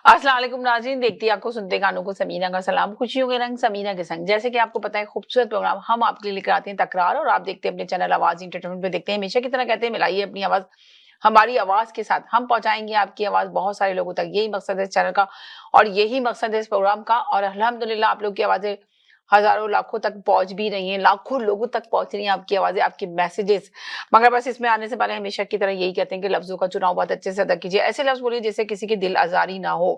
अस्सलाम वालेकुम नाज़रीन, देखती आंखों सुनते कानों को समीना का सलाम। खुशियों के रंग समीना के संग। जैसे कि आपको पता है खूबसूरत प्रोग्राम हम आपके लिए लेकर आते हैं तकरार, और आप देखते हैं अपने चैनल आवाज़ एंटरटेनमेंट पे देखते हैं। हमेशा की तरह कहते हैं मिलाइए अपनी आवाज़ हमारी आवाज़ के साथ। हम पहुँचाएँगे आपकी आवाज़ बहुत सारे लोगों तक। यही मकसद है इस चैनल का और यही मकसद है इस प्रोग्राम का, और अल्हम्दुलिल्लाह आप लोग की आवाज़ें हज़ारों लाखों तक पहुँच भी रही हैं, लाखों लोगों तक पहुँच रही हैं आपकी आवाज़ें, आपके मैसेजेस। मगर बस इसमें आने से पहले हमेशा की तरह यही कहते हैं कि लफ्ज़ों का चुनाव बहुत अच्छे से अदा कीजिए। ऐसे लफ्ज़ बोलिए जिससे किसी की दिल आज़ारी ना हो।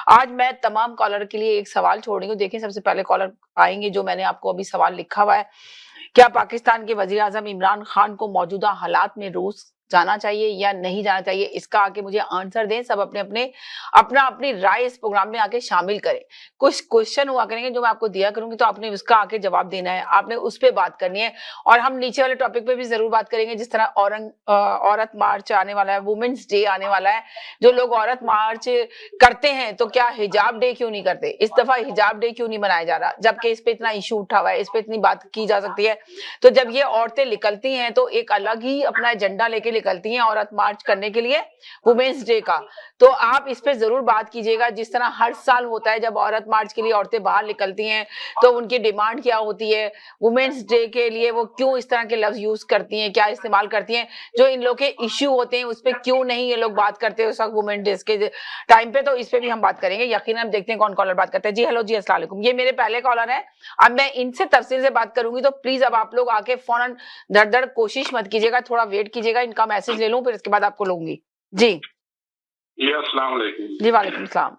आज मैं तमाम कॉलर के लिए एक सवाल छोड़ रही हूँ। देखिए सबसे पहले कॉलर आएँगे जो मैंने आपको अभी सवाल लिखा हुआ है। क्या पाकिस्तान के वज़ीर-ए-आज़म इमरान खान को मौजूदा हालात में रूस जाना चाहिए या नहीं जाना चाहिए? इसका आके मुझे आंसर दें। सब अपने-अपने अपनी राय इस प्रोग्राम में आके शामिल करें। कुछ क्वेश्चन हुआ करेंगे जो मैं आपको दिया करूँगी, तो आपने उसका आके जवाब देना है। आपने उस पे बात करनी है और हम नीचे वाले टॉपिक पे भी ज़रूर बात करेंगे। जिस तरह औरत मार्च आने वाला है, वुमेन्स डे आने वाला है। जो लोग औरत मार्च करते हैं तो क्या हिजाब डे क्यों नहीं करते? इस दफा हिजाब डे क्यों नहीं मनाया जा रहा? जबकि इस पे इतना इशू उठा हुआ है, इस पे इतनी बात की जा सकती है। तो जब ये औरतें निकलती हैं तो एक अलग ही अपना एजेंडा लेके निकलती हैं औरत मार्च करने के लिए वुमेन्स डे का। तो आप इस पे जरूर बात कीजिएगा। जिस तरह हर साल होता है जब औरत मार्च के लिए औरतें बाहर निकलती हैं तो उनकी डिमांड क्या होती है, वुमेन्स डे के लिए वो क्यों इस तरह के लफ्ज यूज करती हैं, क्या इस्तेमाल करती हैं, जो इन लोग के इश्यू होते हैं उस पर क्यों नहीं ये लोग बात करते उस वक्त वुमेन डे के टाइम पे। तो इस पे भी हम बात करेंगे। यकीनन हम देखते हैं कौन कॉलर बात करते हैं। जी हेलो जी, अस्सलाम वालेकुम। ये मेरे पहले कॉलर है। अब मैं इनसे तफसील से बात करूंगी, तो प्लीज अब आप लोग आके फौरन धड़ कोशिश मत कीजिएगा, थोड़ा वेट कीजिएगा। इनका मैसेज ले लूं फिर इसके बाद आपको लूंगी। जी अस्सलाम वालेकुम। जी वालेकुम सलाम।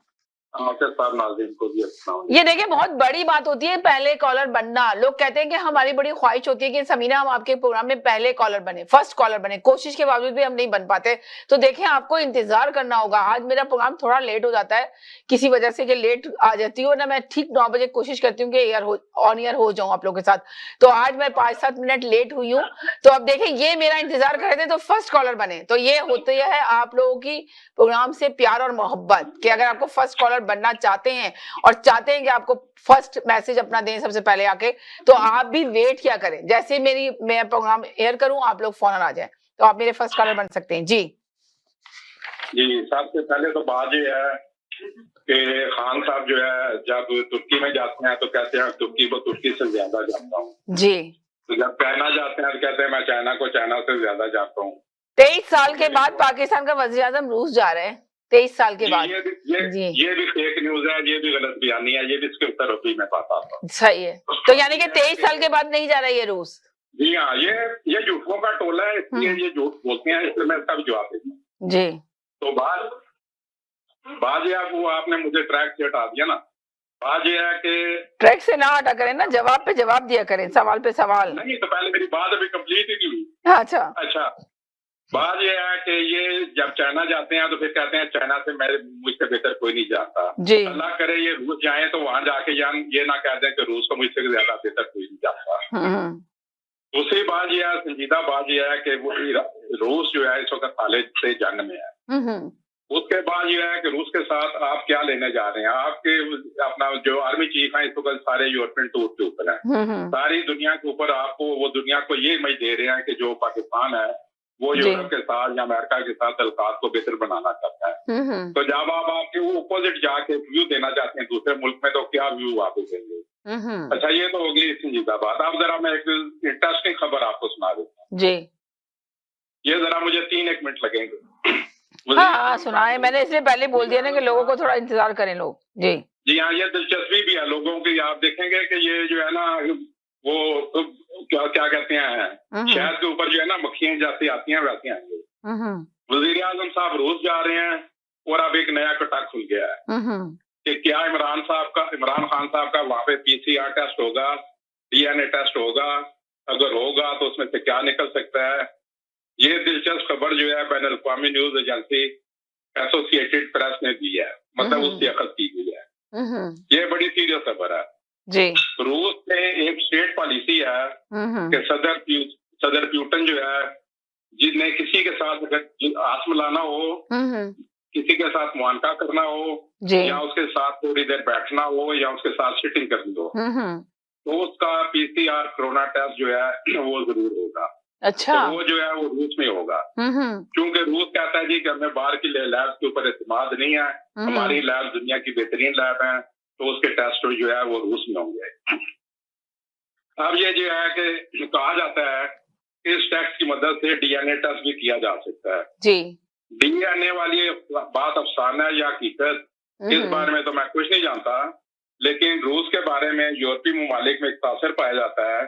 ये देखिए बहुत बड़ी बात होती है पहले कॉलर बनना। लोग कहते हैं कि हमारी बड़ी ख्वाहिश होती है कि समीना हम आपके प्रोग्राम में पहले कॉलर बने, फर्स्ट कॉलर बने। कोशिश के बावजूद भी हम नहीं बन पाते। तो देखिए आपको इंतजार करना होगा। आज मेरा प्रोग्राम थोड़ा लेट हो जाता है किसी वजह से कि लेट आ जाती हूँ ना। मैं ठीक 9 बजे कोशिश करती हूँ कि ऑन ईयर हो जाऊं आप लोगों के साथ। तो आज मैं 5-7 मिनट लेट हुई हूँ। तो अब देखें ये मेरा इंतजार कर रहे थे तो फर्स्ट कॉलर बने। तो ये होती है आप लोगों की प्रोग्राम से प्यार और मोहब्बत कि अगर आपको फर्स्ट कॉलर बनना चाहते हैं और चाहते हैं कि आपको फर्स्ट मैसेज अपना दें सबसे पहले आके, तो आप भी वेट क्या करें। जैसे मैं प्रोग्राम एयर करूं आप लोग फौरन आ जाएं, तो आप मेरे फर्स्ट कॉलर बन सकते हैं। जी सबसे पहले तो बात ये है कि खान साहब जो है जब तुर्की में जाते हैं तो कहते हैं तुर्की को तुर्की से ज्यादा जानता हूँ जी। तो जब चाइना जाते हैं तो कहते हैं मैं चाइना को चाइना से ज्यादा जानता हूँ। 23 साल के बाद पाकिस्तान का वज़ीर आज़म रूस जा रहे हैं। 23 साल के बाद। ये भी फेक न्यूज है, ये भी गलत बयानी है, ये भी इसके उत्तर भी मैं पाता था। सही है। तो यानी कि 23 साल के बाद नहीं जा रहा ये रूस। जी हाँ, ये झूठों का टोला है, इसलिए ये झूठ बोलते हैं, इसलिए मैं इसका भी जवाब देता हूँ। जी तो बात ये वो आपने मुझे ट्रैक से हटा दिया ना। बात ये है कि ट्रैक से ना हटा करें ना, जवाब पे जवाब दिया करें, सवाल पे सवाल। नहीं तो पहले मेरी बात अभी कंप्लीट ही नहीं हुई। अच्छा बात ये है कि ये जब चाइना जाते हैं तो फिर कहते हैं चाइना से मुझसे बेहतर कोई नहीं जानता। अल्लाह करे ये रूस जाए तो वहां जाके ये ना कह दें कि रूस को मुझसे ज्यादा बेहतर कोई नहीं जानता। दूसरी बात यह है, संजीदा बात यह है कि वो रूस जो है इस वक्त हाले से जंग में है। उसके बाद यह है कि रूस के साथ आप क्या लेने जा रहे हैं। आपके अपना जो आर्मी चीफ है इस वक्त सारे यूरोपियन टूर के ऊपर है, सारी दुनिया के ऊपर आपको वो दुनिया को ये इमेज दे रहे हैं कि जो पाकिस्तान है वो यूरोप के साथ या अमेरिका के साथ तल्लुकात को बेहतर बनाना चाहता है। तो जब आप आपके वो अपोजिट जाके व्यू देना चाहते हैं दूसरे मुल्क में, तो क्या व्यू आप देंगे। अच्छा ये तो होगी संजीदा बात। अब जरा मैं एक इंटरेस्टिंग खबर आपको सुना देता हूँ। जी ये जरा मुझे 3-1 मिनट लगेंगे। हाँ सुनाए, मैंने इसलिए पहले बोल दिया ना कि लोगों को थोड़ा इंतजार करें लोग। जी हाँ, ये दिलचस्पी भी है लोगों की। आप देखेंगे कि ये जो है ना वो क्या कहते हैं शहद के ऊपर जो है ना मक्खियां जैसी आती हैं वैसी आएंगी। वजीर आजम साहब रूस जा रहे हैं और अब एक नया कटा खुल गया है कि क्या इमरान खान साहब का वहां पे PCR टेस्ट होगा, DNA टेस्ट होगा। अगर होगा तो उसमें से क्या निकल सकता है। ये दिलचस्प खबर जो है बैनुल अक़वामी न्यूज एजेंसी एसोसिएटेड प्रेस ने दी है, मतलब उसकी अखज़ की गई है। ये बड़ी सीरियस खबर है जी। रूस में एक स्टेट पॉलिसी है कि सदर प्यूटन जो है जिन्हें किसी के साथ अगर हाथ मिलाना हो, किसी के साथ मुआनका करना हो या उसके साथ थोड़ी देर बैठना हो या उसके साथ सिटिंग करनी हो, तो उसका PCR कोरोना टेस्ट जो है वो जरूर होगा। अच्छा। तो वो जो है वो रूस में होगा, क्योंकि रूस कहता है जी कि हमें बाहर की लैब के ऊपर एतमाद नहीं है, हमारी लैब दुनिया की बेहतरीन लैब है, तो उसके टेस्ट जो है वो रूस में होंगे। अब ये जो है कि कहा जाता है कि इस टेस्ट की मदद से डीएनए टेस्ट भी किया जा सकता है जी। डीएनए वाली बात अफसाना या हकीकत, इस बारे में तो मैं कुछ नहीं जानता, लेकिन रूस के बारे में यूरोपीय ममालिक में एक तासर पाया जाता है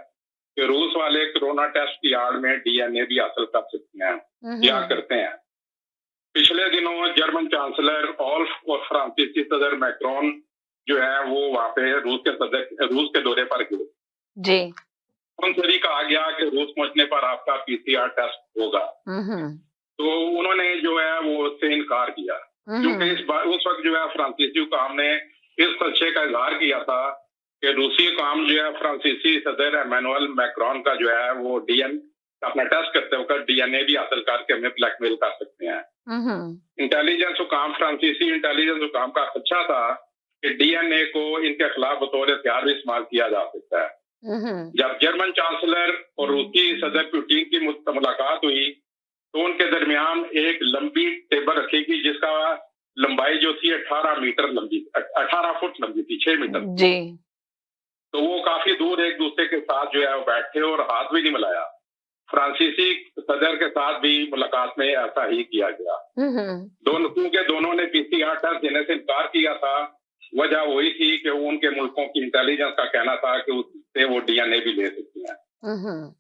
कि रूस वाले कोरोना टेस्ट की आड़ में डीएनए भी हासिल कर सकते हैं या करते हैं। पिछले दिनों जर्मन चांसलर ओल्फ और फ्रांसीसी सदर मैक्रोन जो है वो वहां पे रूस के दौरे पर गए जी। उनसे भी कहा गया कि रूस पहुंचने पर आपका पीसीआर टेस्ट होगा, तो उन्होंने जो है वो उससे इनकार किया, क्योंकि उस वक्त जो है फ्रांसीसी हुकाम ने इस खदशे का इजहार किया था कि रूसी हुकाम जो है फ्रांसीसी सदर एमेनुअल मैक्रोन का जो है वो अपना टेस्ट करते वक्त डीएनए भी हासिल करके हमें ब्लैकमेल कर सकते हैं। इंटेलिजेंस हुकाम, फ्रांसीसी इंटेलिजेंस हुकाम का खदशा था कि डीएनए को इनके खिलाफ बतौर हथियार भी इस्तेमाल किया जा सकता है। जब जर्मन चांसलर और रूसी सदर पुतिन की मुलाकात हुई तो उनके दरमियान एक लंबी टेबल रखी गई जिसका लंबाई जो थी 18 मीटर लंबी, 18 फुट लंबी थी, 6 मीटर जी। तो वो काफी दूर एक दूसरे के साथ जो है वो बैठे और हाथ भी नहीं मिलाया। फ्रांसीसी सदर के साथ भी मुलाकात में ऐसा ही किया गया। दोनों ने पीसीआर टेस्ट देने से इनकार किया था। वजह वही थी कि उनके मुल्कों की इंटेलिजेंस का कहना था कि उससे वो डीएनए भी ले सकती हैं।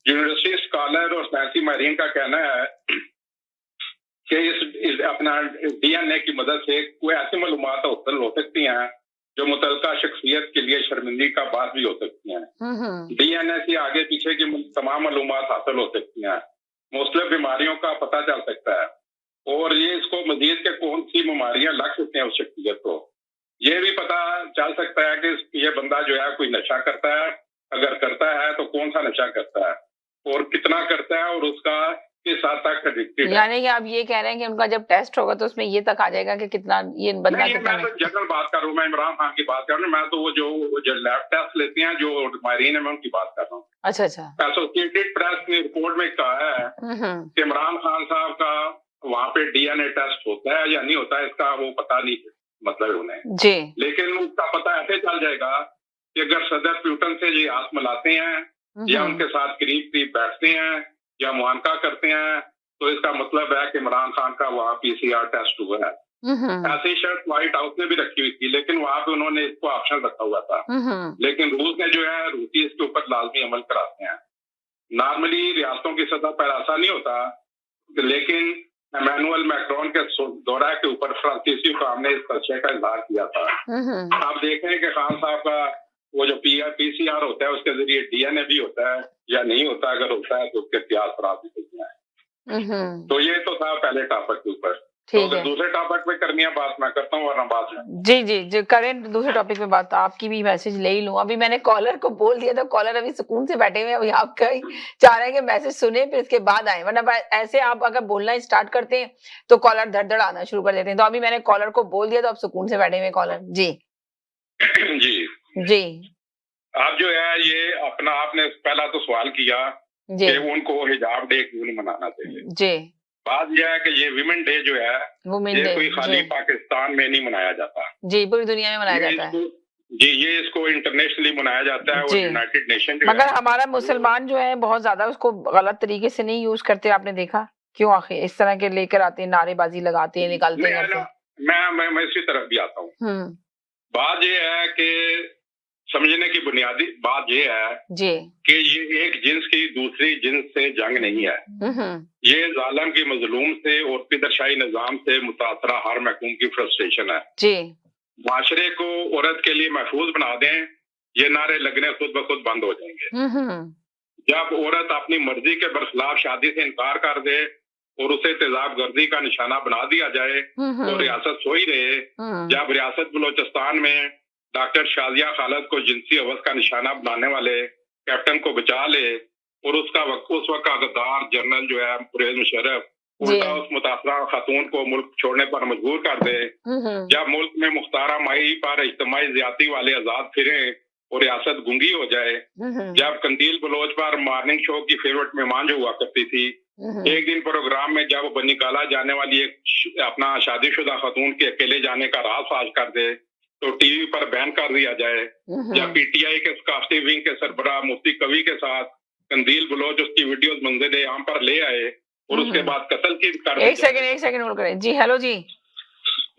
यूनिवर्सिटी स्कॉलर और साइंसी माहिरीन का कहना है कि इस अपना डीएनए की मदद से कोई ऐसी मालूमात हासिल हो सकती हैं जो मुतल्लिका शख्सियत के लिए शर्मिंदगी का बात भी हो सकती हैं। डीएनए से आगे पीछे की तमाम मालूमात हासिल हो सकती हैं, मुख्तलिफ बीमारियों का पता चल सकता है और ये इसको मजीद के कौन सी बीमारियां लग सकती हैं उस शख्सियत को, ये भी पता चल सकता है कि ये बंदा जो है कोई नशा करता है, अगर करता है तो कौन सा नशा करता है और कितना करता है और उसका किस हद तक एडिक्टेड है। यानी कि आप ये कह रहे हैं कि उनका जब टेस्ट होगा तो उसमें ये तक आ जाएगा कि कितना ये बंदा कितना। मैं तो जनरल बात कर रहा हूँ, मैं इमरान खान की बात कर रहा हूँ, मैं तो वो जो लैब टेस्ट लेते हैं जो माहिरीन है मैं उनकी बात कर रहा हूँ। अच्छा। एसोसिएटेड प्रेस ने रिपोर्ट में कहा है कि इमरान खान साहब का वहाँ पे डीएनए टेस्ट होता है या नहीं होता है इसका वो पता नहीं मतलब उन्हें जी, लेकिन उसका पता ऐसे चल जाएगा कि अगर सदर पुतिन से ये हाथ मिलाते हैं या उनके साथ करीब बैठते हैं या मुआनका करते हैं तो इसका मतलब है कि इमरान खान का वहाँ पीसीआर टेस्ट हुआ है। ऐसी शर्त व्हाइट हाउस ने भी रखी हुई थी, लेकिन वहां पे उन्होंने इसको ऑप्शन रखा हुआ था, लेकिन रूस ने जो है रूसी इसके ऊपर लाजमी अमल कराते हैं। नॉर्मली रियासतों की सतह पर ऐसा नहीं होता, लेकिन एमेनुअल मैक्रोन के दौरा के ऊपर फ्रांसीसी हुकाम ने इस खदशे का इजहार किया था। आप देख रहे हैं कि खान साहब का वो जो पीसीआर होता है उसके जरिए डीएनए भी होता है या नहीं होता, अगर होता है तो उसके इतिहास खराब भी होता है। तो ये तो था पहले टॉपिक के ऊपर। तो अगर दूसरे टॉपिक पे करनी है बात मैं करता हूँ वरना बात में जी करें दूसरे टॉपिक पे बात। आपकी भी मैसेज ले ही लूं। अभी मैंने कॉलर को बोल दिया तो कॉलर अभी सुकून से बैठे हुए, अभी आपका ही चाह रहे हैं कि मैसेज सुने फिर इसके बाद आए, वरना ऐसे आप अगर बोलना स्टार्ट करते हैं तो कॉलर धड़ आना शुरू कर देते हैं। तो अभी मैंने कॉलर को बोल दिया तो आप सुकून से बैठे हुए कॉलर। जी जी आप जो है ये अपना आपने पहला तो सवाल किया कि उनको हिजाब डे क्यों नहीं मनाना चाहिए। जी बात यह है कि ये विमेन डे जो है ये कोई खाली पाकिस्तान में नहीं मनाया जाता जी, पूरी दुनिया में मनाया जाता है जी। ये इसको इंटरनेशनली मनाया जाता है और यूनाइटेड नेशन मगर हमारा मुसलमान जो है बहुत ज्यादा उसको गलत तरीके से नहीं यूज करते। आपने देखा क्यों आखिर इस तरह के लेकर आते हैं, नारेबाजी लगाते हैं, निकालते हैं। मैं इसी तरफ भी आता हूँ। बात ये है कि समझने की बुनियादी बात ये है जी कि ये एक जिन्स की दूसरी जिन्स से जंग नहीं है। ये जालिम की मजलूम से और पिदरशाही निजाम से मुतासरा हर महकूम की फ्रस्ट्रेशन है जी। माशरे को औरत के लिए महफूज बना दें, ये नारे लगने खुद ब खुद बंद हो जाएंगे। जब औरत अपनी मर्जी के बरखिलाफ शादी से इनकार कर दे और उसे तेजाब गर्दी का निशाना बना दिया जाए तो रियासत सोई रहे। जब रियासत बलोचिस्तान में डॉक्टर शाजिया खालिद को जिनसी हवस का निशाना बनाने वाले कैप्टन को बचा ले और उस वक्त का गद्दार जनरल जो है परवेज मुशर्रफ उल्टा उस मुतासरा खातून को मुल्क छोड़ने पर मजबूर कर दे। जब मुल्क में मुख्तारा माही पर इज्तिमाई ज्यादती वाले आजाद फिरे और रियासत गूंगी हो जाए। जब कंदील बलोच पर मॉर्निंग शो की फेवरेट मेहमान जो हुआ करती थी, एक दिन प्रोग्राम में जब निकाला जाने वाली एक अपना शादीशुदा खातून के अकेले जाने का राज फाश कर दे तो टीवी पर बैन कर दिया जाए। जब पीटीआई के सकाफती विंग के सरबराह मुफ्ती कवि के साथ कंदील बलोच उसकी वीडियोस मंजर आम पर ले आए और उसके बाद कत्ल की कर एक सेकंड होल्ड करें जी। हेलो जी।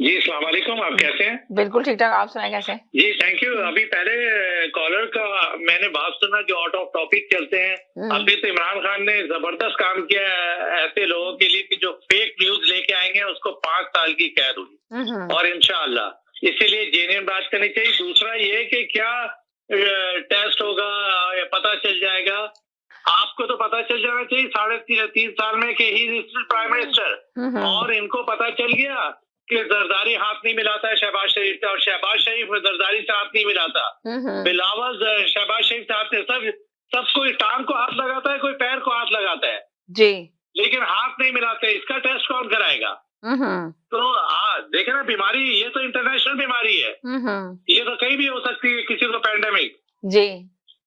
जी अस्सलाम वालेकुम, आप कैसे हैं? बिल्कुल ठीक ठाक, आप सुनाए कैसे? जी थैंक यू। अभी पहले कॉलर का मैंने बात सुना जो आउट ऑफ टॉपिक चलते हैं। अभी तो इमरान खान ने जबरदस्त काम किया है ऐसे लोगों के लिए कि जो फेक न्यूज लेके आएंगे उसको 5 साल की कैद होगी और इंशाअल्लाह, इसीलिए जेन्युइन बात करनी चाहिए। दूसरा ये कि क्या टेस्ट होगा या पता चल जाएगा, आपको तो पता चल जाना चाहिए 3.5 साल में कि ही इज प्राइम मिनिस्टर, और इनको पता चल गया कि जरदारी हाथ नहीं मिलाता है शहबाज शरीफ से, और शहबाज शरीफ जरदारी से हाथ नहीं मिलाता। बिलावल शहबाज शरीफ से हाथ, सब कोई टांग को हाथ लगाता है, कोई पैर को हाथ लगाता है जी, लेकिन हाथ नहीं मिलाते। इसका टेस्ट कौन कराएगा? तो देखे ना, बीमारी ये तो इंटरनेशनल बीमारी है, ये तो कहीं भी हो सकती है किसी को पैंडेमिक जी।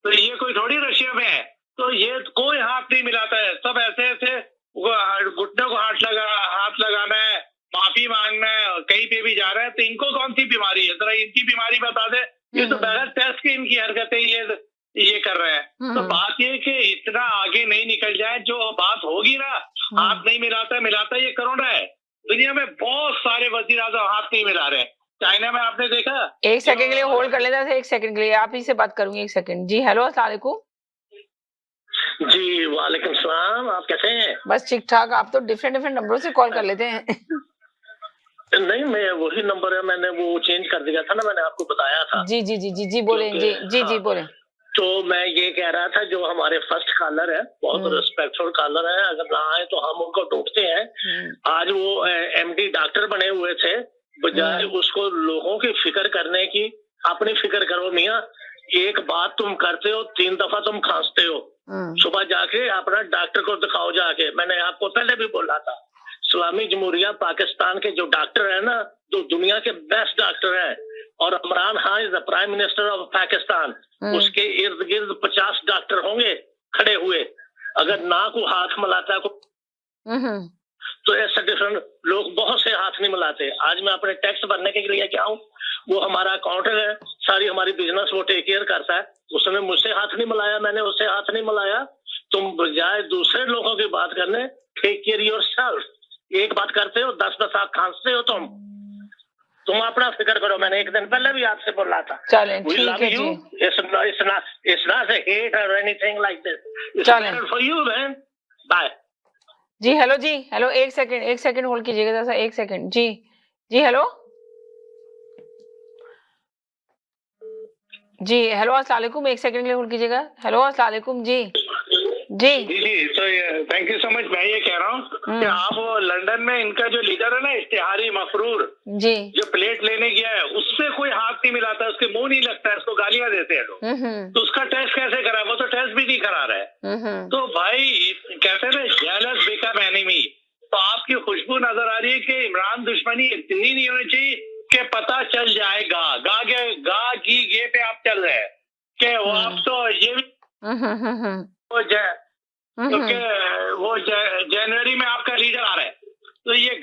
तो ये कोई थोड़ी रशिया में है, तो ये कोई हाथ नहीं मिलाता है। सब ऐसे ऐसे घुटने को हाथ लगाना है, माफी मांगना है, कहीं पे भी जा रहा है। तो इनको कौन सी बीमारी है? जरा इनकी बीमारी बता दे। ये तो बगैर टेस्ट के इनकी हरकतें ये कर रहे हैं। तो बात ये कि इतना आगे नहीं निकल जाए, जो बात होगी ना, हाथ नहीं मिलाता ये करोड़ है। दुनिया में बहुत सारे वजीर आज़म हाथ नहीं मिला रहे हैं। चाइना में आपने देखा। एक सेकंड के लिए होल्ड कर लेना, एक सेकंड के लिए आप ही से बात करूंगी, एक सेकंड जी। हेलो अस्सलाम वालेकुम। जी वालेकुम सलाम, आप कैसे हैं? बस ठीक ठाक, आप तो डिफरेंट नंबरों से कॉल कर लेते हैं। नहीं, मैं वही नंबर है, मैंने वो चेंज कर दिया था ना, मैंने आपको बताया था। जी बोले जी बोले। तो मैं ये कह रहा था, जो हमारे फर्स्ट कॉलर है, बहुत रिस्पेक्टफुल कॉलर है, अगर ना आए तो हम उनको टूटते हैं। आज वो एमडी डॉक्टर बने हुए थे, बजाय उसको लोगों की फिक्र करने की अपनी फिक्र करो। मियाँ, एक बात तुम करते हो, 3 दफा तुम खांसते हो, सुबह जाके अपना डॉक्टर को दिखाओ जाके। मैंने आपको पहले भी बोला था, इस्लामी जमहूरिया पाकिस्तान के जो डॉक्टर है ना, जो दुनिया के बेस्ट डॉक्टर है, और Imran Khan is the prime minister of Pakistan, उसके इर्द गिर्द 50 डॉक्टर होंगे खड़े हुए। अगर ना को हाथ मिलाता तो ऐसा डिफरेंट लोग बहुत से हाथ नहीं मिलाते। आज मैं अपने टैक्स भरने के लिए क्या हूँ, वो हमारा अकाउंटर है, सारी हमारी बिजनेस वो टेक केयर करता है, उसने मुझसे हाथ नहीं मिलाया, मैंने उससे हाथ नहीं मिलाया। तुम बजाय दूसरे लोगों की बात करने, टेक केयर योरसेल्फ। एक बात करते हो, 10 हाथ खांसते हो तुम अपना फिक्र करो। मैंने एक दिन पहले भी आपसे बोला था। चलें, ठीक है जी। It's not a hate or anything like this. It's better for you, man. Bye. जी हेलो, एक सेकंड होल्ड कीजिएगा जरा सा, एक सेकंड जी। हेलो अस्सलाम वालेकुम, एक सेकंड के लिए होल्ड कीजिएगा। हेलो अस्सलाम वालेकुम जी। तो थैंक यू सो मच। मैं ये कह रहा हूँ कि आप लंदन में इनका जो लीडर है ना, इश्तिहारी मफरूर जी, जो प्लेट लेने गया है, उससे कोई हाथ नहीं मिलाता, उसके मुंह नहीं लगता है, उसको गालियां देते हैं लोग। तो उसका टेस्ट कैसे करा? वो तो टेस्ट भी नहीं करा रहा है। तो भाई कहते हैं ना, जेलस बिकम एनिमी। तो आपकी खुशबू नजर आ रही है कि इमरान दुश्मनी इतनी नहीं होनी चाहिए कि पता चल जाएगा। गा की गे पे आप चल रहे हैं कि वो आप तो ये क्योंकि वो जनवरी में आपका लीडर आ रहा है, तो ये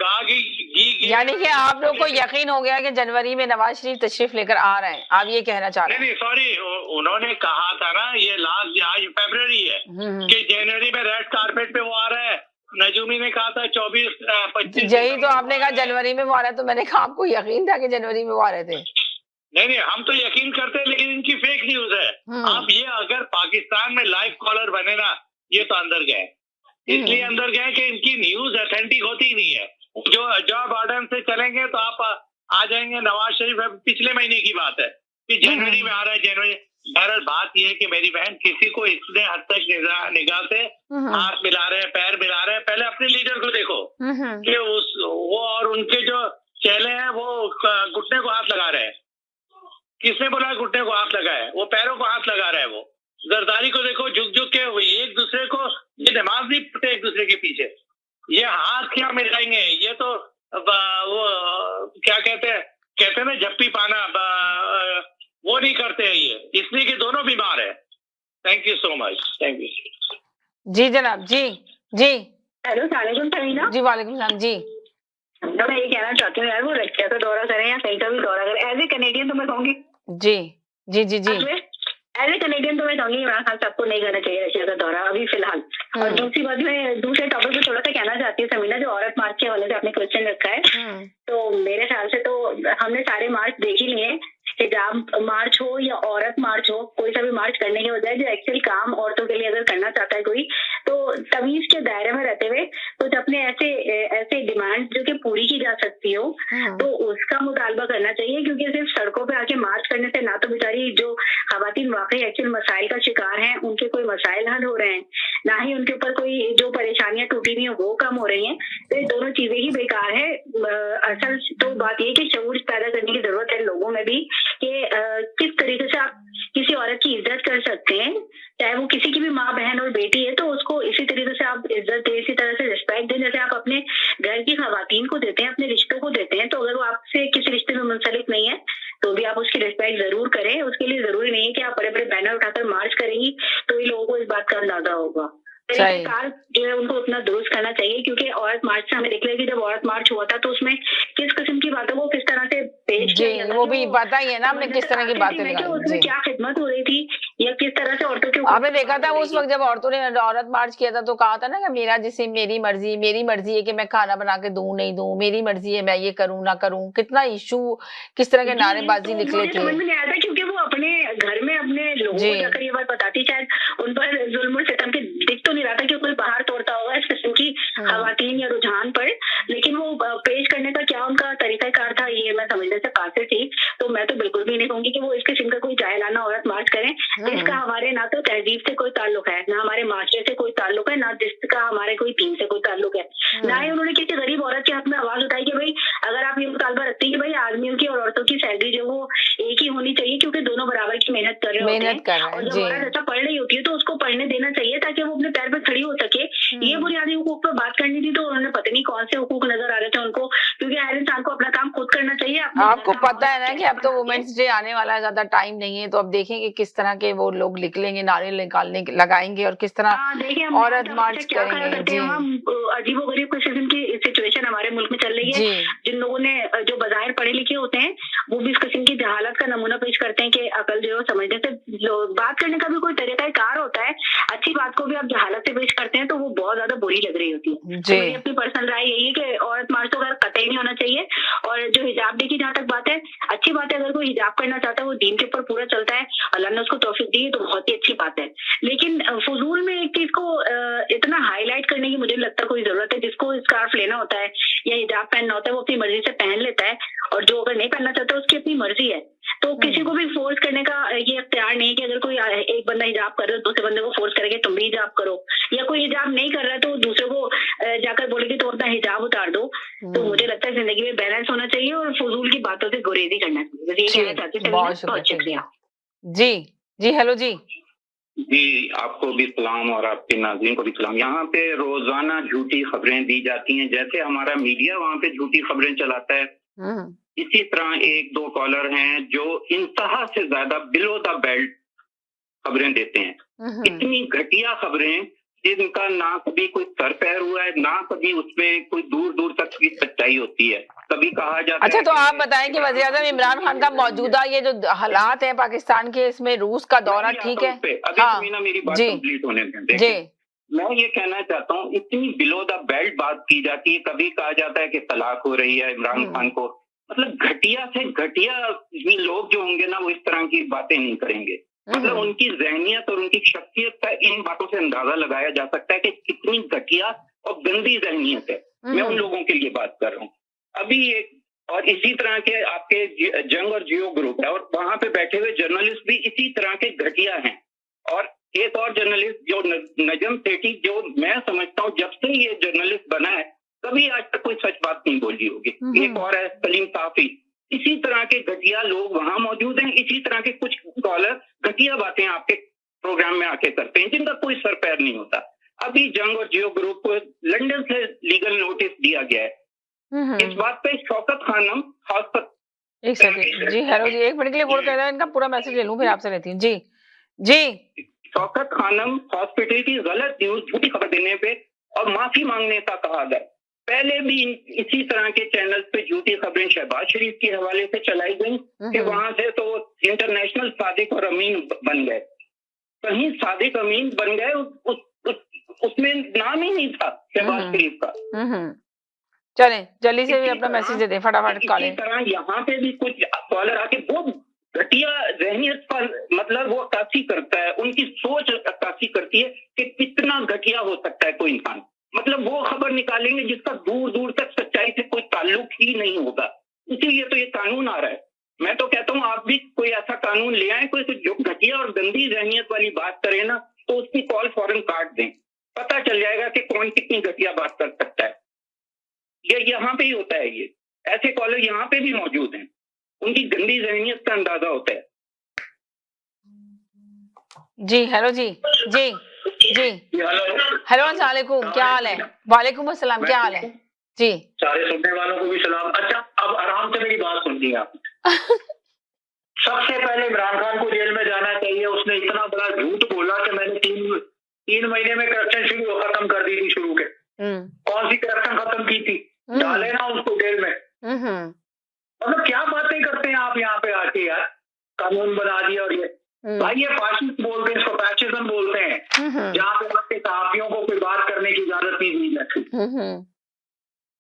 यानी कि आप लोग को यकीन हो गया कि जनवरी में नवाज शरीफ तशरीफ लेकर आ रहे हैं, आप ये कहना चाह रहे हैं? नहीं सॉरी, उन्होंने कहा था ना, ये लास्ट आज फरवरी है कि जनवरी में रेड कारपेट पे वो आ रहा है। नजूमी ने कहा था 24-25। यही तो आपने कहा जनवरी में वो आ रहा है, तो मैंने कहा आपको यकीन था कि जनवरी में वो आ रहे थे। नहीं, हम तो यकीन करते हैं, लेकिन इनकी फेक न्यूज है। आप ये अगर पाकिस्तान में लाइव कॉलर बने ना, ये तो अंदर गए, इसलिए अंदर गए कि इनकी न्यूज ऑथेंटिक होती ही नहीं है। जो जॉ बाइडेन से चलेंगे तो आप आ जाएंगे। नवाज शरीफ पिछले महीने की बात है कि जनवरी में आ रहा है, जनवरी। बहरहाल बात यह है कि मेरी बहन, किसी को इतने हद तक निगाह से हाथ मिला रहे हैं, पैर मिला रहे हैं, पहले अपने लीडर को देखो कि वो और उनके जो चेले हैं वो घुटने को हाथ लगा रहे हैं। किसने बोला घुटने को हाथ लगाए? वो पैरों को हाथ लगा रहे हैं। वो जरदारी को देखो, झुक के वो एक दूसरे को, ये नमाज नहीं पढ़ते एक दूसरे के पीछे, ये हाथ क्या मिलाएंगे? ये तो वो क्या कहते हैं ना, झप्पी पाना, वो नहीं करते हैं ये, इसलिए कि दोनों बीमार है। Thank you so much. Thank you जी जनाब। जी जी हेलो सलाम समीना जी वालेकुम सलाम जी। तो मैं ये कहना चाहती हूँ यार, वो रशिया का दौरा करें या कहीं का भी दौरा करें, एज ए कनेडियन तो मैं कहूँगी जी जी जी जी एज ए कनेडियन तो मैं कहूँगी इमरान खान साहब को नहीं करना चाहिए रशिया का दौरा अभी फिलहाल। और दूसरी बात, मैं दूसरे टॉपिक पे थोड़ा सा कहना चाहती हूँ समीना, जो औरत मार्च के हवाले से आपने क्वेश्चन रखा है, तो मेरे ख्याल से तो हमने सारे मार्च देख ही लिए, हिजाब मार्च हो या औरत मार्च हो, कोई सा भी मार्च करने के बजाय जो एक्चुअल काम औरतों के लिए अगर करना चाहता है कोई, तो तमीज के दायरे में रहते हुए कुछ अपने ऐसे ऐसे डिमांड जो कि पूरी की जा सकती हो, तो उसका मुतालबा करना चाहिए। क्योंकि सिर्फ सड़कों पे आके मार्च करने से ना तो बेचारी जो खवातीन वाकई एक्चुअल मसाइल का शिकार हैं उनके कोई मसाइल हल हो रहे हैं, ना ही उनके ऊपर कोई जो परेशानियां टूटी हुई हैं वो कम हो रही हैं। तो ये दोनों चीजें ही बेकार है। असल तो बात ये कि शऊर पैदा करने की जरूरत है लोगों में भी कि किस तरीके से आप किसी औरत की इज्जत कर सकते हैं, चाहे वो किसी की भी माँ बहन और बेटी है, तो उसको इसी तरीके से आप इज्जत दें, इसी तरह से रिस्पेक्ट दें जैसे आप अपने घर की खवातीन को देते हैं, अपने रिश्तों को देते हैं। तो अगर वो आपसे किसी रिश्ते में मुंसलिक नहीं है तो भी आप उसकी रिस्पेक्ट जरूर करें। उसके लिए जरूरी नहीं है कि आप बड़े बड़े बैनर उठाकर मार्च करेंगी तो ही लोगों को इस बात का अंदाजा होगा। तरीकाकार जो है उनको उतना दुरुस्त करना चाहिए। क्योंकि औरत मार्च से हमें दिख रहा है कि जब औरत मार्च हुआ था तो उसमें किस किस्म की बातों को किस तरह से पेश किया गया था, वो भी पता ही है ना हमने किस तरह की बातें लगाई, उसमें क्या खिदमत हो रही थी या किस तरह से औरतों के आपने देखा था उस वक्त जब औरतों ने औरत मार्च किया था तो कहा था ना कि मेरा जैसे मेरी मर्जी है कि मैं खाना बना के दूं नहीं दूं, मेरी मर्जी है मैं ये करूं ना करूं। कितना इशू, किस तरह के नारेबाजी निकले थे। समझ में नहीं आया था क्योंकि वो अपने घर में अपने लोगों को जाकर ये बात बताती, शायद उन पर जुल्म और सितम के दिख तो नहीं रहा था कि कोई बाहर तोड़ता होगा इस किस्म की खवातीन या रुझान पर, लेकिन वो पेश करने का क्या उनका तरीकाकार था ये मैं समझने से कासिर थी। तो मैं तो बिल्कुल भी नहीं कहूंगी कि वो इस किस्म का कोई जाहिलाना औरत मार्च करें जिसका हमारे ना तो तहजीब से कोई ताल्लुक है, ना हमारे माशरे से कोई ताल्लुक है, ना जिसका हमारे कोई दीन से कोई ताल्लुक है। ना ही उन्होंने किसी गरीब औरत के हक में आवाज उठाई कि भाई अगर आप ये मुतालबा रखते हैं कि भाई आदमियों की और औरतों की सैलरी जो वो एक ही होनी चाहिए क्योंकि दोनों बराबर की मेहनत कर रहे होते हैं, और जब औरत अच्छा पढ़ रही होती है तो उसको पढ़ने देना चाहिए ताकि वो अपने पैर पे खड़ी हो सके। ये बुनियादी हुकूक पर बात करनी थी तो उन्होंने पता नहीं कौन से हुकूक नजर आ रहे थे उनको, क्योंकि हर इंसान को अपना काम खुद करना चाहिए। आपको पता है ना कि अब तो वुमेन्स डे आने वाला है, ज्यादा टाइम नहीं है, तो अब देखेंगे किस तरह के वो लोग निकलेंगे, नारे लगाएंगे और किस तरह औरत मार्च करेंगे। अजीबोगरीब किस्म की सिचुएशन हमारे मुल्क में चल रही है। जिन लोगों ने जो बजाय पढ़े लिखे होते हैं वो भी इस किस्म की जहालत का नमूना पेश करते हैं कि अकल जो है समझने से बात करने का भी कोई तरीका कार होता है। अच्छी बात को भी आप जहालत से पेश करते हैं तो वो बहुत ज्यादा बुरी लग रही होती है। तो मेरी अपनी पर्सनल राय यही है कि औरत मार्च तो अगर कतई नहीं होना चाहिए। और जो हिजाब डे की जहाँ तक बात है, अच्छी बात है अगर कोई हिजाब करना चाहता है वो दीन के ऊपर पूरा चलता है, अल्लाह ने उसको तौफीक दी है तो बहुत ही अच्छी बात है। लेकिन फजूल में एक चीज को इतना हाईलाइट करने की मुझे लगता है कोई जरूरत है। जिसको स्कार्फ लेना होता है या हिजाब पहनना होता है वो अपनी मर्जी से पहन लेता है, और जो अगर नहीं पहनना चाहता उसकी अपनी मर्जी है। तो किसी को भी फोर्स करने का ये अख्तियार नहीं है कि अगर कोई एक बंदा हिजाब कर रहा है दूसरे बंदे को फोर्स करेंगे तुम भी हिजाब करो, या कोई हिजाब नहीं कर रहा है तो दूसरे को जाकर बोलेगी तो अपना हिजाब उतार दो। तो मुझे लगता है जिंदगी में बैलेंस होना चाहिए और फजूल की बातों से गुरेजी करना चाहिए। बस ये कहना चाहती हूँ। बहुत शुक्रिया। जी जी हेलो जी जी, आपको भी सलाम और आपके नाज़रीन को भी सलाम। यहाँ पे रोजाना झूठी खबरें दी जाती हैं, जैसे हमारा मीडिया वहाँ पे झूठी खबरें चलाता है, इसी तरह एक दो कॉलर हैं जो इंतहा से ज्यादा बिलो द बेल्ट खबरें देते हैं। इतनी घटिया खबरें जिनका ना कभी कोई सर पैर हुआ है, ना कभी उसमें कोई दूर दूर तक की सच्चाई होती है। कभी कहा जाता अच्छा है तो आप बताएं कि वज़ीर-ए-आज़म इमरान खान का मौजूदा ये जो हालात है पाकिस्तान के, इसमें रूस का दौरा ठीक है? अभी मेरी बात कंप्लीट होने दें। मैं ये कहना चाहता हूँ, इतनी बिलो द बेल्ट बात की जाती है। कभी कहा जाता है कि तलाक हो रही है इमरान खान को। मतलब घटिया से घटिया लोग जो होंगे ना वो इस तरह की बातें नहीं करेंगे। मतलब उनकी ज़हनियत और उनकी शख्सियत का इन बातों से अंदाजा लगाया जा सकता है कि कितनी घटिया और गंदी ज़हनियत है। मैं उन लोगों के लिए बात कर रहा हूँ। अभी एक और इसी तरह के आपके जंग और जियो ग्रुप है और वहां पे बैठे हुए जर्नलिस्ट भी इसी तरह के घटिया हैं। और एक और जर्नलिस्ट जो नजम सेठी, जो मैं समझता हूँ जब से ये जर्नलिस्ट बना है कभी आज तक कोई सच बात नहीं बोली होगी। एक और है सलीम साफी। इसी तरह के घटिया लोग वहां मौजूद हैं। इसी तरह के कुछ कॉलर घटिया बातें आपके प्रोग्राम में आके करते हैं जिनका कोई सर पैर नहीं होता। अभी जंग और जियो ग्रुप को लंदन से लीगल नोटिस दिया गया है। इस बात पे शौकत खानम खास एक सेकंड जी, हेलो जी, 1 मिनट के लिए होल्ड कर रहा है, इनका पूरा मैसेज ले लूं फिर आपसे लेती हूँ। जी जी। शौकत खानम हॉस्पिटल की गलत न्यूज, झूठी खबर देने पे और माफी मांगने का कहा गया। पहले भी इसी तरह के चैनल पे झूठी खबरें शहबाज शरीफ के हवाले से चलाई गई कि वहां से तो इंटरनेशनल सादिक और अमीन बन गए, कहीं सादिक अमीन बन गए, उसमें नाम ही नहीं था शहबाज शरीफ का। चले जल्दी से अपना मैसेज दे दें फटाफट कॉल। इसी तरह यहाँ पे भी कुछ कॉलर आके बहुत घटिया जहनियत पर मतलब वो अक्कासी करता है, उनकी सोच अक्कासी करती है कि कितना घटिया हो सकता है कोई इंसान। मतलब वो खबर निकालेंगे जिसका दूर दूर तक सच्चाई से कोई ताल्लुक ही नहीं होगा, इसीलिए तो ये कानून आ रहा है। मैं तो कहता हूँ आप भी कोई ऐसा कानून ले आए, कोई जो घटिया और गंदी जहनियत वाली बात करे ना, तो उसकी कॉल फौरन काट दें, पता चल जाएगा कि कौन कितनी घटिया बात कर सकता है। ये यहाँ पे ही होता है, ये ऐसे कॉलर यहाँ पे भी मौजूद हैं, उनकी गंदी जहनियत का अंदाजा होता है। जी हेलो जी जी जी हेलो अस्सलाम वालेकुम, क्या हाल है? वालेकुम अस्सलाम, क्या हाल है जी? सारे सुनने वालों को भी सलाम। अच्छा, अब आराम से मेरी बात सुनिए आप। सबसे पहले इमरान खान को जेल में जाना चाहिए, उसने इतना बड़ा झूठ बोला कि मैंने तीन महीने में करप्शन शुरू खत्म कर दी थी शुरू के। कौन सी करप्शन खत्म की थी? डाले ना उसको जेल में। मतलब क्या बातें करते हैं आप यहाँ पे आके यार, कानून बना दिया और ये भाई ये फाशिस्ट बोलते हैं, इसको फैशिज्म बोलते हैं, जहाँ पे आपके सहाफियों को कोई बात करने की इजाजत नहीं दी जाती।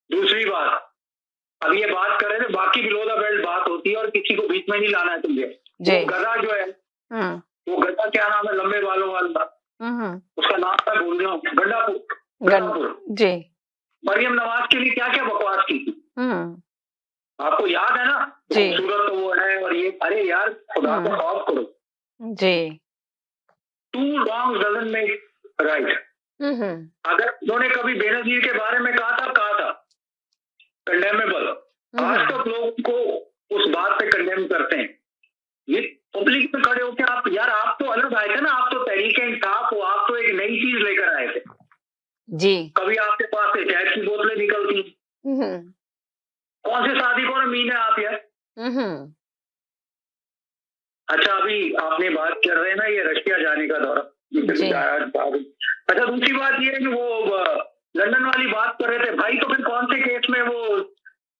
दूसरी बात, अब ये बात कर रहे थे बाकी बिलो द बेल्ट बात होती है और किसी को बीच में नहीं लाना चाहिए। वो गधा जो है, वो गधा क्या नाम है लंबे बालों वाला, उसका नाम मैं भूल रहा हूँ, गंडापुर जी, मरियम नवाज के लिए क्या क्या बकवास की थी, आपको याद है ना? खूबसूरत तो वो है और ये, अरे यार खुदा को खौफ करो जी। Two wrong doesn't make right. अगर उन्होंने कभी बेनजीर के बारे में कहा था कंडेमेबल, आज तक लोग को उस बात पे कंडेम करते हैं। ये पब्लिक में खड़े होकर आप यार, आप तो अलग आए थे ना, आप तो तहरीक-ए-इंसाफ हो, आप तो एक नई चीज लेकर आए थे जी। कभी आपके पास से शहद की बोतलें निकलती, कौन से सादिक और अमीन है आप यार? अच्छा, अभी आपने बात कर रहे हैं ना ये रशिया जाने का दौरा। अच्छा, दूसरी बात ये है कि वो लंदन वाली बात कर रहे थे भाई, तो फिर कौन से केस में वो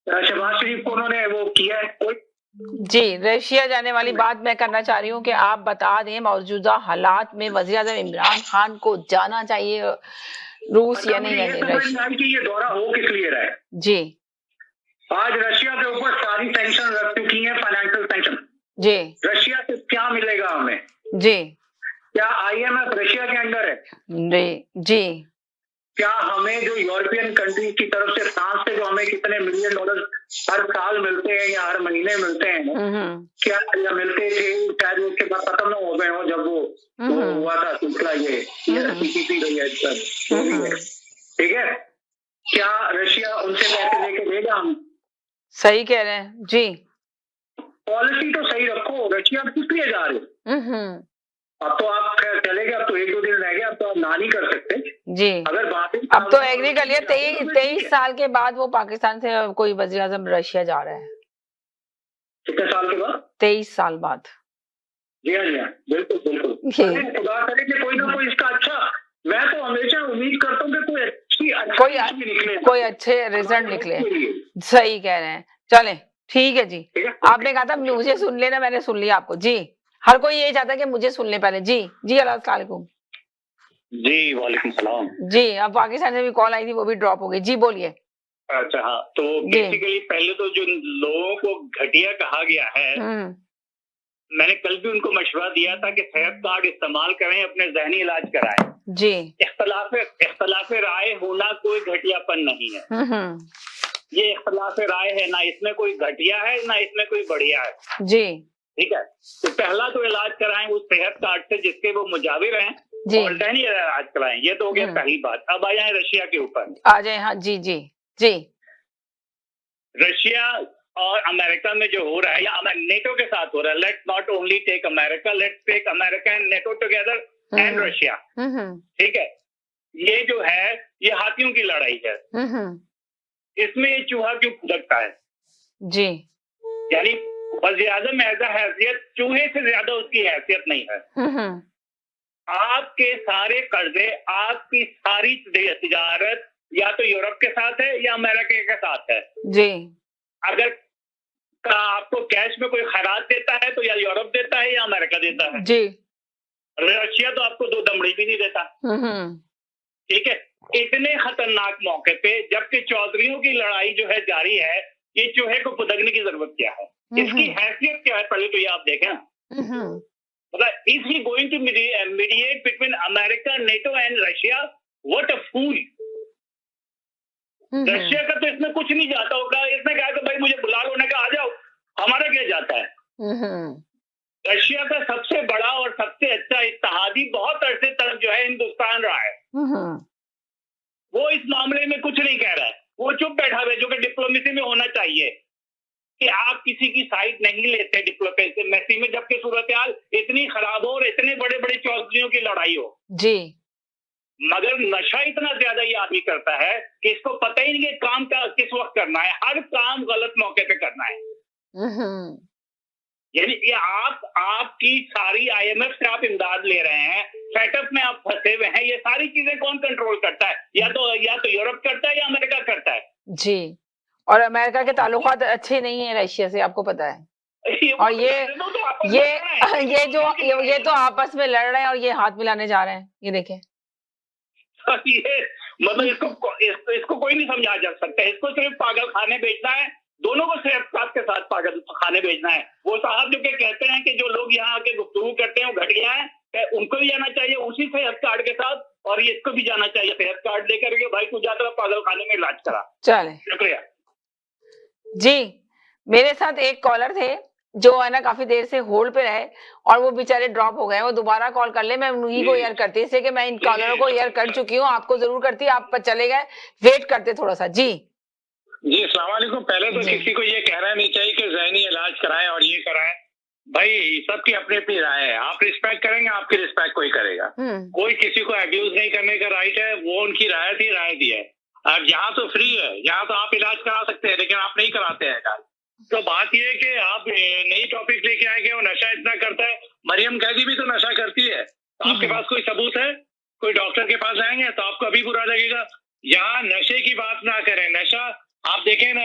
शहबाज शरीफ को उन्होंने वो किया है कोई? जी, रशिया जाने वाली बात मैं करना चाह रही हूँ कि आप बता दें मौजूदा हालात में वज़ीर-ए-आज़म इमरान खान को जाना चाहिए रूस या नहीं रशिया? ये दौरा हो किस लिए रहा है? जी, आज रशिया के ऊपर सारी सैंक्शन रख चुकी है, फाइनेंशियल सैंक्शन। जी, रशिया से क्या मिलेगा हमें? जी, क्या IMF रशिया के अंडर है? जी, जी। क्या हमें जो यूरोपियन कंट्रीज की तरफ से फ्रांस से जो हमें कितने मिलियन डॉलर हर साल मिलते हैं या हर महीने मिलते हैं, क्या या मिलते थे, शायद उसके बाद खत्म न हो गए हो जब वो हुआ था सिलसिला ये ठीक है? क्या रशिया उनसे पैसे लेके देगा? हम सही कह रहे हैं जी। पॉलिसी तो सही रखो, रशिया किस लिए जा रहे हो? अब तो आप चले गए, अब तो 1-2 दिन रह गए, अब तो आप ना नहीं कर सकते जी। अगर बात अब तो एग्री कर लिया, 23 साल के बाद वो पाकिस्तान से कोई वज़ीर आज़म रशिया जा रहा है। कितने साल के बाद? 23 साल बाद। जी हाँ, बिल्कुल बिल्कुल। खुदा करे कि कोई ना कोई इसका अच्छा, मैं तो हमेशा उम्मीद करता हूँ कि कोई अच्छे रिजल्ट निकले। सही कह रहे हैं। चले ठीक है जी। आपने कहा था मुझे सुन लेना, मैंने सुन लिया आपको जी। हर कोई यही चाहता है कि मुझे सुन ले पहले जी। जी अस्सलाम वालेकुम। जी वालेकुम सलाम। जी, अब पाकिस्तान से भी कॉल आई थी, वो भी ड्रॉप हो गई जी, बोलिए। अच्छा हाँ, तो बेसिकली पहले तो जो लोगों को घटिया कहा गया है, मैंने कल भी उनको मशवरा दिया था कि सेहत कार्ड इस्तेमाल करें, अपने ज़हनी इलाज कराएं जी। इख्तलाफ राय होना कोई घटियापन नहीं है। ये इख्तलाफ राय है, ना इसमें कोई घटिया है ना इसमें कोई बढ़िया है जी। ठीक है, तो पहला तो इलाज कराएं उस सेहत कार्ड से जिसके वो मुजाविर हैं और ज़हनी इलाज कराएं। ये तो हो गया पहली बात। अब आ जाए रशिया के ऊपर, आ जाए। हाँ जी जी जी। रशिया और अमेरिका में जो हो रहा है या नेटो के साथ हो रहा है, let's not only take America, let's take America and NATO together and Russia. ठीक है, ये जो है ये हाथियों की लड़ाई है। इसमें ये चूहा क्यों फुदकता है जी? यानी वज़ीर आज़म एज अ हैसियत चूहे से ज्यादा उसकी हैसियत नहीं है। आपके सारे कर्जे, आपकी सारी तिजारत या तो यूरोप के साथ है या अमेरिका के साथ है जी। अगर आपको कैश में कोई खैरात देता है तो या यूरोप देता है या अमेरिका देता है जी। रशिया तो आपको 2 दमड़ी भी नहीं देता। ठीक है, इतने खतरनाक मौके पे जबकि चौधरियों की लड़ाई जो है जारी है, ये चूहे को पुदगने की जरूरत क्या है, इसकी हैसियत क्या है, पहले तो ये आप देखें। मतलब is he going to mediate between America, NATO and Russia? What a fool. Russia का तो इसमें कुछ नहीं जाता होगा, इसने कहा कि भाई मुझे बुला लो, ने कहा आ जाओ, हमारा क्या जाता है। रशिया का सबसे बड़ा और सबसे अच्छा इत्तेहादी बहुत अरसे तक जो है हिंदुस्तान रहा है। वो इस मामले में कुछ नहीं कह रहा है, वो चुप बैठा है, जो कि डिप्लोमेसी में होना चाहिए कि आप किसी की साइड नहीं लेते डिप्लोमेसी में, जबकि सूरत हाल इतनी खराब हो और इतने बड़े बड़े चौधरियों की लड़ाई हो जी। मगर नशा इतना ज्यादा ये आदमी करता है कि इसको पता ही नहीं कि काम का किस वक्त करना है, हर काम गलत मौके पे करना है। यानी ये आपकी सारी IMF से आप इमदाद ले रहे हैं, सेटअप में आप फंसे हुए हैं, ये सारी चीजें कौन कंट्रोल करता है? या तो यूरोप करता है या अमेरिका करता है। जी, और अमेरिका के ताल्लुकात अच्छे नहीं है रशिया से, आपको पता है। और ये तो आपस में लड़ रहे हैं और ये हाथ मिलाने जा रहे हैं, ये देखें। ये मतलब इसको कोई नहीं समझा जा सकता, इसको सिर्फ पागल खाने बेचना है, दोनों को सेहत के साथ पागल खाने भेजना है। वो साहब जो के कहते हैं कि जो लोग यहाँ आके गुफ्तगू करते हैं वो घटिया है, उनको भी जाना चाहिए उसी सेहत कार्ड के साथ, और ये इसको भी जाना चाहिए सेहत कार्ड लेकर के, भाई तू जाकर पागल खाने में इलाज करा। चले, शुक्रिया जी। मेरे साथ एक कॉलर थे जो है ना काफी देर से होल्ड पे रहे और वो बेचारे ड्रॉप हो गए, वो दोबारा कॉल कर ले, मैं उन्हीं को एयर करती, इसलिए कि मैं इन कॉलरों को एयर कर चुकी हूँ, आपको जरूर करती, आप पर चले गए, वेट करते थोड़ा सा। जी जी, अस्सलाम वालेकुम। पहले तो किसी को ये कहना नहीं चाहिए कि ज़हनी इलाज कराएं और ये कराएं, भाई सबकी अपनी अपनी राय है, आप रिस्पेक्ट करेंगे, आपकी रिस्पेक्ट कोई करेगा, कोई किसी को अब्यूज नहीं करने का राइट है, वो उनकी राय थी, राय दी है। अब यहाँ तो फ्री है, यहाँ तो आप इलाज करा सकते हैं, लेकिन आप नहीं कराते हैं इलाज। तो बात यह है कि आप नई टॉपिक लेके आएंगे, वो नशा इतना करता है, मरियम कैदी भी तो नशा करती है, तो आपके पास कोई सबूत है? कोई डॉक्टर के पास जाएंगे तो आपको अभी बुरा लगेगा। यहाँ नशे की बात ना करें, नशा आप देखें ना,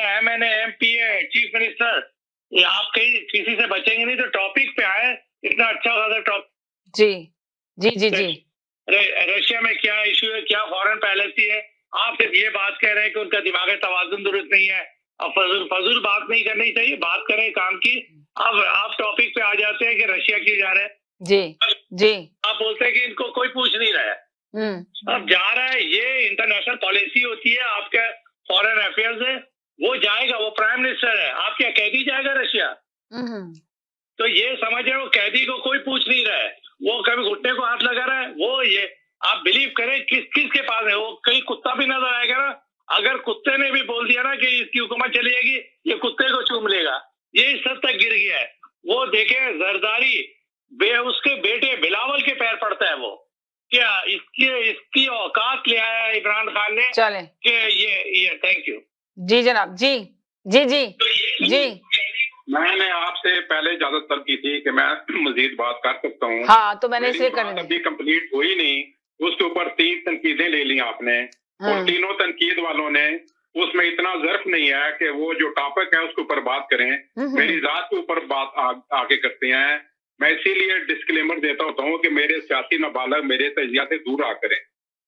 MP है, चीफ मिनिस्टर, ये आप कहीं किसी से बचेंगे नहीं, तो टॉपिक पे आए, इतना अच्छा खासा टॉपिक। जी जी जी जी। रशिया में क्या इशू है, क्या फॉरेन पॉलिसी है, आप सिर्फ ये बात कह रहे हैं कि उनका दिमाग तवाज़ुन दुरुस्त नहीं है। अब फजूल बात नहीं करनी चाहिए, बात करें काम की। अब आप टॉपिक पे आ जाते हैं कि रशिया क्यों जा रहे हैं। जी जी। आप बोलते हैं कि इनको कोई पूछ नहीं रहा है, अब जा रहा है, ये इंटरनेशनल पॉलिसी होती है, आपका फॉरेन अफेयर्स है, वो जाएगा, वो प्राइम मिनिस्टर है, आप क्या कैदी जाएगा रशिया? तो ये समझ रहे हो, कैदी को कोई पूछ नहीं रहा है, वो कभी घुटने को हाथ लगा रहा है, वो ये आप बिलीव करें किसके पास है, वो कहीं कुत्ता भी नजर आएगा ना, अगर कुत्ते ने भी बोल दिया ना कि इसकी हुकूमत चली जाएगी, ये कुत्ते को चूम लेगा, ये इस हद तक गिर गया है। वो देखे जरदारी उसके बेटे बिलावल के पैर पड़ता है, वो क्या इसकी औकात ले आया है इमरान खान ने। चले कि ये थैंक यू जी जनाब। जी जी जी जी। मैंने आपसे पहले इजाजत तलब की थी कि मैं मजीद बात कर सकता हूँ। हाँ, तो मैंने इसे करनी अभी कंप्लीट हुई नहीं, उसके ऊपर 3 तनकीदें ले ली आपने, और तीनों तनकीद वालों ने उसमें इतना ज़र्फ नहीं है कि वो जो टॉपिक है उसके ऊपर बात करें, मेरी जात के ऊपर बात आगे करते हैं। मैं इसीलिए डिस्क्लेमर देता होता हूँ कि मेरे सियासी नाबालग मेरे तजिया से दूर आ करें।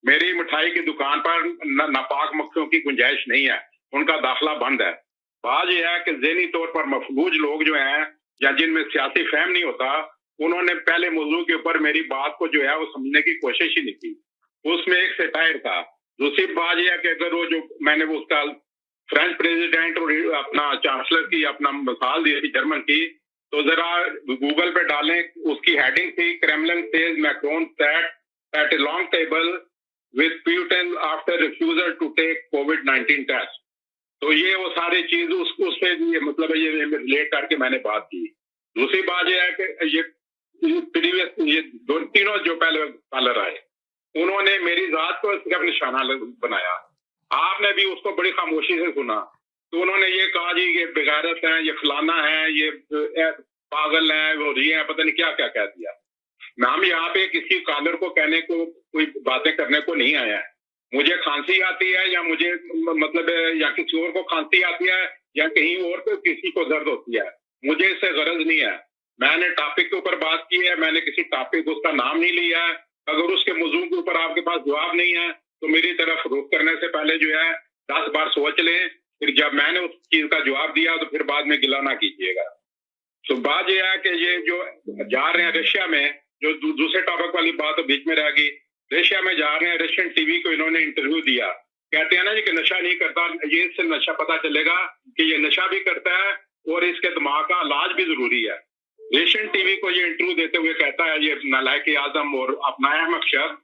मेरी मिठाई की दुकान पर नापाक मक्खियों की गुंजाइश नहीं है, उनका दाखिला बंद है। बात यह है कि ज़हनी तौर पर मफलूज लोग जो हैं या जिनमें सियासी फहम नहीं होता, उन्होंने पहले मौजूद के ऊपर मेरी बात को जो है वो समझने की कोशिश ही नहीं की। उसमें एक सेटायर था। दूसरी बात यह है कि अगर वो जो मैंने वो उसका फ्रेंच प्रेसिडेंट और अपना चांसलर की अपना मिसाल दी थी जर्मन की, तो जरा गूगल पे डालें, उसकी हेडिंग थी Kremlin says Macron sat at a long table with Putin after refusal to take कोविड-19 टेस्ट। तो ये वो सारी चीज उस पे मतलब ये रिलेट करके मैंने बात की। दूसरी बात यह है कि ये प्रीवियस ये तीनों जो पहले कॉलर आए, उन्होंने मेरी जात को सिर्फ निशाना बनाया, आपने भी उसको बड़ी खामोशी से सुना। तो उन्होंने ये कहा जी ये बेगैरत है, ये फलाना है, ये पागल है, वो ये है, पता नहीं क्या क्या कह दिया। हम यहाँ पे किसी कॉलर को कहने को, कोई बातें करने को नहीं आया है। मुझे खांसी आती है या मुझे मतलब या किसी और को खांसी आती है या कहीं और को किसी को दर्द होती है, मुझे इससे गरज नहीं है। मैंने टॉपिक के ऊपर बात की है, मैंने किसी टॉपिक उसका नाम नहीं लिया है। अगर उसके मौजू के ऊपर आपके पास जवाब नहीं है तो मेरी तरफ रुख करने से पहले जो है 10 बार सोच लें, फिर जब मैंने उस चीज का जवाब दिया तो फिर बाद में गिला ना कीजिएगा। तो बात यह है कि ये जो जा रहे हैं रशिया में, जो दूसरे टॉपिक वाली बात तो बीच में रह गई, रशिया में जा रहे हैं, रशियन टीवी को इन्होंने इंटरव्यू दिया, कहते हैं ना जी कि नशा नहीं करता, ये इससे नशा पता चलेगा कि ये नशा भी करता है और इसके दिमाग का इलाज भी जरूरी है। रशियन टीवी को ये इंटरव्यू देते हुए कहता है ये नालायक आजम और अपना अहमक शख्स,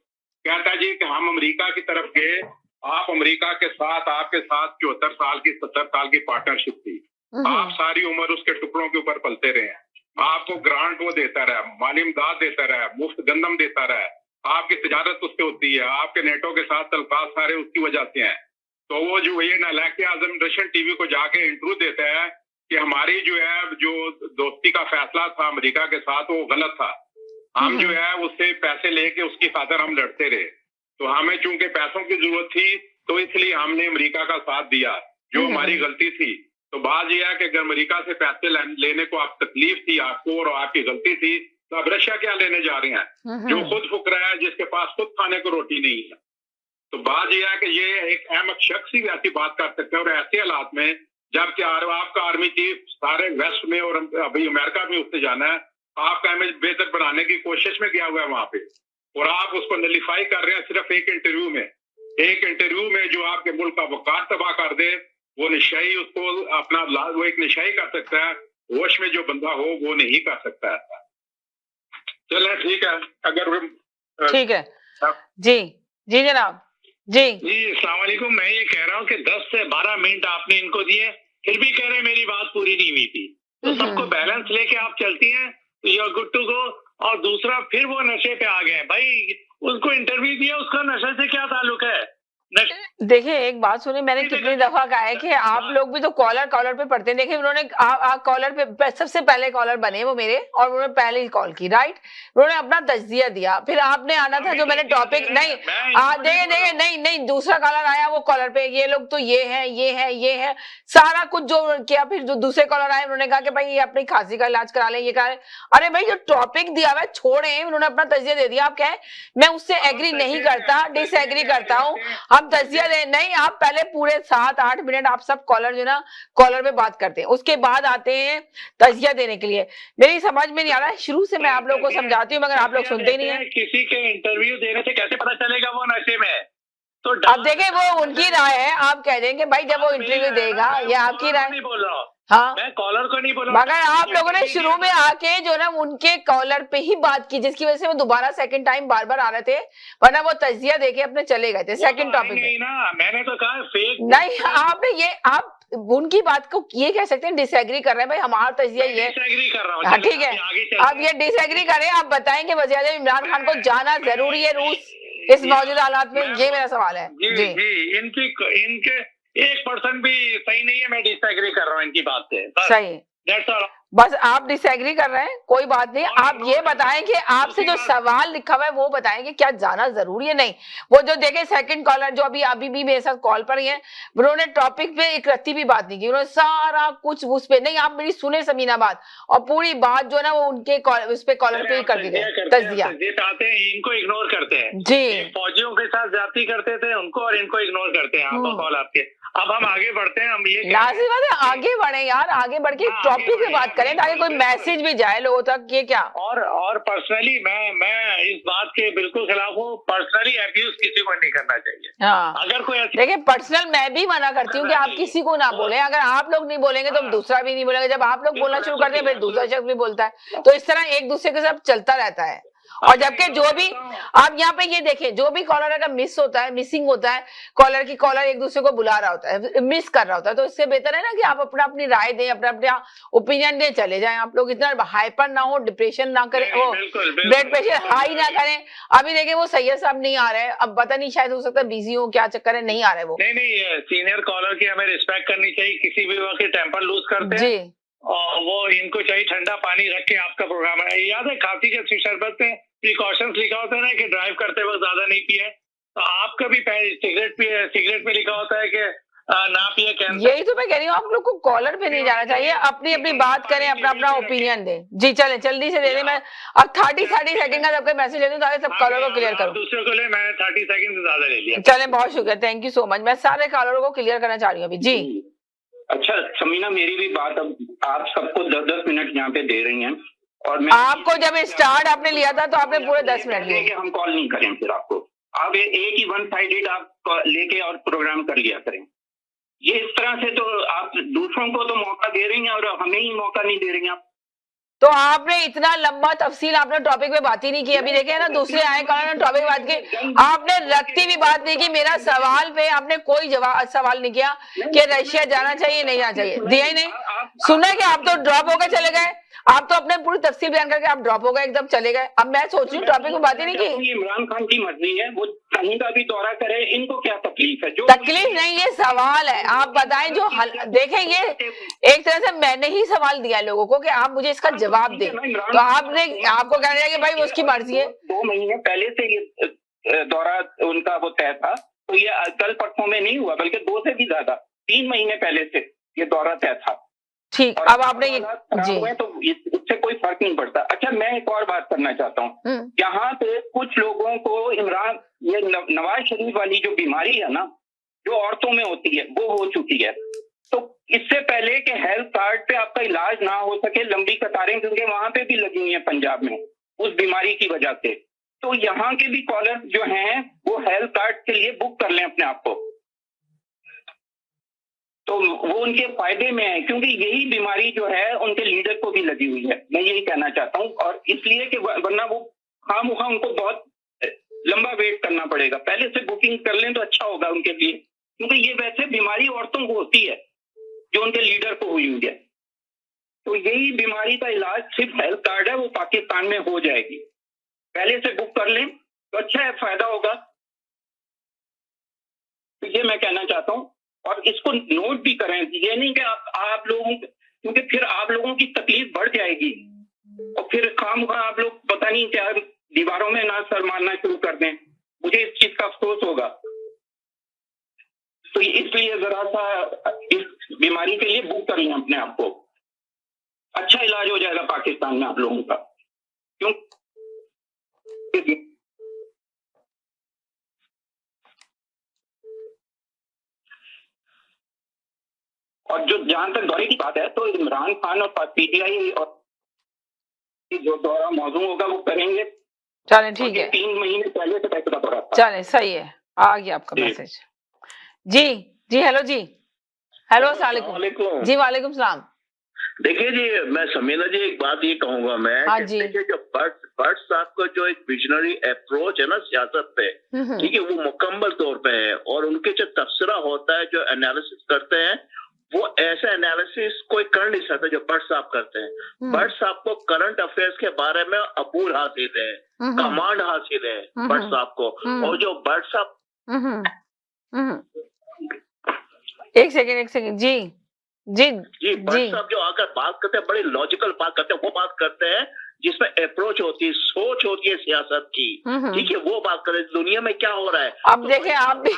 कहता है जी कि हम अमेरिका की तरफ गए, आप अमेरिका के साथ, आपके साथ 74 साल की 70 साल की पार्टनरशिप थी, आप सारी उम्र उसके टुकड़ों के ऊपर पलते रहे, आपको ग्रांट वो देता रहा, माली इमदाद देता रहा, मुफ्त गंदम देता रहा, आपकी तिजारत उससे होती है, आपके नेटो के साथ तल्कात सारे उसकी वजह से हैं। तो वो जो ये नालायक आजम रशियन टीवी को जाके इंटरव्यू देता है कि हमारी जो है जो दोस्ती का फैसला था अमेरिका के साथ वो गलत था, हम जो है उससे पैसे लेके उसकी खातिर हम लड़ते रहे, तो हमें चूंकि पैसों की जरूरत थी तो इसलिए हमने अमेरिका का साथ दिया, जो हमारी गलती थी। तो बात यह है कि अगर अमेरिका से पैसे लेने को आप तकलीफ थी आपको और आपकी गलती थी, तो अब रशिया क्या लेने जा रहे हैं, जो खुद फुकरा है, जिसके पास खुद खाने को रोटी नहीं है। तो बात यह है कि ये एक अहमक शख्स ही ऐसी बात कर सकते हैं, और ऐसे हालात में जबकि आपका आर्मी चीफ सारे वेस्ट में और अभी अमेरिका में उससे जाना है, आपका इमेज बेहतर बनाने की कोशिश में गया हुआ है वहां पे, और आप उसको नलीफाई कर रहे हैं सिर्फ एक इंटरव्यू में जो आपके मुल्क का वकार तबाह कर दे, वो निशाई उसको अपना वो एक निशाई कर सकता है, होश में जो बंदा हो वो नहीं कर सकता है। चले ठीक है, अगर ठीक है जी जी जनाब जी अस्सलाम वालेकुम। मैं ये कह रहा हूँ कि 10 से 12 मिनट आपने इनको दिए, फिर भी कह रहे मेरी बात पूरी नहीं हुई थी। तो सबको बैलेंस लेके आप चलती हैं तो you are good to go. और दूसरा फिर वो नशे पे आ गए। भाई उसको इंटरव्यू दिया, उसका नशे से क्या ताल्लुक है? देखिए एक बात सुनिए, मैंने कितनी दफा कहा है कि आप लोग भी तो कॉलर पे पढ़ते हैं। देखिए उन्होंने कॉलर पे सबसे पहले कॉलर बने वो मेरे, और उन्होंने पहले ही कॉल की, राइट, उन्होंने अपना तज्जिया दिया, फिर आपने आना था जो मैंने टॉपिक नहीं देखिए नहीं दूसरा कॉलर आया वो कॉलर पे ये लोग तो ये है सारा कुछ जो किया। फिर जो दूसरे कॉलर आए उन्होंने कहा कि भाई ये अपनी खांसी का इलाज करा लें, ये करा। अरे भाई जो टॉपिक दिया हुआ है छोड़े, उन्होंने अपना तज्जिया दे दिया। आप कहें मैं उससे एग्री नहीं करता, डिसएग्री करता हूँ, हम तज्जिया दे नहीं। आप पहले पूरे 7-8 मिनट आप सब कॉलर जो ना कॉलर पे बात करते हैं, उसके बाद आते हैं तज्जिया देने के लिए। मेरी समझ में नहीं आ रहा है, शुरू से मैं आप लोगों को समझाती हूँ मगर आप लोग सुनते ही नहीं है। किसी के इंटरव्यू देने से कैसे पता चलेगा वो नशे में? तो अब देखें वो उनकी राय है, आप कह देंगे भाई जब वो इंटरव्यू देगा, ये आपकी राय। नहीं बोल रहा हूँ, हाँ मैं कॉलर को नहीं बोल रहा, मगर आप लोगों ने शुरू में आके जो ना उनके कॉलर पे ही बात की, जिसकी वजह से वो दोबारा सेकंड टाइम बार आ रहे थे, वरना वो तज्जिया देके अपने चले गए थे सेकंड टॉपिक नहीं ना, मैंने तो कहा फेक नहीं। आपने ये आप उनकी बात को ये कह सकते हैं डिसएग्री कर रहे हैं। भाई हमारा तज्जिया ये डिसएग्री कर रहा हूँ। हाँ ठीक है, अब ये डिसएग्री करें, आप बताएंगे वज़ीर आज़म इमरान खान को जाना जरूरी है रूस इस मौजूदा हालात में, ये मेरा सवाल है। जी इनके 1% भी सही नहीं है, मैं डिसएग्री कर रहा हूँ इनकी बात से। सही, बस आप डिसएग्री कर रहे हैं, कोई बात नहीं। आप ये बताएं कि आपसे जो सवाल लिखा हुआ है वो बताएं कि क्या जाना जरूरी है। नहीं वो जो देखे सेकंड कॉलर जो अभी भी मेरे साथ कॉल पर ही है, उन्होंने टॉपिक पे एक रत्ती भी बात नहीं की, उन्होंने सारा कुछ उस पे नहीं। आप मेरी सुने समीना बात, और पूरी बात जो है ना वो उनके उस पे कॉलर पे ही कर दी गई तज्जिया। इनको इग्नोर करते हैं जी, फौजियों के साथ ज्यादती करते थे उनको, और इनको इग्नोर करते हैं आपको कॉल आपके। अब हम आगे बढ़ते हैं, हम ये लाजिम है आगे बढ़े यार, आगे बढ़ के टॉपिक पे बात करें ताकि कोई मैसेज भी जाए लोगों तक। ये क्या और पर्सनली मैं इस बात के बिल्कुल खिलाफ हूँ। पर्सनली अब्यूज किसी को नहीं करना चाहिए। हाँ अगर कोई देखिए पर्सनल मैं भी मना करती हूँ कि आप किसी को ना बोले। अगर आप लोग नहीं बोलेंगे तो दूसरा भी नहीं बोलेगा, जब आप लोग बोलना शुरू करते हैं फिर दूसरा शख्स भी बोलता है, तो इस तरह एक दूसरे के साथ चलता रहता है। और जबकि जो भी आप यहाँ पे ये देखें, जो भी कॉलर अगर मिस होता है, मिसिंग होता है, कॉलर एक दूसरे को बुला रहा होता है, मिस कर रहा होता है, तो इससे बेहतर है ना कि आप अपनी राय दें, अपना ओपिनियन दें, चले जाएं। आप लोग इतना हाइपर ना हो, डिप्रेशन ना करें, वो ब्लड प्रेशर हाई ना करें। अभी देखिए वो सैयद साहब नहीं आ रहे हैं, अब पता नहीं, शायद हो सकता है बिजी हो, क्या चक्कर है, नहीं आ रहे वो। नहीं, सीनियर कॉलर की हमें रिस्पेक्ट करनी चाहिए, किसी भी वक्त टेम्पर लूज करते हैं जी, और वो इनको चाहिए ठंडा पानी रख के आपका प्रोग्राम है। याद है खांसी के शरबत में प्रिकॉशंस लिखा होता है ना कि ड्राइव करते वक्त ज्यादा नहीं पिए, तो आपका भी सिगरेट में लिखा होता है कि ना पिए कैंसर। यही तो मैं कह रही हूँ, आप लोग को कॉलर पे नहीं जाना चाहिए, अपनी बात करें, अपना ओपिनियन दें। जी चले जल्दी से दे दें, मैं अब 30 सेकंड का सबका मैसेज ले दूं ताकि सब कॉलर को क्लियर करूं। दूसरे को ले, मैंने 30 सेकंड से ज्यादा ले लिया। चलें, बहुत शुक्रिया, थैंक यू सो मच। मैं सारे कॉलरों को क्लियर करना चाह रही हूँ अभी। जी अच्छा समीना, मेरी भी बात, अब आप सबको 10-10 मिनट यहाँ पे दे रही हैं और मैं आपको जब स्टार्ट आपने लिया था तो आपने पूरे 10 मिनट लिए। हम कॉल नहीं करें फिर आपको, आप एक ही वन साइडेड आप लेके और प्रोग्राम कर लिया करें। ये इस तरह से तो आप दूसरों को तो मौका दे रही हैं और हमें ही मौका नहीं दे रही हैं आप। तो आपने इतना लंबा तफसील आपने टॉपिक पे बात ही नहीं की। अभी देखे ना, दूसरे आए कॉलर ने टॉपिक बात की, आपने रखती भी बात नहीं की। मेरा सवाल पे आपने कोई सवाल नहीं किया कि रशिया जाना चाहिए नहीं जाना चाहिए, दिया ही नहीं। सुना कि आप तो ड्रॉप होकर चले गए, आप तो अपने पूरी तफसील बयान करके आप ड्रॉप हो गए, एकदम चले गए। अब मैं सोच रही हूँ टॉपिक में बात ही नहीं की। इमरान खान की मर्जी है, वो कहीं का भी दौरा करे, इनको क्या तकलीफ है? जो तकलीफ नहीं, ये सवाल है, आप बताएं जो देखें, ये एक तरह से मैंने ही सवाल दिया लोगों को कि आप मुझे इसका जवाब दें, तो आपको कहना है कि भाई उसकी मर्जी है। 2 महीने पहले से ये दौरा उनका वो तय था, तो ये कल परसों में नहीं हुआ, बल्कि 2 से भी ज्यादा 3 महीने पहले से ये दौरा तय था। ठीक, अब आपने ये जी, तो इससे कोई फर्क नहीं पड़ता। अच्छा, मैं एक और बात करना चाहता हूँ, यहाँ पे कुछ लोगों को ये नवाज शरीफ वाली जो बीमारी है ना, जो औरतों में होती है, वो हो चुकी है। तो इससे पहले कि हेल्थ कार्ड पे आपका इलाज ना हो सके, लंबी कतारें क्योंकि वहां पे भी लगी हुई है पंजाब में उस बीमारी की वजह से, तो यहाँ के भी कॉलर जो हैं वो हेल्थ कार्ड के लिए बुक कर लें अपने आप को, तो वो उनके फायदे में है, क्योंकि यही बीमारी जो है उनके लीडर को भी लगी हुई है। मैं यही कहना चाहता हूँ, और इसलिए कि वरना वो खामखा उनको बहुत लंबा वेट करना पड़ेगा। पहले से बुकिंग कर लें तो अच्छा होगा उनके लिए, क्योंकि ये वैसे बीमारी औरतों को होती है जो उनके लीडर को हुई हुई है। तो यही बीमारी का इलाज सिर्फ हेल्थ कार्ड है, वो पाकिस्तान में हो जाएगी। पहले से बुक कर लें तो अच्छा है, फायदा होगा। तो ये मैं कहना चाहता हूँ, और इसको नोट भी करें। ये नहीं कि आप लोगों, क्योंकि फिर आप लोगों की तकलीफ बढ़ जाएगी और फिर खामखा आप लोग पता नहीं क्या दीवारों में ना सर मारना शुरू कर दें, मुझे इस चीज का अफसोस होगा। तो इसलिए जरा सा इस बीमारी के लिए बुक कर लें अपने आप को, अच्छा इलाज हो जाएगा पाकिस्तान में आप लोगों का। क्यों? और जो जहां तक दौरे की बात है, तो इमरान खान और पीटीआई और जो दौरा मौजूद होगा वो करेंगे। चलें, ठीक है, 3 महीने पहले से पैसे का दौरा था। चलें, सही है, आ गया आपका मैसेज। जी, हेलो जी, हेलो, अस्सलाम वालेकुम जी। वालेकुम सलाम। देखिए जी, मैं समीना जी एक बात ये कहूंगा मैं, हाँ जी, जो भट्ट साहब का जो एक विजनरी अप्रोच है ना सियासत पे, ठीक है, वो मुकम्मल तौर पे है, और उनके जो तबसरा होता है, जो एनालिसिस करते हैं, वो ऐसा एनालिसिस कोई कर नहीं सकता जो भट्ट साहब करते हैं। भट्ट साहब को करंट अफेयर्स के बारे में अबूर हासिल है, कमांड हासिल है भट्ट साहब को। और जो भट्ट साहब, एक सेकंड, जी भट्ट साहब जो आकर बात करते हैं, बड़ी लॉजिकल बात करते हैं, वो बात करते हैं जिसमें अप्रोच होती है, सोच होती है सियासत की, ठीक है, वो बात करें दुनिया में क्या हो रहा है। अब देखें, आप भी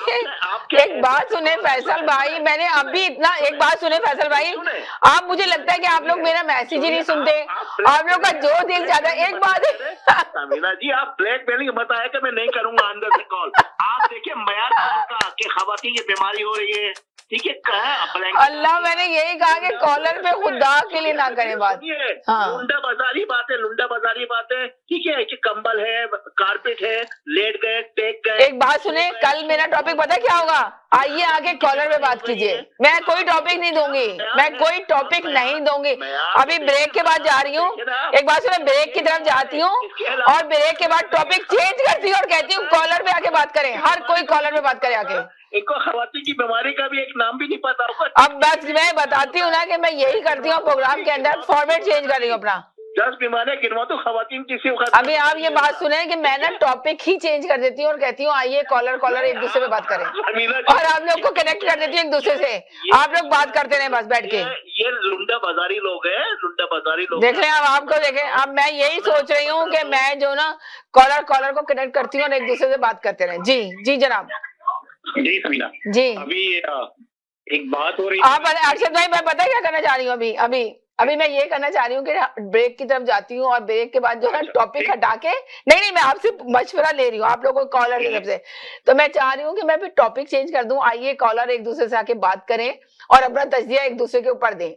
एक बात सुने फैसल भाई, मैंने अब भी इतना, एक बात सुने फैसल भाई, आप, मुझे लगता है कि आप लोग मेरा मैसेज ही नहीं सुनते, आप लोग का जो दिल चाहता है। एक बात समीना जी, आप ब्लैकमेलिंग बताया कि मैं नहीं करूंगा अंदर से कॉल। आप देखिए मयार का कि खवातीन की बीमारी हो रही है, ठीक है, अल्लाह, मैंने यही कहा कि कॉलर पे खुदा के लिए ना करें बात। हाँ, लुंडा बाजारी बात है, ठीक है, कि कंबल है, कारपेट है, लेट गए, टेक गए। एक बात सुने, कल मेरा टॉपिक पता क्या होगा? आइए आगे कॉलर पे बात कीजिए। मैं कोई टॉपिक नहीं दूंगी, मैं कोई टॉपिक नहीं दूंगी। अभी ब्रेक के बाद जा रही हूँ, हूँ, एक बात सुनो, ब्रेक की तरफ जाती हूँ और ब्रेक के बाद टॉपिक चेंज करती हूँ और कहती हूँ कॉलर पे आके बात करें, हर कोई कॉलर पे बात करे आके। इनको खवातीन की बीमारी का भी एक नाम भी नहीं पता होगा। अब बस मैं बताती हूँ ना कि मैं यही करती हूँ प्रोग्राम के अंदर, फॉर्मेट चेंज कर रही हूँ अपना। 10 बीमारियां गिनवा तो खवातीन किसी वक्त। अभी आप ये बात सुने कि मैं ना टॉपिक ही चेंज कर देती हूँ और कहती हूँ आइए कॉलर एक दूसरे पे बात करें, और आप लोग को कनेक्ट कर देती हूँ एक दूसरे से, आप लोग बात करते रहे बस बैठ के। ये लुंडा बाजारी लोग हैं, लुंडा बाजारी लोग। देख लें, अब आपको देखें, अब मैं यही सोच रही हूँ कि मैं जो ना कॉलर को कनेक्ट करती हूँ और एक दूसरे से बात करते रहे। जी जी जनाब। जी समीना जी, अभी एक बात हो रही आप अर्शद भाई, मैं पता है क्या करना चाह रही हूँ, अभी मैं ये करना चाह रही हूँ कि ब्रेक की तरफ जाती हूँ और ब्रेक के बाद जो है टॉपिक हटा के, नहीं मैं आपसे मशवरा ले रही हूँ आप लोगों को कॉलर की तरफ से, तो मैं चाह रही हूँ कि मैं फिर टॉपिक चेंज कर दूं, आइए कॉलर एक दूसरे से आके बात करें और अपना तजिया एक दूसरे के ऊपर दें।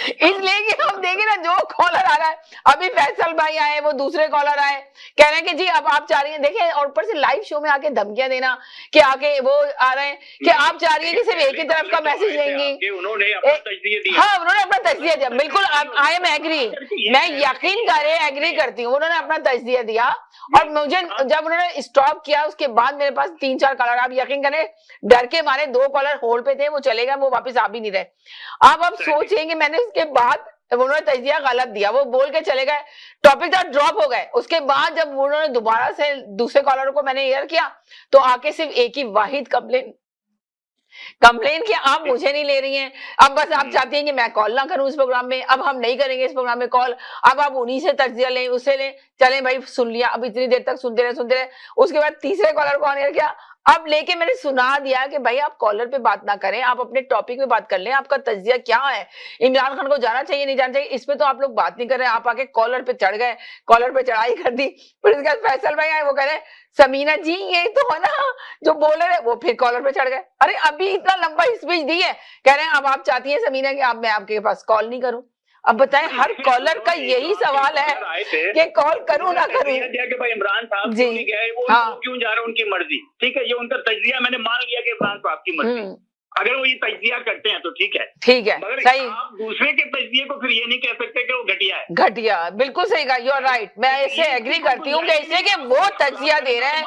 इसलिए कि हम देखें ना जो कॉलर आ रहा है, अभी फैसल भाई आए, वो दूसरे कॉलर आए, कह रहे हैं कि जी अब आप चाह रही हैं, देखिए, और ऊपर से लाइव शो में आके धमकियां देना कि आके वो आ रहे हैं कि आप चाह रही हैं कि सिर्फ एक ही तरफ का मैसेज देंगी। उन्होंने अपना तजदिया दिया। हाँ, उन्होंने अपना तजदिया दिया, बिल्कुल आई एम एग्री, मैं यकीन करे एग्री करती हूँ, उन्होंने अपना तजदिया दिया और मुझे जब उन्होंने स्टॉप किया उसके बाद मेरे पास 3-4 कॉलर, आप यकीन करें डर के मारे 2 कॉलर होल्ड पे थे, वो चले गए, वो वापस आ भी नहीं रहे। अब सोचेंगे मैंने उसके बाद उन्होंने तजिया गलत दिया, वो बोल के चले गए, टॉपिक तो ड्रॉप हो गए। उसके बाद जब उन्होंने दोबारा से दूसरे कॉलर को मैंने एयर किया तो आके सिर्फ एक ही वाहिद कंप्लेन किया, आप मुझे नहीं ले रही हैं, अब बस आप चाहती हैं कि मैं कॉल ना करूं इस प्रोग्राम में, अब हम नहीं करेंगे इस प्रोग्राम में कॉल, अब आप उन्हीं से तजिया लें, उससे लें, चलें भाई सुन लिया, अब इतनी देर तक सुनते रहे। उसके बाद तीसरे कॉलर को ऑन एयर किया, अब लेके मैंने सुना दिया कि भाई आप कॉलर पे बात ना करें, आप अपने टॉपिक पे बात कर लें, आपका तजिया क्या है, इमरान खान को जाना चाहिए नहीं जाना चाहिए, इस पे तो आप लोग बात नहीं कर रहे, आप आके कॉलर पे चढ़ गए, कॉलर पे चढ़ाई कर दी। फिर उसके बाद फैसल भाई आए, वो कह रहे समीना जी ये तो है ना जो बोल रहे, वो फिर कॉलर पे चढ़ गए। अरे अभी इतना लंबा स्पीच दी है, कह रहे हैं अब आप चाहती हैं समीना कि अब मैं आपके पास कॉल नहीं करूं। अब बताएं, हर कॉलर का यही सवाल है कि कॉल करूं ना करूं। भाई इमरान साहब जी, क्यों गए, वो क्यों जा रहे हैं, उनकी मर्जी, ठीक है, ये उनका तजिया मैंने मान लिया कि इमरान साहब की मर्जी, अगर वो ये तजिया करते हैं तो ठीक है, मगर सही। आप दूसरे के तजिए को फिर ये नहीं कह सकते कि वो घटिया है। घटिया, बिल्कुल सही कहा, यू आर राइट, मैं इससे एग्री करती हूँ कि इसलिए कि वो तजिया दे रहे हैं।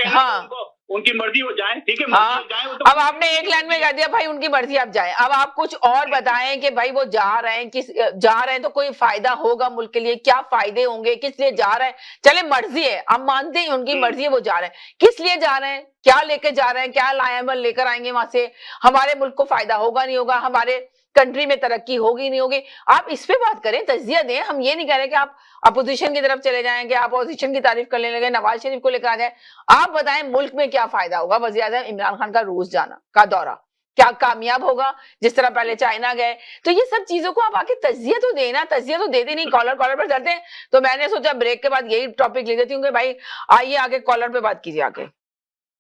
हाँ, उनकी मर्जी हो जाए, ठीक है, हाँ, तो अब आपने एक लाइन में कह दिया भाई उनकी मर्जी, आप जाएं, अब आप कुछ और बताएं कि भाई वो जा रहे हैं तो कोई फायदा होगा मुल्क के लिए, क्या फायदे होंगे, किस लिए जा रहे हैं, चले मर्जी है, हम मानते हैं उनकी मर्जी है, वो जा रहे हैं, किस लिए जा रहे हैं, क्या लेके जा रहे हैं, क्या लाएबल लेकर आएंगे वहां से, हमारे मुल्क को फायदा होगा नहीं होगा, हमारे कंट्री में तरक्की होगी नहीं होगी, आप इस पे बात करें, तजिया दें। हम ये नहीं कह रहे कि आप अपोजिशन की तरफ चले जाएं, कि आप अपोजिशन की तारीफ करने लगे, नवाज शरीफ को लेकर आ जाए, आप बताएं मुल्क में क्या फायदा होगा वज़ीर-ए-आज़म इमरान खान का रूस जाना का दौरा, क्या कामयाब होगा, जिस तरह पहले चाइना गए, तो ये सब चीजों को आप आके तजिया तो देना, तजिया तो देते नहीं, कॉलर पर चढ़ते हैं। तो मैंने सोचा ब्रेक के बाद यही टॉपिक ले देती हूँ कि भाई आइए आगे कॉलर पे बात कीजिए आके।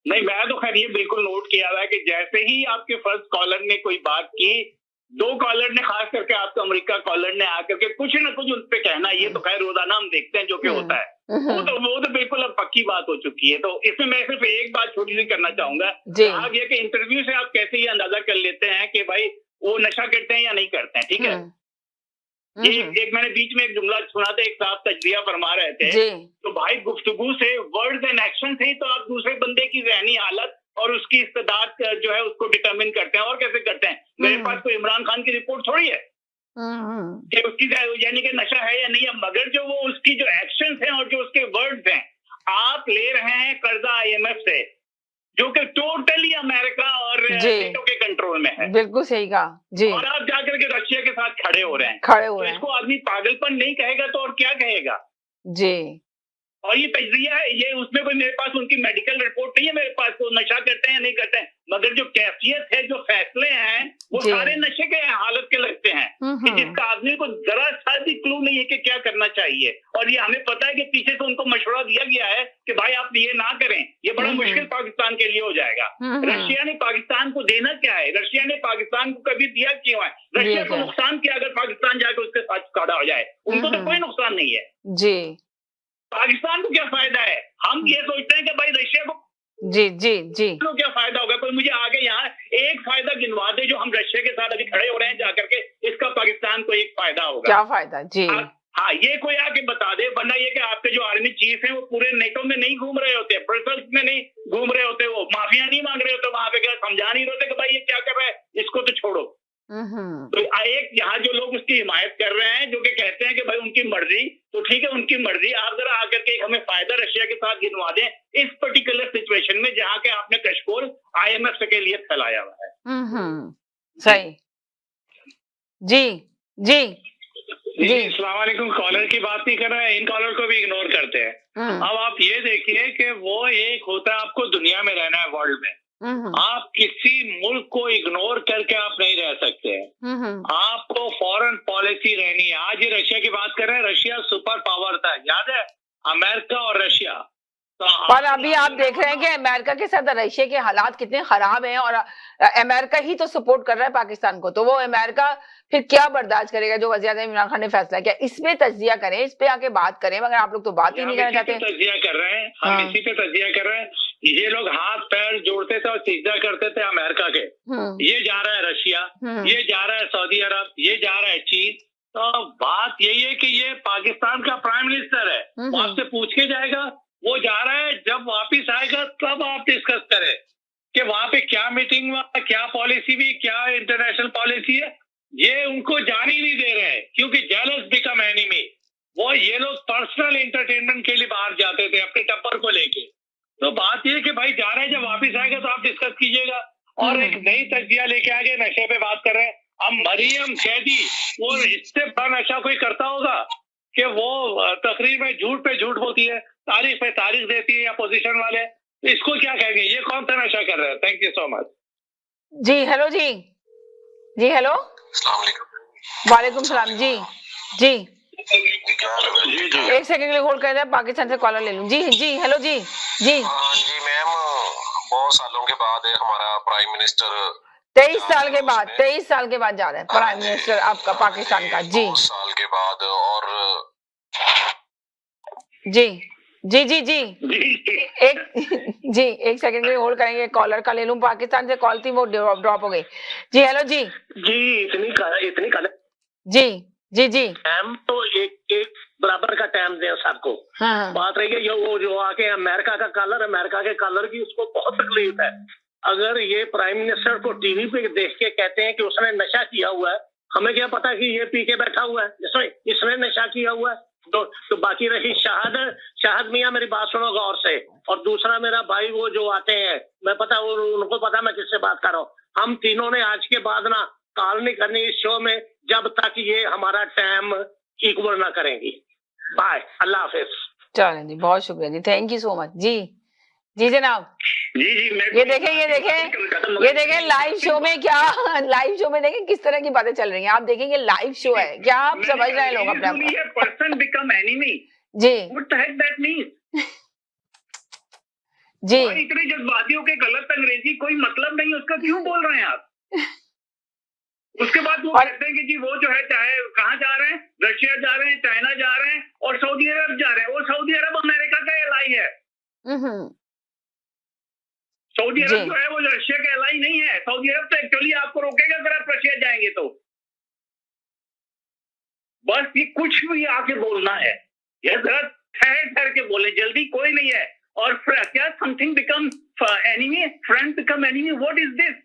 नहीं, मैं तो खैर ये बिल्कुल नोट किया हुआ है कि जैसे ही आपके फर्स्ट कॉलर ने कोई बात की, 2 कॉलर ने, खास करके आपका अमेरिका कॉलर ने आकर के कुछ ना कुछ उन पे कहना, ये तो खैर रोजाना हम देखते हैं जो कि होता है, वो तो बिल्कुल अब पक्की बात हो चुकी है। तो इसमें मैं सिर्फ एक बात छोटी सी करना चाहूंगा, आगे ये कि इंटरव्यू से आप कैसे ये अंदाजा कर लेते हैं कि भाई वो नशा करते हैं या नहीं करते हैं, ठीक है। ये एक मैंने बीच में एक जुमला सुना था, एक साहब तजरिया फरमा रहे थे, तो भाई गुफ्तगू से, वर्ड्स एंड एक्शन से ही तो आप दूसरे बंदे की ज़हनी हालत और उसकी इस्तेदाद जो है उसको डिटरमिन करते हैं, और कैसे करते हैं। मेरे पास कोई इमरान खान की रिपोर्ट थोड़ी है कि उसकी यानी कि नशा है या नहीं है, मगर जो वो उसकी जो एक्शंस हैं और जो उसके वर्ड्स हैं, आप ले रहे हैं कर्जा IMF से, जो कि टोटली अमेरिका और नेटो के कंट्रोल में है। बिल्कुल सही कहा जी। और आप जाकर के रशिया के साथ खड़े हो रहे हैं, तो इसको आदमी पागलपन नहीं कहेगा तो और क्या कहेगा जी। और ये तजरिया है, ये उसमें कोई मेरे पास उनकी मेडिकल रिपोर्ट नहीं है, मेरे पास वो नशा करते हैं या नहीं करते हैं, मगर जो कैफियत है, जो फैसले हैं, वो सारे नशे के हालत के लगते हैं कि जिसका आदमी को जरा सा भी क्लू नहीं है कि क्या करना चाहिए। और ये हमें पता है कि पीछे से उनको मशवरा दिया गया है कि भाई आप ये ना करें, ये बड़ा मुश्किल पाकिस्तान के लिए हो जाएगा। रशिया ने पाकिस्तान को देना क्या है, रशिया ने पाकिस्तान को कभी दिया क्यों है, रशिया को नुकसान किया अगर पाकिस्तान जाकर उसके साथ खड़ा हो जाए, उनको तो कोई नुकसान नहीं है जी। पाकिस्तान को क्या फायदा है, हम ये सोचते हैं कि भाई रशिया को जी तो क्या फायदा होगा। कोई मुझे आगे यहाँ एक फायदा गिनवा दे जो हम रशिया के साथ अभी खड़े हो रहे हैं जाकर के, इसका पाकिस्तान को एक फायदा होगा। क्या फायदा जी? हाँ, ये कोई आके बता दे, वरना ये कि आपके जो आर्मी चीफ हैं वो पूरे नेटो में नहीं घूम रहे होते, ब्रसेल्स में नहीं घूम रहे होते, वो माफिया नहीं मांग रहे होते वहां पे, क्या समझा नहीं रहे होते कि भाई ये क्या कर रहा है, इसको तो छोड़ो। तो एक यहाँ जो लोग उसकी हिमायत कर रहे हैं, जो कि कहते हैं कि भाई उनकी मर्जी, तो ठीक है उनकी मर्जी, आप जरा आकर के हमें फायदा रशिया के साथ गिनवा दें इस पर्टिकुलर सिचुएशन में जहाँ के आपने कशकोल IMF के लिए फैलाया हुआ है। सही जी जी जी, अस्सलाम वालेकुम। कॉलर की बात नहीं कर रहे हैं, इन कॉलर को भी इग्नोर करते हैं। अब आप ये देखिए कि वो एक होता है आपको दुनिया में रहना है, वर्ल्ड में आप किसी मुल्क को इग्नोर करके आप नहीं रह सकते हैं, आपको फॉरेन पॉलिसी रहनी है। आज ये रशिया की बात कर रहे हैं, रशिया सुपर पावर था, याद है, अमेरिका और रशिया। तो पर अभी आप देख रहे हैं कि अमेरिका के साथ रशिया के हालात कितने खराब हैं और अमेरिका ही तो सपोर्ट कर रहा है पाकिस्तान को, तो वो अमेरिका फिर क्या बर्दाश्त करेगा जो वज़ीर आज़म इमरान खान ने फैसला किया। इस पे तज्जिया करें, इस पे आके बात करें, मगर आप लोग तो बात ही नहीं करना चाहते। तज्जिया कर रहे हैं, हम इसी पे तज्जिया कर रहे हैं। ये लोग हाथ पैर जोड़ते थे और सिजदा करते थे अमेरिका के, ये जा रहा है रशिया, ये जा रहा है सऊदी अरब, ये जा रहा है चीन। तो बात यही है कि ये पाकिस्तान का प्राइम मिनिस्टर है, वो आपसे पूछ के जाएगा, वो जा रहा है, जब वापिस आएगा तब आप डिस्कस करें कि वहां पे क्या मीटिंग हुआ, क्या पॉलिसी हुई, क्या इंटरनेशनल पॉलिसी है। ये उनको जान ही नहीं दे रहे हैं क्योंकि जेलस बिकम एनिमी। वो ये लोग पर्सनल एंटरटेनमेंट के लिए बाहर जाते थे अपने टप्पर को लेके। तो बात ये कि भाई जा रहे हैं, जब वापिस आएगा तो आप डिस्कस कीजिएगा। और एक नई तज्जिया लेके आ गए, नशे पे बात कर रहे हैं। अब मरियम कैदी, वो इससे बड़ा नशा कोई करता होगा कि वो तकरीर में झूठ पे झूठ बोलती है, तारीख पे तारीख देती है अपोजिशन वाले, तो इसको क्या कहेंगे, ये कौन सा नशा कर रहे हैं। Thank you so much. जी हेलो जी, जी हेलो, वालेकुम सलाम जी जी, एक सेकंड के लिए होल्ड कर दे, पाकिस्तान से कॉलर ले लूं। जी जी हेलो जी जी जी मैम, बहुत सालों के बाद हमारा प्राइम मिनिस्टर 23 साल के बाद, 23 साल के बाद जा रहे हैं प्राइम मिनिस्टर आपका पाकिस्तान का। जी साल के बाद, और जी जी जी जी एक जी एक सेकंड के लिए होल्ड करेंगे, कॉलर का ले लूं, पाकिस्तान से कॉल थी वो ड्रॉप हो गई। जी हेलो जी इतनी जी जी जी टाइम तो एक बराबर का टाइम दें सबको। हाँ। बात रही है वो जो आके अमेरिका का कलर की उसको बहुत तकलीफ है। अगर ये प्राइम मिनिस्टर को टीवी पे देख के कहते हैं कि उसने नशा किया हुआ है, हमें क्या पता कि ये पी के बैठा हुआ है, इसने नशा किया हुआ है। तो बाकी रही शाहद मियाँ, मेरी बात सुनो गौर से। और दूसरा मेरा भाई वो जो आते हैं, मैं पता उनको पता मैं किससे बात कर रहा हूँ। हम तीनों ने आज के बाद ना कॉल नहीं करनी इस शो में जब तक ये हमारा टाइम इक्वल ना करेंगी। बाय, अल्लाह हाफिज। चलें जी, बहुत शुक्रिया जी, थैंक यू सो मच। जी जी जनाब, जी ये देखें लाइव शो में, क्या लाइव शो में देखें किस तरह की बातें चल रही हैं। आप देखेंगे लाइव शो है, क्या आप समझ रहे हैं लोग अपने आप को? पर्सन बिकम एनिमी जी, what the heck that means. जी और इतने जज्बातियों के गलत अंग्रेजी कोई मतलब नहीं, उसका क्यों बोल रहे हैं आप? उसके बाद वो कहते हैं कि जी वो जो है चाहे कहाँ जा रहे हैं, रशिया जा रहे हैं, चाइना जा रहे हैं और सऊदी अरब जा रहे हैं। वो सऊदी अरब अमेरिका का एलाई है। सऊदी अरब जो है वो रशिया का एलाई नहीं है। सऊदी अरब तो एक्चुअली आपको रोकेगा अगर आप रशिया जाएंगे तो। बस ये कुछ भी आके बोलना है, ये जरा ठहर के बोले, जल्दी कोई नहीं है। और क्या something become enemy, friend become enemy, what is this?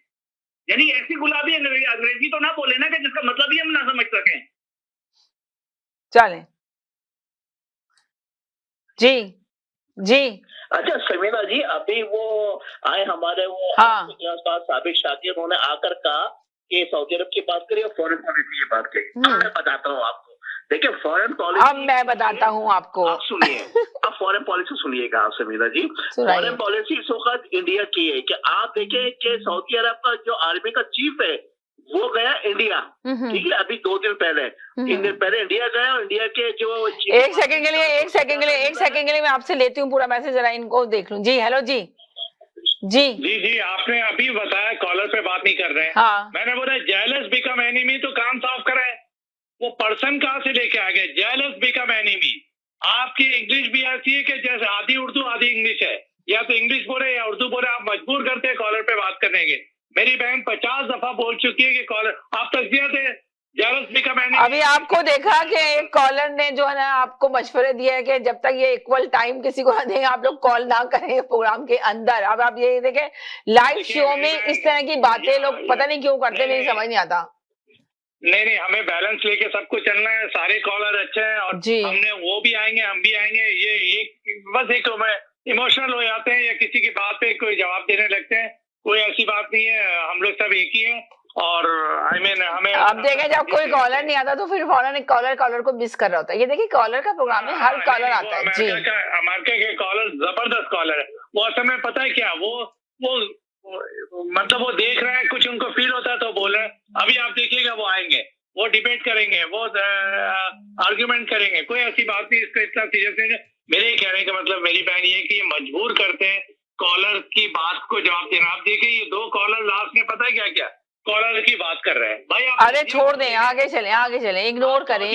यानी ऐसी गुलाबी अंग्रेजी तो ना बोले ना कि जिसका मतलब ही हम ना समझ सकें। चलें जी जी। अच्छा समीना जी, अभी वो आए हमारे वो साबिक साथी, उन्होंने आकर कहा कि सऊदी अरब की बात करिए, फॉरेन पॉलिसी की बात करिए। मैं बताता हूँ आपको, देखिए फॉरेन पॉलिसी, अब मैं बताता हूँ आपको, आप सुनिए, अब फॉरेन पॉलिसी सुनिएगा आप समीना जी। फॉरेन पॉलिसी इस वक्त इंडिया की है कि आप देखें कि सऊदी अरब का जो आर्मी का चीफ है वो गया इंडिया, ठीक है, अभी 2 दिन पहले इंडिया गया। और इंडिया के जो एक सेकंड के लिए मैं आपसे लेती हूँ पूरा मैसेज, जरा इनको देख लूं। जी हेलो जी जी जी आपने अभी बताया कॉलर पे बात नहीं कर रहे हैं। हाँ। मैंने बोला जेलस बिकम एनिमी, तो काम साफ करें। वो पर्सन कहाँ से लेके आ गए? Jealous become enemy. आपकी इंग्लिश भी ऐसी है कि जैसे आधी उर्दू आधी इंग्लिश है, या तो इंग्लिश बोले या उर्दू बोले, आप मजबूर करते हैं कॉलर पे बात करने के। मेरी बहन 50 दफा बोल चुकी है कि कॉलर आप तस्दिया थे मैंने अभी आपको देखा कि एक कॉलर ने जो है ना आपको मशवरे दिए है कि जब तक ये इक्वल टाइम किसी को ना दें आप लोग कॉल ना करें प्रोग्राम के अंदर। अब आप ये देखें लाइव शो में इस तरह की बातें लोग पता नहीं क्यों करते, मेरी समझ नहीं आता। नहीं, हमें बैलेंस लेके सबको चलना है, सारे कॉलर अच्छे हैं और हमने वो भी आएंगे हम भी आएंगे। ये बस एक इमोशनल हो जाते हैं या किसी की बात पे कोई जवाब देने लगते हैं, कोई ऐसी बात नहीं है, हम लोग सब एक ही हैं। और हमें अब देखें जब कोई कॉलर नहीं आता तो फिर फौरन एक कॉलर को मिस कर रहा होता है। ये देखिए कॉलर का प्रोग्राम में हर कॉलर आता है जी। अमेरिका के कॉलर जबरदस्त कॉलर है, वो असल में पता है क्या वो मतलब वो देख रहे हैं, कुछ उनको फील होता है तो बोल रहे हैं। अभी आप देखिएगा वो आएंगे, वो डिबेट करेंगे, वो आर्ग्यूमेंट करेंगे, कोई ऐसी बात नहीं, इसको इतना सीरियस नहीं है। मेरे कहने का मतलब मेरी बहन ये कि मजबूर करते हैं कॉलर की बात को जवाब देना। आप देखिए ये 2 कॉलर लास्ट में पता है क्या क्या कॉलर की बात कर रहे हैं भाई। अरे छोड़ दें, आगे चलें, इग्नोर करें।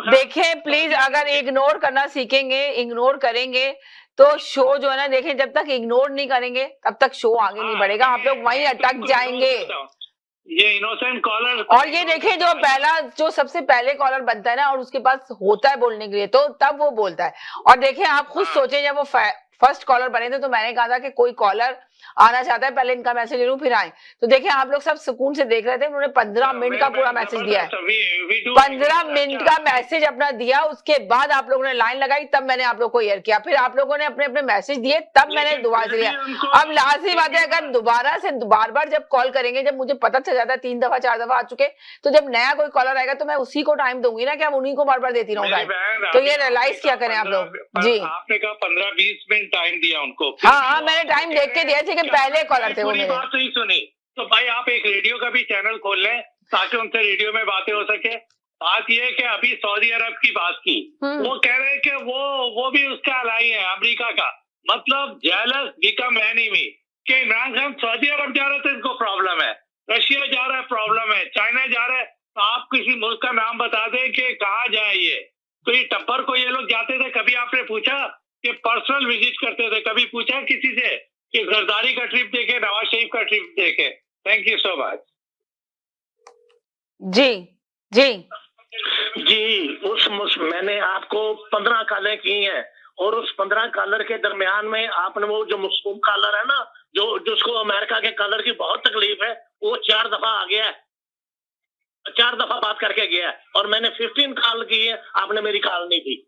देखें प्लीज, अगर इग्नोर करना सीखेंगे, इग्नोर करेंगे तो शो जो है ना, देखें जब तक इग्नोर नहीं करेंगे तब तक शो आगे नहीं बढ़ेगा, आप लोग वहीं अटक जाएंगे। ये इनोसेंट कॉलर और ये देखें जो सबसे पहले कॉलर बनता है ना और उसके पास होता है बोलने के लिए तो तब वो बोलता है। और देखें आप खुद सोचें, जब वो फर्स्ट कॉलर बने थे तो मैंने कहा था कि कोई कॉलर आना चाहता है पहले इनका मैसेज ले लूं फिर आए। तो देखिए आप लोग सब सुकून से देख रहे थे, उन्होंने 15 मिनट का पूरा मैसेज दिया है, 15 मिनट का मैसेज अपना दिया। उसके बाद आप लोगों ने लाइन लगाई, तब मैंने आप लोग को एयर किया, फिर आप लोगों ने अपने अपने मैसेज दिए, तब मैंने दोबारा से लिया। अब लाजमी बात है, अगर दोबारा से बार जब कॉल करेंगे, जब मुझे पता चल जाता है 3 दफा 4 दफा आ चुके, तो जब नया कोई कॉलर आएगा तो मैं उसी को टाइम दूंगी ना, कि अब उन्हीं को बार देती रहूंगा। तो ये रियलाइज क्या करें आप लोग जी। आपने कहा 15-20 मिनट टाइम दिया उनको। हाँ, मैंने टाइम देख के दिया कि पहले कॉलर थे वो मेरे। बात नहीं सुनी तो भाई आप एक रेडियो का भी चैनल खोल लें ताकि उनसे रेडियो में बातें हो सके। बात ये है कि अभी सऊदी अरब की बात की, वो कह रहे हैं कि वो भी उसका अलाई है अमेरिका का, मतलब जेलस बिकम एनिमी, कि इमरान खान सऊदी अरब जा रहे थे इनको प्रॉब्लम है, रशिया जा रहा है प्रॉब्लम है, चाइना जा रहा है, तो आप किसी मुल्क का नाम बता दें कि कहाँ जाए ये। तो ये टप्पर को ये लोग जाते थे, कभी आपने पूछा कि पर्सनल विजिट करते थे, कभी पूछा किसी से कि जरदारी का ट्रिप देखे, नवाज शरीफ का ट्रिप देखे। थैंक यू सो मच जी। मैंने आपको 15 कॉलें की हैं और उस 15 कॉलर के दरमियान में आपने वो जो मुस्लिम कॉलर है ना, जिसको अमेरिका के कॉलर की बहुत तकलीफ है, वो 4 दफा आ गया है, 4 दफा बात करके गया है। और मैंने 15 कॉल की है, आपने मेरी कॉल नहीं की,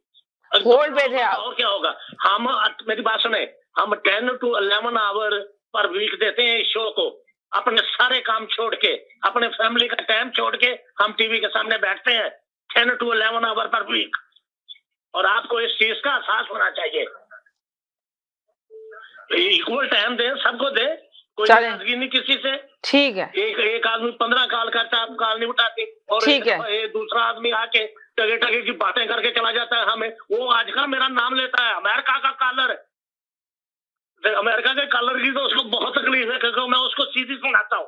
होल्ड पे थे आप। और क्या होगा, हम मेरी बात सुने, हम 10 to 11 आवर पर वीक देते हैं इस शो को, अपने सारे काम छोड़ के, अपने फैमिली का टाइम छोड़ के हम टीवी के सामने बैठते हैं 10 to 11 आवर पर वीक। और आपको इस चीज का एहसास होना चाहिए, इक्वल टाइम दें, सबको दें, कोई नाराजगी नहीं किसी से। ठीक है, एक आदमी 15 कॉल करता है, आप कॉल नहीं उठाते, और ठीक है, दूसरा आदमी आके टगे की बातें करके चला जाता है। हमें वो आजकल मेरा नाम लेता है, अमेरिका का कॉलर, अमेरिका के कॉलर की तो उसको बहुत तकलीफ है, क्योंकि मैं उसको सीधी सुनाता हूँ।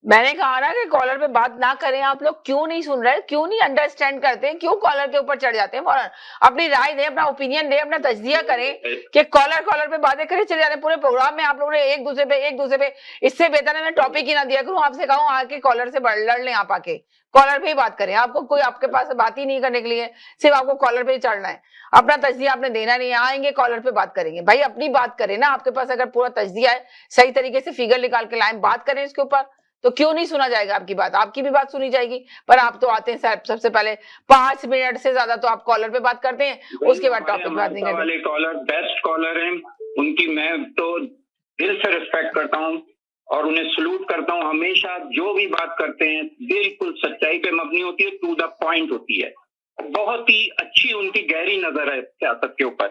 मैंने कहा ना कि कॉलर पे बात ना करें। आप लोग क्यों नहीं सुन रहे, क्यों नहीं अंडरस्टैंड करते, क्यों कॉलर के ऊपर चढ़ जाते हैं फौरन? अपनी राय दें, अपना ओपिनियन दें, अपना तजजिया करें कि कॉलर पे बातें करें, चले जाते हैं। पूरे प्रोग्राम में आप लोगों ने एक दूसरे पे इससे बेहतर है मैं टॉपिक ही ना दिया करूं, आपसे कहूं आके कॉलर से लड़ लें, आप आके कॉलर पे ही बात करें। आपको कोई आपके पास बात ही नहीं करने के लिए, सिर्फ आपको कॉलर पे ही चढ़ना है, अपना तजजिया आपने देना नहीं है। आएंगे कॉलर पे बात करेंगे, भाई अपनी बात करें ना। आपके पास अगर पूरा तजजिया है, सही तरीके से फिगर निकाल के लाएं, बात करें इसके ऊपर, तो क्यों नहीं सुना जाएगा आपकी बात? आपकी भी बात सुनी जाएगी। पर आप तो आते हैं सबसे पहले 5 मिनट से ज्यादा तो आप कॉलर पे बात करते हैं, उसके बाद टॉपिक बात नहीं करते। वाले कॉलर बेस्ट कॉलर हैं, उनकी मैं तो दिल से रिस्पेक्ट करता हूं और उन्हें सलूट करता हूं। हमेशा जो भी बात करते हैं बिल्कुल सच्चाई पे मबनी होती है, टू द पॉइंट होती है। बहुत ही अच्छी उनकी गहरी नजर है सियासत के ऊपर,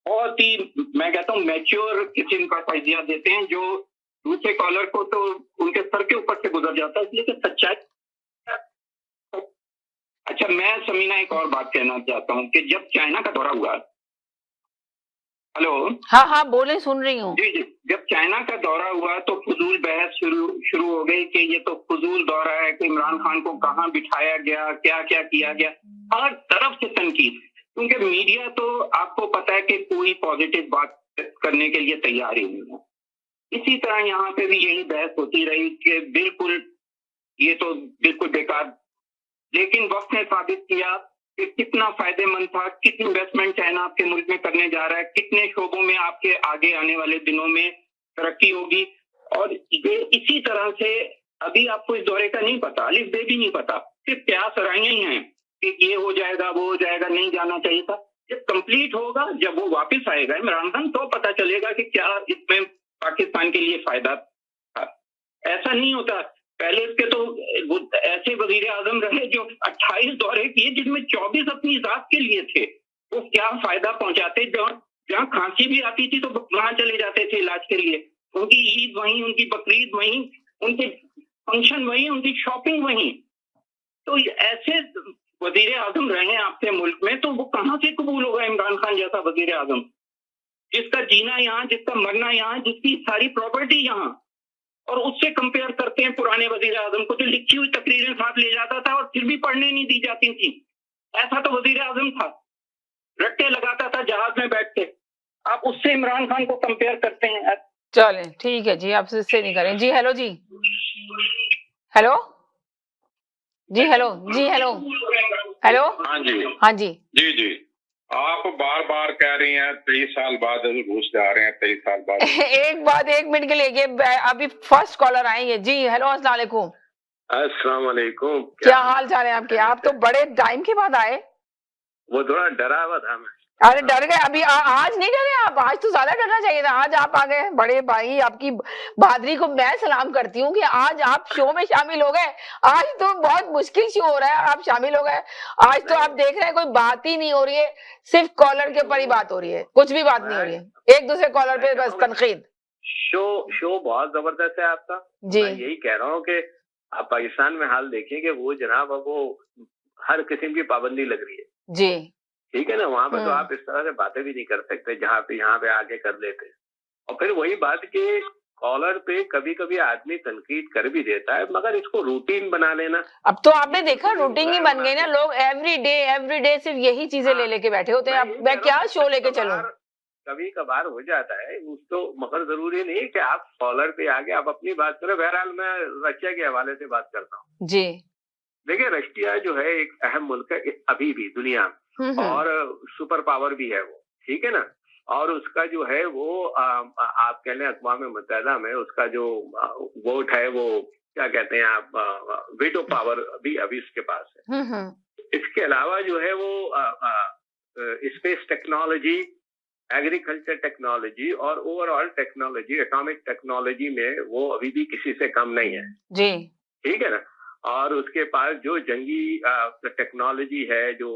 बहुत ही मैं कहता हूँ मैच्योर किस्म का तजजिया देते हैं, जो दूसरे कॉलर को तो उनके सर के ऊपर से गुजर जाता है, इसलिए कि सच्चाई। अच्छा, मैं समीना एक और बात कहना चाहता हूँ कि जब चाइना का दौरा हुआ, हेलो, हाँ बोले, सुन रही हूँ जी, जब चाइना का दौरा हुआ तो फजूल बहस शुरू हो गई कि ये तो फजूल दौरा है, कि इमरान खान को कहाँ बिठाया गया, क्या क्या किया गया, हर तरफ से तनकीद। क्योंकि मीडिया तो आपको पता है कि कोई पॉजिटिव बात करने के लिए तैयार ही नहीं है, इसी तरह यहाँ पे भी यही बहस होती रही कि बिल्कुल ये तो बिल्कुल बेकार, लेकिन वक्त ने साबित किया कि कितना फायदेमंद था, कितनी इन्वेस्टमेंट चाइना आपके मुल्क में करने जा रहा है, कितने शोबों में आपके आगे आने वाले दिनों में तरक्की होगी। और ये इसी तरह से अभी आपको इस दौरे का नहीं पता, अलिफ बे भी नहीं पता, सिर्फ प्यास राइयां ही हैं कि ये हो जाएगा वो हो जाएगा, नहीं जाना चाहिए था। जब कंप्लीट होगा, जब वो वापस आएगा इमरान खान, तो पता चलेगा कि क्या इसमें पाकिस्तान के लिए फायदा था। ऐसा नहीं होता। पहले इसके तो ऐसे वजीर आजम रहे जो 28 दौरे किए जिनमें 24 अपनी जात के लिए थे। वो क्या फायदा पहुंचाते, जहाँ खांसी भी आती थी तो वहां चले जाते थे इलाज के लिए। उनकी ईद वहीं, उनकी बकरीद वहीं, उनके फंक्शन वहीं, उनकी शॉपिंग वहीं। तो ऐसे वजीर आजम रहे आपके मुल्क में, तो वो कहाँ से कबूल होगा इमरान खान जैसा वजीर आजम, जिसका जीना यहाँ, जिसका मरना यहाँ, जिसकी सारी प्रॉपर्टी यहाँ। और उससे कंपेयर करते हैं पुराने वजीर आजम को, जो लिखी हुई तकरीरें साथ ले जाता था और फिर भी पढ़ने नहीं दी जाती थी। ऐसा तो वजीर आजम था, रट्टे लगाता था जहाज में बैठ के। आप उससे इमरान खान को कंपेयर करते हैं। चलें ठीक है जी, आप इससे नहीं करें जी। हेलो जी, हेलो जी, हेलो जी, हेलो हेलो, हाँ जी, हाँ जी जी जी। आप बार बार कह रही हैं 23 साल बाद घुस जा रहे हैं, 23 साल बाद। एक बात 1 मिनट के लिए, ये अभी फर्स्ट कॉलर आएंगे जी। हेलो, अस्सलाम वालेकुम। अस्सलाम वालेकुम। क्या हाल चाल है आपके? आप तो बड़े टाइम के बाद आए। वो थोड़ा डरा हुआ था मैं। अरे डर गए अभी? आज नहीं डरे आप? आज तो ज्यादा डरना चाहिए था। आज आप आ गए, बड़े भाई, आपकी बहादुरी को मैं सलाम करती हूँ कि आज आप शो में शामिल हो गए। आज तो बहुत मुश्किल शो हो रहा है, आप शामिल हो गए। आज तो आप देख रहे हैं कोई बात ही नहीं हो रही है, सिर्फ कॉलर के ऊपर ही बात हो रही है, कुछ भी बात नहीं हो रही है, एक दूसरे कॉलर पे बस तनकीद। शो बहुत जबरदस्त है आपका जी। मैं यही कह रहा हूँ कि आप पाकिस्तान में हाल देखिए कि वो जनाब अब वो हर किस्म की पाबंदी लग रही है जी, ठीक है ना। वहां पर तो आप इस तरह से बातें भी नहीं कर सकते जहाँ पे यहाँ पे आके कर लेते। और फिर वही बात कि कॉलर पे कभी कभी आदमी तनकीद कर भी देता है, मगर इसको रूटीन बना लेना। अब तो आपने देखा रूटीन ही बन गई ना, लोग एवरी डे सिर्फ यही चीजें ले लेके बैठे होते हैं। अब मैं क्या शो लेके चलूं? कभी कभार हो जाता है उसको, मगर जरूरी नहीं कि आप कॉलर पे आगे आप अपनी बात करें। बहरहाल मैं रशिया के हवाले से बात करता हूँ जी। देखिए, रशिया जो है एक अहम मुल्क है अभी भी दुनिया में, और सुपर पावर भी है वो, ठीक है ना। और उसका जो है वो आप कह लें अक़वाम मुत्तहिदा में उसका जो वोट है वो क्या कहते हैं आप, वीटो पावर अभी इसके पास है। इसके अलावा जो है वो स्पेस टेक्नोलॉजी, एग्रीकल्चर टेक्नोलॉजी और ओवरऑल टेक्नोलॉजी, एटॉमिक टेक्नोलॉजी में वो अभी भी किसी से कम नहीं है जी, ठीक है ना। और उसके पास जो जंगी टेक्नोलॉजी है, जो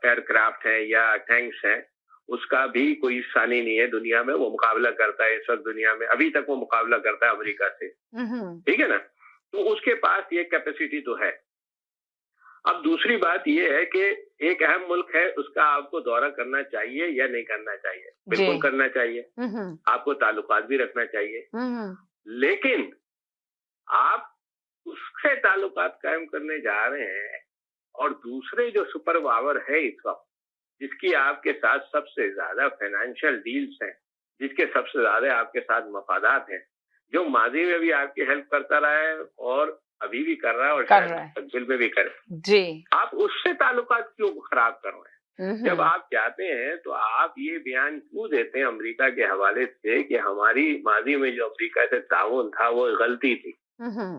एयरक्राफ्ट है या टैंक्स हैं, उसका भी कोई सानी नहीं है दुनिया में। वो मुकाबला करता है इस वक्त दुनिया में, अभी तक वो मुकाबला करता है अमेरिका से, ठीक है ना। तो उसके पास ये कैपेसिटी तो है। अब दूसरी बात ये है कि एक अहम मुल्क है, उसका आपको दौरा करना चाहिए या नहीं करना चाहिए? बिल्कुल करना चाहिए, आपको ताल्लुकात भी रखना चाहिए, लेकिन आप उससे ताल्लुकात कायम करने जा रहे हैं और दूसरे जो सुपर पावर है इस वक्त, जिसकी आपके साथ सबसे ज्यादा फाइनेंशियल डील्स हैं, जिसके सबसे ज्यादा आपके साथ मफादात हैं, जो माजी में भी आपकी हेल्प करता रहा है और अभी भी कर रहा है और शायद मुस्तकबिल में भी करे जी, आप उससे ताल्लुकात क्यों खराब कर रहे हैं? जब आप चाहते हैं तो आप ये बयान क्यों देते हैं अमेरिका के हवाले से कि हमारी माजी में जो अमेरिका से ताउन था वो गलती थी,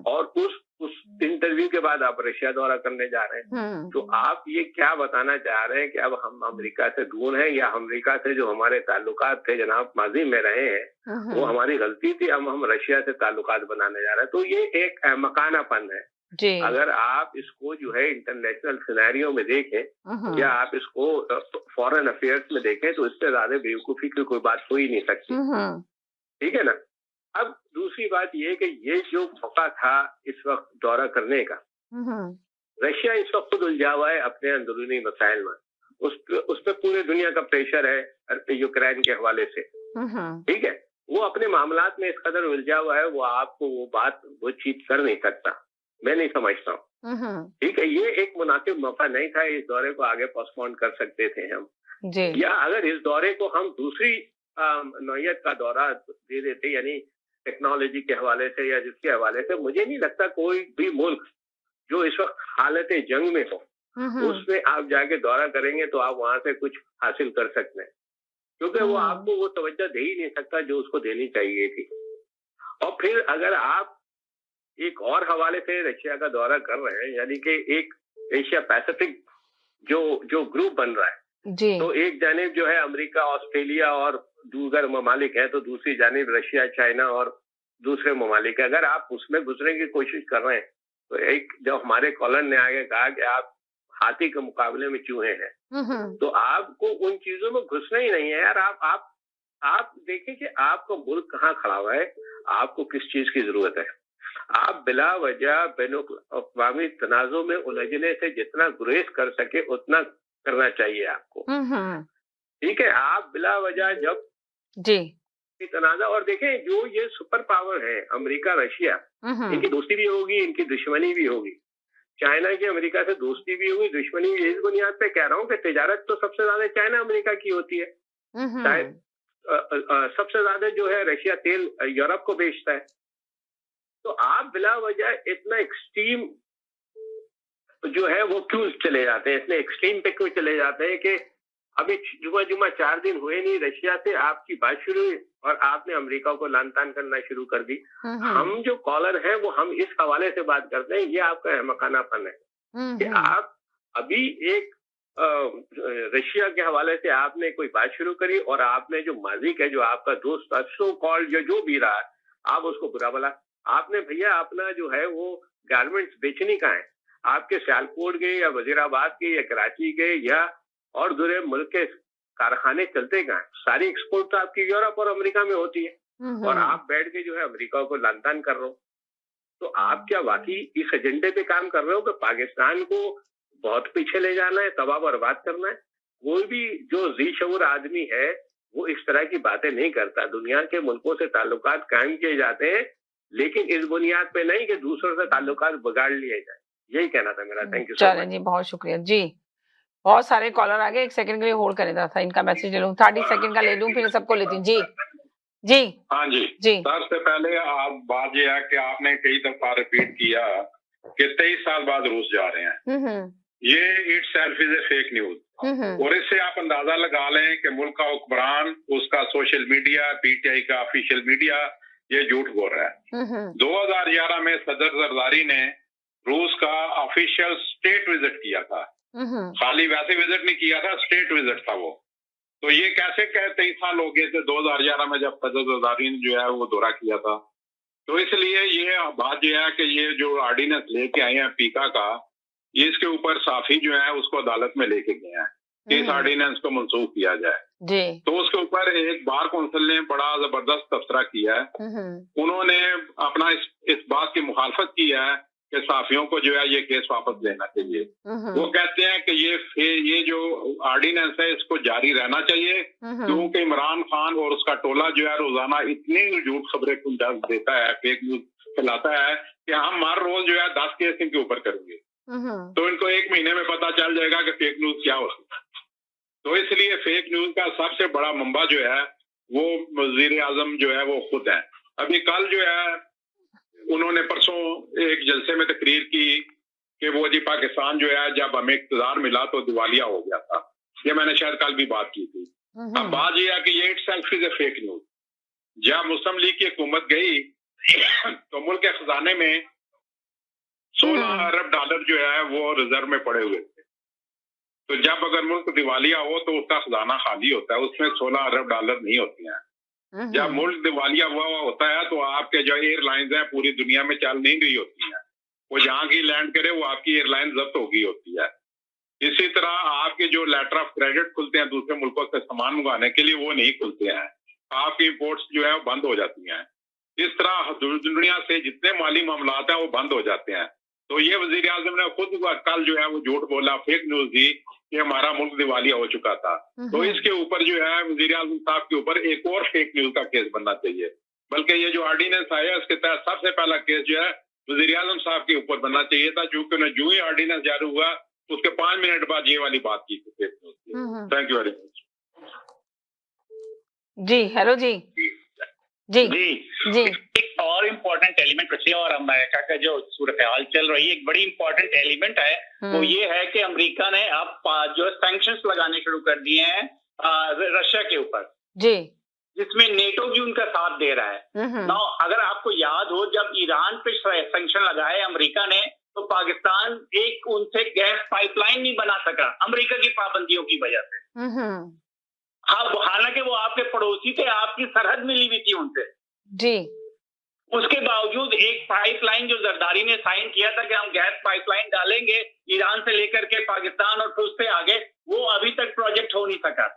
और उस इंटरव्यू के बाद आप रशिया दौरा करने जा रहे हैं। तो आप ये क्या बताना चाह रहे हैं कि अब हम अमेरिका से दूर हैं, या अमेरिका से जो हमारे ताल्लुकात थे जनाब माजी में रहे हैं वो हमारी गलती थी, अब हम रशिया से ताल्लुकात बनाने जा रहे हैं? तो ये एक मकानापन है जी। अगर आप इसको जो है इंटरनेशनल सिनेरियो में देखें या आप इसको फॉरेन अफेयर्स में देखें, तो इससे ज्यादा बेवकूफी की कोई बात हो ही नहीं सकती, ठीक है ना। अब दूसरी बात ये कि ये जो मौका था इस वक्त दौरा करने का, रशिया इस वक्त खुद उलझा हुआ है अपने अंदरूनी मसाइल में, उस पर पूरे दुनिया का प्रेशर है यूक्रेन के हवाले से, ठीक है। वो अपने मामलात में इस कदर उलझा हुआ है, वो आपको वो चीज कर नहीं सकता, मैं नहीं समझता हूँ, ठीक है। ये एक मुनासिब मौका नहीं था, इस दौरे को आगे पोस्टपोन कर सकते थे हम जी। या अगर इस दौरे को हम दूसरी नौयत का दौरा दे देते, यानी टेक्नोलॉजी के हवाले से या जिसके हवाले से, मुझे नहीं लगता कोई भी मुल्क जो इस वक्त हालत जंग में हो उसमें आप जाके दौरा करेंगे तो आप वहां से कुछ हासिल कर सकते हैं, क्योंकि वो आपको वो तवज्जो दे ही नहीं सकता जो उसको देनी चाहिए थी। और फिर अगर आप एक और हवाले से रशिया का दौरा कर रहे हैं, यानी कि एक एशिया पैसिफिक जो ग्रुप बन रहा है, जी। तो एक जानिब जो है अमेरिका, ऑस्ट्रेलिया और दूसरे ममालिक है, तो दूसरी जानिब रशिया, चाइना और दूसरे ममालिक है। अगर आप उसमें घुसने की कोशिश कर रहे हैं तो एक जो हमारे कॉलन ने आगे कहा कि आप हाथी के मुकाबले में चूहे हैं, तो आपको उन चीजों में घुसना ही नहीं है यार। आप देखिए कि आपका मुल्क कहाँ खड़ा हुआ है, आपको किस चीज की जरूरत है। आप बिला वजह बैनुल-अक़वामी तनाज़ों में उलझने से जितना गुरेज कर सके उतना करना चाहिए आपको, ठीक है। आप बिला वजह जब जी तनाजा, और देखें जो ये सुपर पावर है अमेरिका, रशिया, इनकी दोस्ती भी होगी, इनकी दुश्मनी भी होगी। चाइना की अमेरिका से दोस्ती भी होगी, दुश्मनी भी। इस बुनियाद पे कह रहा हूँ कि तिजारत तो सबसे ज्यादा चाइना अमेरिका की होती है। शायद सबसे ज्यादा जो है रशिया तेल यूरोप को बेचता है। तो आप बिला वजह इतना एक्सट्रीम जो है वो क्यों चले जाते हैं, इतने एक्सट्रीम पे क्यों चले जाते हैं कि अभी जुमा 4 दिन हुए नहीं, रशिया से आपकी बात शुरू हुई और आपने अमेरिका को लानतान करना शुरू कर दी। हम जो कॉलर है वो हम इस हवाले से बात करते हैं, ये आपका अहमकानापन है कि आप अभी एक रशिया के हवाले से आपने कोई बात शुरू करी और आपने जो माजिक है, जो आपका दोस्त सो कॉल्ड जो भी रहा, आप उसको बुरा भला, आपने भैया अपना जो है वो गारमेंट्स बेचने का है, आपके सियालकोट के या वजीराबाद के या कराची के या और दूसरे मुल्क के कारखाने चलते कहाँ, सारी एक्सपोर्ट तो आपकी यूरोप और अमेरिका में होती है और आप बैठ के जो है अमेरिका को लानतान कर रहे हो। तो आप क्या वाकई इस एजेंडे पे काम कर रहे हो कि पाकिस्तान को बहुत पीछे ले जाना है, तबाह बर्बाद करना है? कोई भी जो जी-शऊर आदमी है वो इस तरह की बातें नहीं करता। दुनिया के मुल्कों से ताल्लुकात कायम किए जाते हैं, लेकिन इस बुनियाद पे नहीं कि दूसरों से ताल्लुकात बिगाड़ लिए जाए। यही कहना था मेरा। थैंक यू सो चलें मच। जी, बहुत शुक्रिया जी। बहुत सारे कॉलर आ गए, 1 सेकंड के लिए होल्ड करें था इनका मैसेज ले लूं, 30 सेकंड का ले लूं, फिर सबको लेती हूँ। जी हाँ जी जी। सबसे पहले आप बात यह है कि आपने कई दफा रिपीट किया कि 23 साल बाद रूस जा रहे हैं। ये it self is a fake news और इससे आप अंदाजा लगा लें कि मुल्क का हुक्मरान, उसका सोशल मीडिया, पीटीआई का ऑफिशियल मीडिया ये झूठ बोल रहा है। 2011 में सदर जरदारी ने रूस का ऑफिशियल स्टेट विजिट किया था, खाली वैसे विजिट नहीं किया था, स्टेट विजिट था वो। तो ये कैसे 23 साल हो गए थे 2011 में जब सदर जरदारी ने जो है वो दौरा किया था। तो इसलिए ये बात यह है कि ये जो ऑर्डिनेंस लेके आए हैं पीका का, ये इसके ऊपर साफी जो है उसको अदालत में लेके गए हैं कि इस ऑर्डिनेंस को मनसूख किया जाए जी। तो उसके ऊपर एक बार कौंसिल ने बड़ा जबरदस्त तबसरा किया है। उन्होंने अपना इस बात की मुखालफत की है कि साफियों को जो है ये केस वापस लेना चाहिए। वो कहते हैं कि ये जो ऑर्डिनेंस है इसको जारी रहना चाहिए, क्योंकि इमरान खान और उसका टोला जो है रोजाना इतनी झूठ खबरें देता है, फेक न्यूज फैलाता है कि हम हर रोज जो है 10 केस इनके ऊपर करेंगे। तो इनको 1 महीने में पता चल जाएगा कि फेक न्यूज क्या होता है। तो इसलिए फेक न्यूज का सबसे बड़ा मंबा जो है वो वजीर आजम जो है वो खुद है। अभी कल जो है उन्होंने परसों एक जलसे में तकरीर की कि वो जी पाकिस्तान जो है जब हमें इक़्तिदार मिला तो दिवालिया हो गया था। ये मैंने शायद कल भी बात की थी। अब बात ये है कि ये it self is a fake news. जब मुस्लिम लीग की हुकूमत गई तो मुल्क के खजाने में 16 अरब डॉलर जो है वो रिजर्व में पड़े हुए थे। तो जब अगर मुल्क दिवालिया हो तो उसका खजाना खाली होता है, उसमें 16 अरब डॉलर नहीं होते हैं। जब मुल्क दिवालिया हुआ होता है तो आपके जो एयरलाइंस हैं पूरी दुनिया में चल नहीं रही होती हैं, वो जहां की लैंड करे वो आपकी एयरलाइन जब्त हो गई होती है। इसी तरह आपके जो लेटर ऑफ क्रेडिट खुलते हैं दूसरे मुल्कों से सामान मंगाने के लिए, वो नहीं खुलते हैं, आपकी इंपोर्ट्स जो है वो बंद हो जाती हैं। इस तरह दुनिया से जितने माली मामलात हैं वो बंद हो जाते हैं। तो ये वजीर आजम ने खुद कल जो है वो झूठ बोला, फेक न्यूज दी कि हमारा मुल्क दिवालिया हो चुका था। तो इसके ऊपर जो है वजीर आजम साहब के ऊपर एक और फेक न्यूज का केस बनना चाहिए। बल्कि ये जो ऑर्डिनेंस आया उसके तहत सबसे पहला केस जो है वजीर आजम साहब के ऊपर बनना चाहिए था, क्योंकि उन्हें जो ही ऑर्डिनेंस जारी हुआ उसके 5 मिनट बाद ये वाली बात की थी फेक न्यूज की। Thank you very much. जी हेलो जी जी जी एक और इम्पोर्टेंट एलिमेंट रशिया और अमेरिका का जो सूरत हाल चल रही है, एक बड़ी इम्पोर्टेंट एलिमेंट है वो ये है कि अमेरिका ने अब जो सैंक्शंस लगाने शुरू कर दिए हैं रशिया के ऊपर जी, जिसमें नेटो भी उनका साथ दे रहा है। नाउ अगर आपको याद हो, जब ईरान पे सैंक्शन लगाए अमेरिका ने, तो पाकिस्तान एक उनसे गैस पाइपलाइन नहीं बना सका अमेरिका की पाबंदियों की वजह से। हालांकि वो आपके पड़ोसी थे, आपकी सरहद मिली हुई थी उनसे जी, उसके बावजूद एक पाइपलाइन जो जरदारी ने साइन किया था कि हम गैस पाइपलाइन डालेंगे ईरान से लेकर के पाकिस्तान और फिर उससे आगे, वो अभी तक प्रोजेक्ट हो नहीं सका।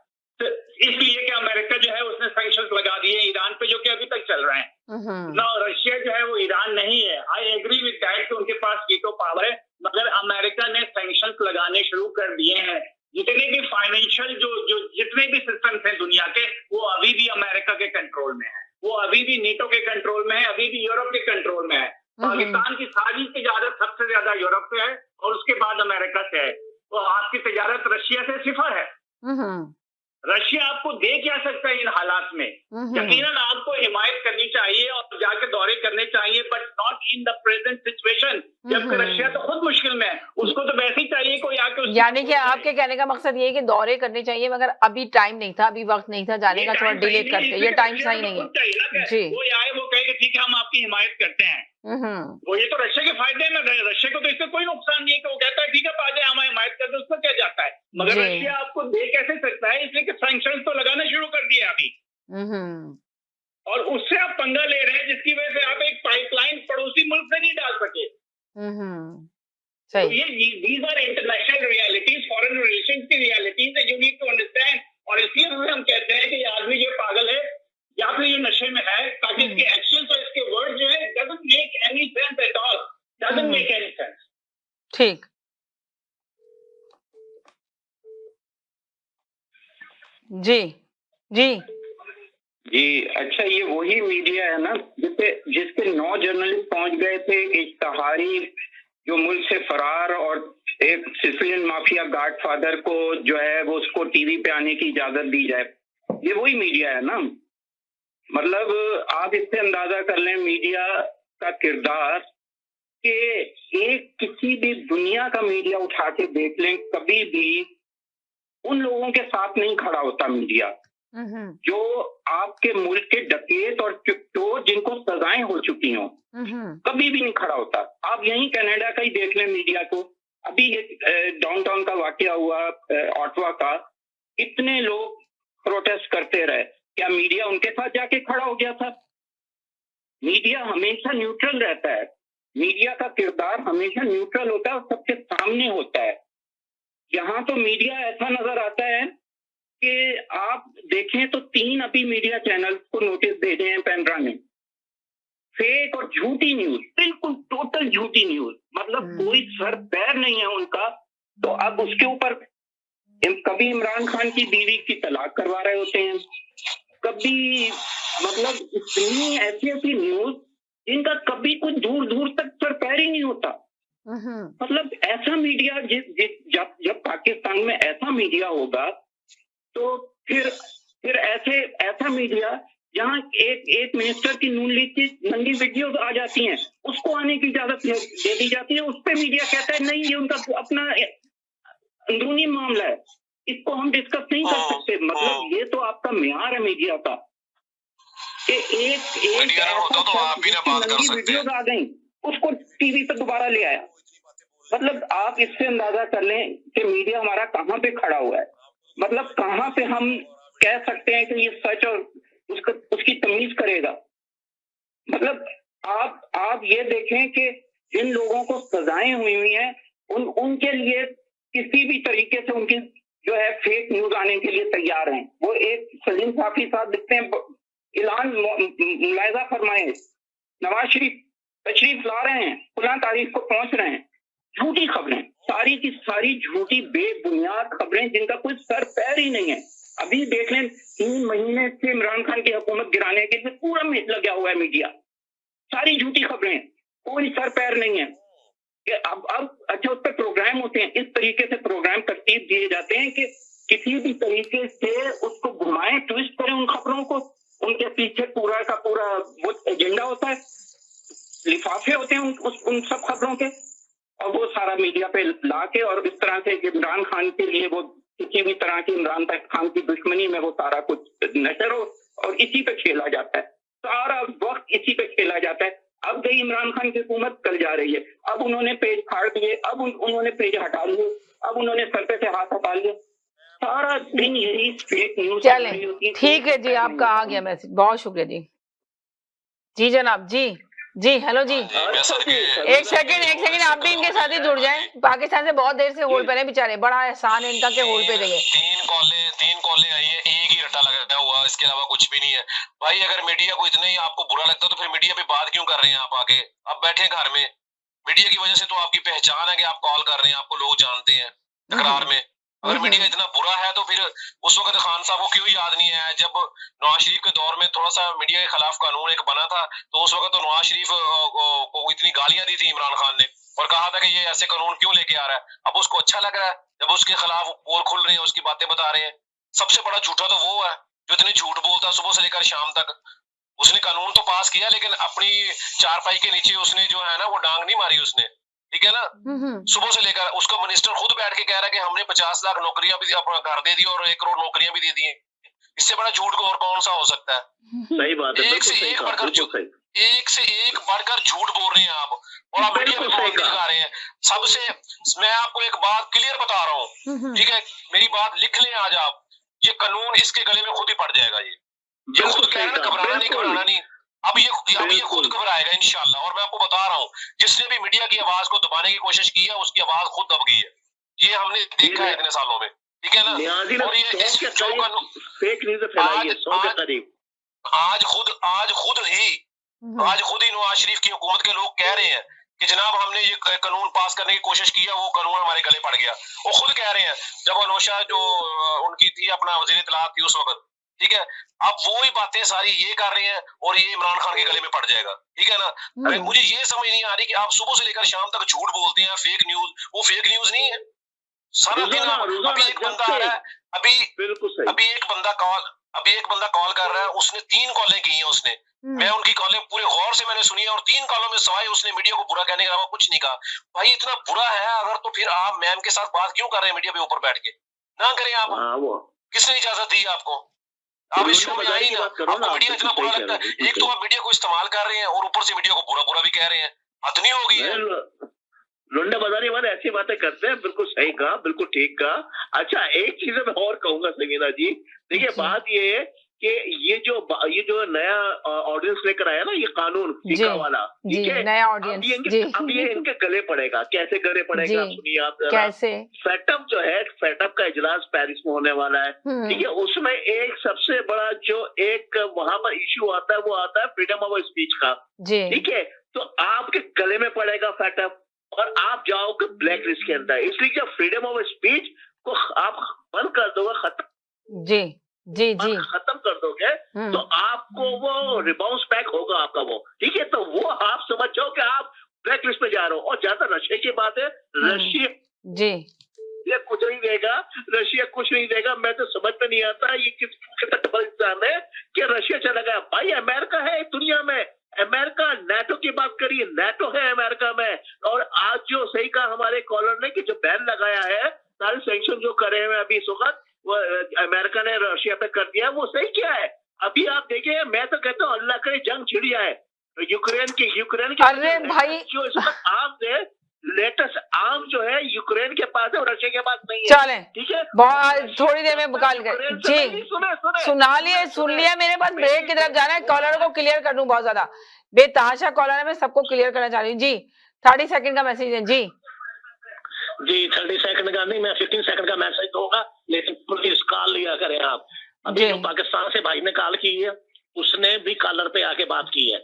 तो इसलिए कि अमेरिका जो है उसने सैंक्शंस लगा दिए ईरान पे, जो कि अभी तक चल रहे हैं ना। रशिया जो है वो ईरान नहीं है। आई एग्री विद दैट कि उनके पास वीटो पावर है, मगर अमेरिका ने सैंक्शंस लगाने शुरू कर दिए हैं। जितने भी फाइनेंशियल जो जितने भी सिस्टम्स हैं दुनिया के, वो अभी भी अमेरिका के कंट्रोल में है, वो अभी भी नेटो के कंट्रोल में है, अभी भी यूरोप के कंट्रोल में है। पाकिस्तान की सारी तिजारत सबसे ज्यादा यूरोप से है और उसके बाद अमेरिका से है। तो आपकी तिजारत रशिया से सिफर है। रशिया आपको दे क्या सकता है इन हालात में? यकीनन आपको हिमायत करनी चाहिए और जाके दौरे करने चाहिए, but not in the present situation, जबकि रशिया तो खुद मुश्किल में है, उसको तो वैसे ही चाहिए कोई आके। यानी कि आपके कहने का मकसद ये है कि दौरे करने चाहिए, मगर अभी टाइम नहीं था, अभी वक्त नहीं था जाने का, थोड़ा डिले करते, ये टाइम सही नहीं है जी। वो आए वो कहे कि ठीक है हम आपकी हिमायत करते हैं, वो ये तो रशिया के फायदे ना, रशिया को तो इससे कोई नुकसान नहीं है कि वो कहता है ठीक है आ जाए हम हिमायत करते, उसको क्या जाता है। मगर रशिया आपको दे कैसे सकता है, इसलिए कि सैंक्शंस तो लगाना शुरू कर दिया अभी, और उससे आप पंगा ले रहे हैं जिसकी वजह से आप एक पाइपलाइन पड़ोसी मुल्क से नहीं डाल सके। सही। तो ये these are international realities, foreign relations की realities है, you need to understand। और इसलिए हम कहते हैं कि ये आदमी जो पागल है या फिर ये नशे में है, ताकि इसके एक्शंस और इसके वर्ड जो है doesn't make any sense at all, doesn't make any sense। ठीक, जी जी जी। अच्छा, ये वही मीडिया है ना जिसके 9 जर्नलिस्ट पहुंच गए थे इश्तहारी जो मुल्क से फरार, और एक सिसिलियन माफिया गॉडफादर को जो है वो उसको टीवी पे आने की इजाजत दी जाए। ये वही मीडिया है ना। मतलब आप इससे अंदाजा कर लें मीडिया का किरदार कि एक किसी भी दुनिया का मीडिया उठा के देख लें, कभी भी उन लोगों के साथ नहीं खड़ा होता मीडिया जो आपके मुल्क के डकैत और चोर जिनको सजाएं हो चुकी हों, कभी भी नहीं खड़ा होता। आप यहीं कनाडा का ही देख लें मीडिया को। अभी एक डाउनटाउन का वाकया हुआ ऑटवा का, कितने लोग प्रोटेस्ट करते रहे, क्या मीडिया उनके साथ जाके खड़ा हो गया था? मीडिया हमेशा न्यूट्रल रहता है, मीडिया का किरदार हमेशा न्यूट्रल होता है और सबके सामने होता है। यहाँ तो मीडिया ऐसा नजर आता है कि आप देखें तो 3 अभी मीडिया चैनल को नोटिस भेजे हैं पेंड्रा ने, फेक और झूठी न्यूज, बिल्कुल टोटल झूठी न्यूज, मतलब कोई सर पैर नहीं है उनका। तो अब उसके ऊपर कभी इमरान खान की बीवी की तलाक करवा रहे होते हैं, कभी मतलब इतनी ऐसी न्यूज जिनका कभी कुछ दूर दूर तक सर पैर ही नहीं होता। मतलब ऐसा मीडिया जब पाकिस्तान में ऐसा मीडिया होगा तो फिर ऐसा मीडिया जहां एक मिनिस्टर की नून लीग की नंगी वीडियोस आ जाती हैं, उसको आने की इजाजत दे दी जाती है। उस पे मीडिया कहता है नहीं ये उनका अपना अंदरूनी मामला है, इसको हम डिस्कस नहीं कर सकते। मतलब ये तो आपका म्यार है मीडिया का कि एक वीडियोस आ गई उसको टीवी पे दोबारा ले आया। मतलब आप इससे अंदाजा कर लें कि मीडिया हमारा कहाँ पे खड़ा हुआ है, मतलब कहाँ पे हम कह सकते हैं कि ये सच और उसकी तमीज करेगा। मतलब आप ये देखें कि जिन लोगों को सजाएं हुई हैं उनके लिए किसी भी तरीके से उनकी जो है फेक न्यूज आने के लिए तैयार हैं। वो एक सलीम साफी साहब दिखते हैं, ऐलान मुलायजा फरमाए, नवाज शरीफ तशरीफ ला रहे हैं, 16 तारीख को पहुंच रहे हैं। झूठी खबरें, सारी की सारी झूठी बेबुनियाद खबरें जिनका कोई सर पैर ही नहीं है। अभी देख लें 3 महीने से इमरान खान की हुकूमत गिराने के लिए पूरा लगा हुआ है मीडिया, सारी झूठी खबरें, कोई सर पैर नहीं है। कि अब अच्छा उस पर प्रोग्राम होते हैं, इस तरीके से प्रोग्राम तरतीब दिए जाते हैं कि किसी भी तरीके से उसको घुमाएं, ट्विस्ट करें उन खबरों को उनके पीछे पूरा का पूरा वो एजेंडा होता है, लिफाफे होते हैं उन सब खबरों के, और वो सारा मीडिया पे ला के और इस तरह से इमरान खान के लिए वो किसी भी तरह की इमरान खान की दुश्मनी में वो सारा कुछ नशर हो और इसी पे खेला जाता है, सारा वक्त इसी पे खेला जाता है। अब गई इमरान खान की हुकूमत, कल जा रही है, अब उन्होंने पेज फाड़ दिए, अब उन्होंने पेज हटा लिए, अब उन्होंने सर पे से हाथ हटा लिए, सारा दिन यही फेक न्यूज। चले ठीक है जी, आपका आ गया मैसेज, बहुत शुक्रिया जी। जी जनाब, जी हेलो जी, एक सेकंड आप भी इनके साथ ही जुड़ जाएं। पाकिस्तान से बहुत देर से होल्ड पे हैं बेचारे, बड़ा एहसान है इनका के होल्ड पे देंगे। तीन कॉलें आई है, एक ही रट्टा लगा हुआ, इसके अलावा कुछ भी नहीं है भाई। अगर मीडिया को इतना ही आपको बुरा लगता है तो फिर मीडिया पे बात क्यों कर रहे हैं आप आके? आप बैठे घर में, मीडिया की वजह से तो आपकी पहचान है कि आप कॉल कर रहे हैं, आपको लोग जानते हैं तकरार में। अगर मीडिया इतना बुरा है तो फिर उस वक्त खान साहब को क्यों याद नहीं आया? जब नवाज शरीफ के दौर में थोड़ा सा मीडिया के खिलाफ कानून एक बना था तो उस वक्त तो नवाज शरीफ को इतनी गालियां दी थी इमरान खान ने और कहा था कि ये ऐसे कानून क्यों लेके आ रहा है। अब उसको अच्छा लग रहा है जब उसके खिलाफ पोल खुल रहे हैं, उसकी बातें बता रहे हैं। सबसे बड़ा झूठा तो वो है जो इतनी झूठ बोलता है सुबह से लेकर शाम तक। उसने कानून तो पास किया लेकिन अपनी चारपाई के नीचे उसने जो है ना वो डांग नहीं मारी उसने, ठीक है ना। सुबह से लेकर उसका मिनिस्टर खुद बैठ के कह रहा है कि हमने 50 लाख नौकरियां भी अपना घर दे दी और 1 करोड़ नौकरियां भी दे दी। इससे बड़ा झूठ को और कौन सा हो सकता है? सही बात है, एक से एक बढ़कर झूठ बोल रहे हैं आप और आप मीडिया में बात दिखा रहे हैं। सबसे मैं आपको एक बात क्लियर बता रहा हूँ, ठीक है, मेरी बात लिख लें आज आप, ये कानून इसके गले में खुद ही पड़ जाएगा। ये खुद कह रहा है घबराना नहीं। अब ये खुद घबराएगा इंशाल्लाह। और मैं आपको बता रहा हूँ जिसने भी मीडिया की आवाज को दबाने की कोशिश की है उसकी आवाज खुद दब गई है। ये हमने देखा है इतने सालों में, ठीक है ना। और ये फेक न्यूज़ फैलाई है 100 के करीब। आज खुद ही नवाज शरीफ की हुकूमत के लोग कह रहे हैं कि जनाब हमने ये कानून पास करने की कोशिश की है, वो कानून हमारे गले पड़ गया। वो खुद कह रहे हैं जब अनोशा जो उनकी थी अपना वजीर इत्तलात थी उस वक्त, ठीक है। अब वो ही बातें सारी ये कर रहे हैं और ये इमरान खान के गले में पड़ जाएगा, ठीक है ना। अरे मुझे ये समझ नहीं आ रही कि आप सुबह से लेकर शाम तक झूठ बोलते हैं, फेक न्यूज। वो फेक न्यूज नहीं है। सारा दिन अभी एक बंदा आ रहा है, अभी एक बंदा कॉल कर रहा है, उसने 3 कॉलें की हैं उसने। मैं उनकी कॉलें पूरे गौर से मैंने सुनी है और 3 कॉलों में सवाए उसने मीडिया को बुरा कहने के अलावा कुछ नहीं कहा। भाई इतना बुरा है अगर तो फिर आप मैम के साथ बात क्यों कर रहे हैं मीडिया पे ऊपर बैठ के? ना करें आप। किसने इजाजत दी आपको? आप इस शो में आई ना, आपको मीडिया इतना बुरा लगता है। एक तो आप मीडिया को इस्तेमाल कर रहे हैं और ऊपर से मीडिया को बुरा भी कह रहे हैं। हद नहीं होगी है। लुंडा बाजारी वाले ऐसी बातें करते हैं। बिल्कुल सही कहा, बिल्कुल ठीक कहा। अच्छा, एक चीज मैं और कहूंगा संगीता जी, देखिए बात ये है कि ये जो नया ऑडियंस लेकर आया ना ये कानून फीका वाला, ठीक है, नया ऑडियंस अब ये इनके गले पड़ेगा। कैसे गले पड़ेगा सुनिए आप जरा। कैसे? फेटअप जो है, फेटअप का इजलास पेरिस में होने वाला है, ठीक है। उसमें एक सबसे बड़ा जो एक वहां पर इश्यू आता है वो आता है फ्रीडम ऑफ स्पीच का, ठीक है। तो आपके गले में पड़ेगा फेटअप और आप जाओगे ब्लैक लिस्ट के अंदर। इसलिए जब फ्रीडम ऑफ स्पीच को आप बंद कर दोगे, खत्म कर दोगे तो आपको वो रिबाउंस बैक होगा आपका वो, ठीक है। तो वो आप समझ जाओ कि आप ब्लैक लिस्ट पे जा रहे हो। और जहां तक रशिया की बात है, रशिया ये कुछ नहीं देगा, रशिया कुछ नहीं देगा। मैं तो समझ में नहीं आता ये कितना डबल इंसान है कि रशिया चला गया। भाई अमेरिका है दुनिया में, अमेरिका नेटो की बात करिए, नेटो है अमेरिका में। और आज जो सही कहा हमारे कॉलर ने कि जो बैन लगाया है, सारे सैंक्शन जो करे हुए अभी इस वक्त वो अमेरिका ने रशिया पे कर दिया, वो सही क्या है? अभी आप देखिए, मैं तो कहता हूँ अल्लाह करे जंग छिड़ जाए यूक्रेन की अरे भाई जो इस वक्त आर्म है, लेटेस्ट आर्म जो है यूक्रेन के पास है और रशिया के पास नहीं है, चले ठीक है। बहुत थोड़ी देर में निकाल कर जी सुन लिया। मेरे पास ब्रेक की तरफ जाना है, कॉलर को क्लियर कर दूं। बहुत ज्यादा बेतहाशा कॉलर है, मैं सबको क्लियर करना चाह रही हूँ जी। 30 सेकंड का मैसेज है जी 30 सेकंड का नहीं, मैं 15 सेकंड का मैसेज दूंगा, लेकिन प्लीज कॉल लिया करें आप। अभी जो पाकिस्तान से भाई ने कॉल की है उसने भी कॉलर पे आके बात की है।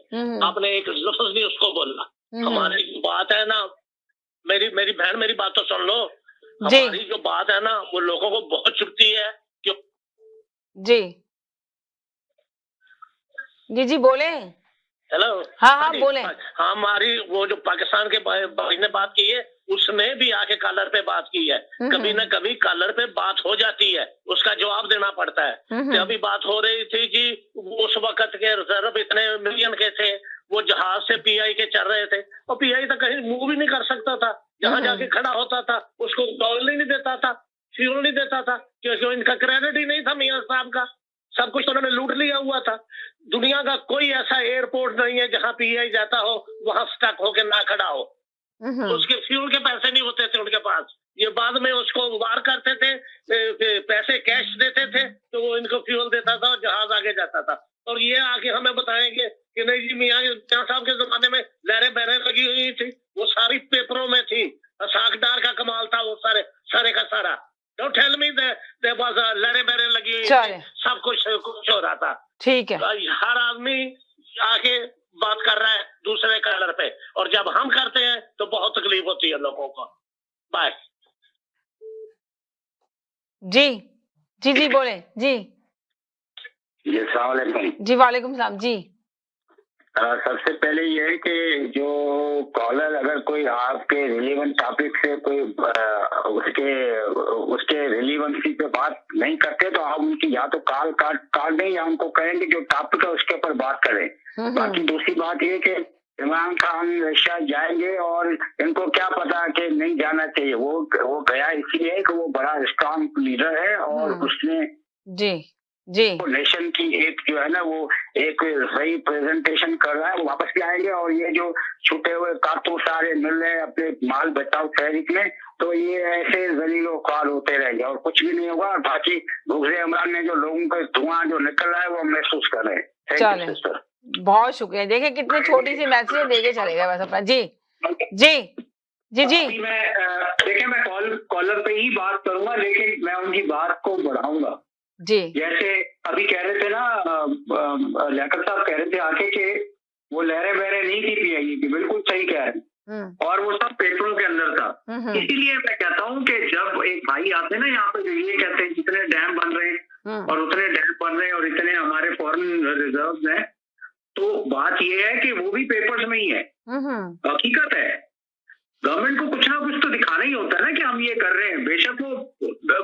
आपने एक लफ्ज भी उसको बोलना। हमारी बात है ना, मेरी बहन मेरी बात तो सुन लो। हमारी जो बात है ना वो लोगों को बहुत चुभती है। क्यों जी बोले। हेलो, हाँ बोले। हमारी वो जो पाकिस्तान के भाई ने बात की है उसने भी आके कॉलर पे बात की है। कभी ना कभी कॉलर पे बात हो जाती है, उसका जवाब देना पड़ता है। तो अभी बात हो रही थी कि उस वक्त के रिजर्व इतने मिलियन के थे, वो जहाज से पीआई के चल रहे थे, और पीआई तो कहीं मूव भी नहीं कर सकता था, जहां जाके खड़ा होता था उसको टोल नहीं देता था, फ्यूल नहीं देता था, क्योंकि इनका क्रेडिट ही नहीं था मियां साहब का, सब कुछ उन्होंने लूट लिया हुआ था। दुनिया का कोई ऐसा एयरपोर्ट नहीं है जहां पीआई जाता हो वहां स्टक होके ना खड़ा हो, तो उसके फ्यूल के पैसे नहीं होते थे उनके पास। ये बाद में उसको वार करते थे, पैसे कैश देते थे तो वो इनको फ्यूल देता था और जहाज आगे जाता था। और ये आके हमें बताएंगे कि नहीं जी मियां साहब के जमाने में लहरें बहरें लगी हुई थी, वो सारी पेपरों में थी, सागदार का कमाल था वो सारे का सारा। Don't tell me there was a लहरें बहरें लगी हुई थी, सब कुछ हो रहा था। ठीक है, हर आदमी आके बात कर रहा है दूसरे कलर पे, और जब हम करते हैं तो बहुत तकलीफ होती है लोगों को। बाय जी जी जी बोले जी जी। वालेकुम सलाम जी। सबसे पहले ये है कि जो कॉलर अगर कोई आपके रिलेवेंट टॉपिक से कोई उसके रिलेवेंसी पे बात नहीं करते तो आप उनकी या तो कॉल काट दें या उनको कहेंगे जो टॉपिक है उसके ऊपर बात करें। बाकी दूसरी बात ये कि इमरान खान रशिया जाएंगे और इनको क्या पता कि नहीं जाना चाहिए, वो गया इसलिए कि वो बड़ा स्ट्रांग लीडर है और उसने जी जी नेशन की एक जो है ना वो एक सही प्रेजेंटेशन कर रहा है, वो वापस भी आएंगे। और ये जो छूटे हुए कारतूस सारे मिल रहे हैं अपने माल बचाओ तहरीक में, तो ये ऐसे जलीलो ख्वार होते रहेंगे और कुछ भी नहीं होगा। और बाकी दूसरे इमरान ने जो लोगों का धुआं जो निकल रहा है वो हम महसूस कर रहे हैं। थैंक यू सिस्टर, बहुत शुक्रिया। देखिए कितनी छोटी सी मैसेज देके चले गए बस अपना। जी जी जी जी मैं कॉलर पे ही बात करूंगा, लेकिन मैं उनकी बात को बढ़ाऊंगा जी। जैसे अभी कह रहे थे ना लियाकत साहब कह रहे थे आके कि वो लहरें बहरें नहीं थी पीआईए की, बिल्कुल सही कह रहे हैं, और वो सब पेपरों के अंदर था। इसीलिए मैं कहता हूँ कि जब एक भाई आते हैं ना यहाँ पे जो ये कहते हैं जितने डैम बन रहे हैं और उतने डैम बन रहे हैं और इतने हमारे फॉरेन रिजर्व हैं, तो बात ये है कि वो भी पेपर्स में ही है, हकीकत है। गवर्नमेंट को कुछ ना कुछ तो दिखाना ही होता है ना कि हम ये कर रहे हैं, बेशक वो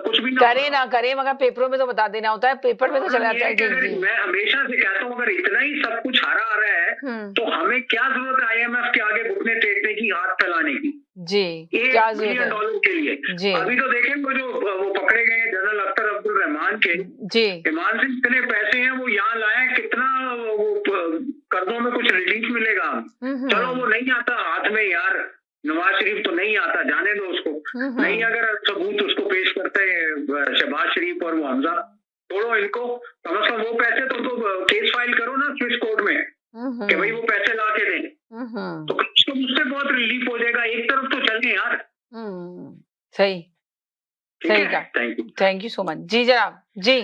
कुछ भी ना करे मगर पेपरों में तो बता देना होता है, पेपर में तो चला जाता है। जी मैं हमेशा से कहता हूँ अगर इतना ही सब कुछ हारा आ रहा है तो हमें क्या जरूरत है IMF के आगे घुटने टेकने की, हाथ फैलाने की? जी क्या $1 बिलियन के लिए जी। अभी तो देखें वो पकड़े गए हैं जनरल अख्तर अब्दुल रहमान के जी, ईमान से इतने पैसे हैं वो यहाँ लाए, कितना वो कर्जों में कुछ रिलीफ मिलेगा। चलो वो नहीं आता हाथ में यार, नवाज शरीफ तो नहीं आता, जाने दो उसको, नहीं अगर सबूत उसको पेश करते हैं शहबाज शरीफ और वो हमजा, छोड़ो इनको, कम से कम वो पैसे तो केस फाइल करो ना स्विस कोर्ट में कि भाई वो पैसे ला के दें, तो उससे बहुत रिलीफ हो जाएगा। एक तरफ तो चले यार। सही का, थैंक यू सो मच। जी जनाब जी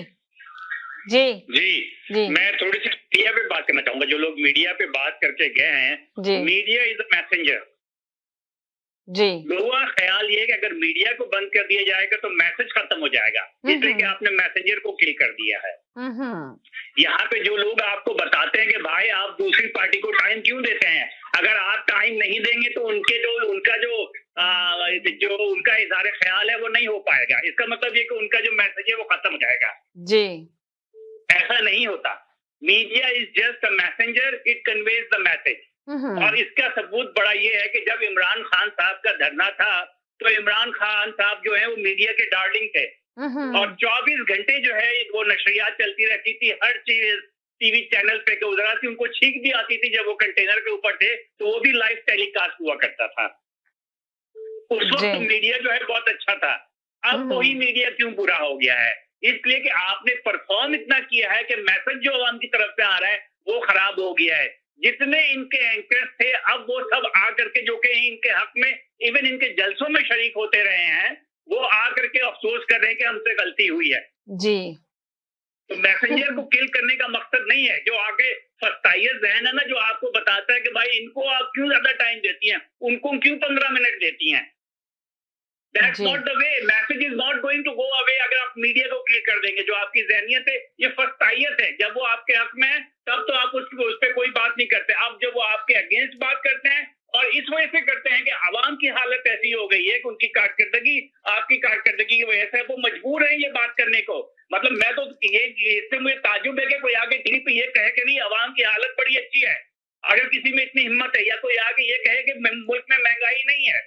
जी जी जी मैं थोड़ी सी मीडिया पे बात करना चाहूंगा। जो लोग मीडिया पे बात करके गए हैं, मीडिया इज अ मैसेंजर जी। लोगों का ख्याल ये है कि अगर मीडिया को बंद कर दिया जाएगा तो मैसेज खत्म हो जाएगा, इसलिए कि आपने मैसेंजर को किल कर दिया है। यहाँ पे जो लोग आपको बताते हैं कि भाई आप दूसरी पार्टी को टाइम क्यों देते हैं, अगर आप टाइम नहीं देंगे तो उनका इज़हार ख्याल है वो नहीं हो पाएगा। इसका मतलब ये कि उनका जो मैसेज है वो खत्म हो जाएगा जी। ऐसा नहीं होता। Media is just a messenger, it conveys the message. और इसका सबूत बड़ा ये है कि जब इमरान खान साहब का धरना था तो इमरान खान साहब जो है वो मीडिया के डार्लिंग थे और 24 घंटे जो है वो नशरियात चलती रहती थी, हर चीज टीवी चैनल पे गुजरा थी, उनको छींक भी आती थी जब वो कंटेनर के ऊपर थे तो वो भी लाइव टेलीकास्ट हुआ करता था। उस वक्त मीडिया जो है बहुत अच्छा था। अब वही मीडिया क्यों बुरा हो गया है? इसलिए कि आपने परफॉर्म इतना किया है कि मैसेज जो आवाम की तरफ से आ रहा है वो खराब हो गया है। जितने इनके एंकर्स थे अब वो सब आ करके जो कि इनके हक में इवन इनके जलसों में शरीक होते रहे हैं, वो आ करके अफसोस कर रहे हैं कि हमसे गलती हुई है जी। तो मैसेंजर को किल करने का मकसद नहीं है। जो आके फस्ताइयर जहन है ना, जो आपको बताता है कि भाई इनको आप क्यों ज्यादा टाइम देती हैं, उनको क्यों 15 मिनट देती हैं, that's not the way. Message is not going to go away अगर आप मीडिया को क्लियर कर देंगे। जो आपकी जहनियत है ये फस्ताइयत है, जब वो आपके हक में है तब तो आप उस पर कोई बात नहीं करते। अब जब वो आपके अगेंस्ट बात करते हैं और इस वजह से करते हैं कि आवाम की हालत ऐसी हो गई है कि उनकी कारकर्दगी, आपकी कारकर्दगी की वजह से वो मजबूर है ये बात करने को। मतलब मैं तो ये इससे मुझे ताज्जुब है कि कोई आगे टीवी पे ये कहे कि नहीं आवाम की हालत बड़ी अच्छी है। अगर किसी में इतनी हिम्मत है, या कोई आगे ये कहे कि मुल्क में महंगाई नहीं है,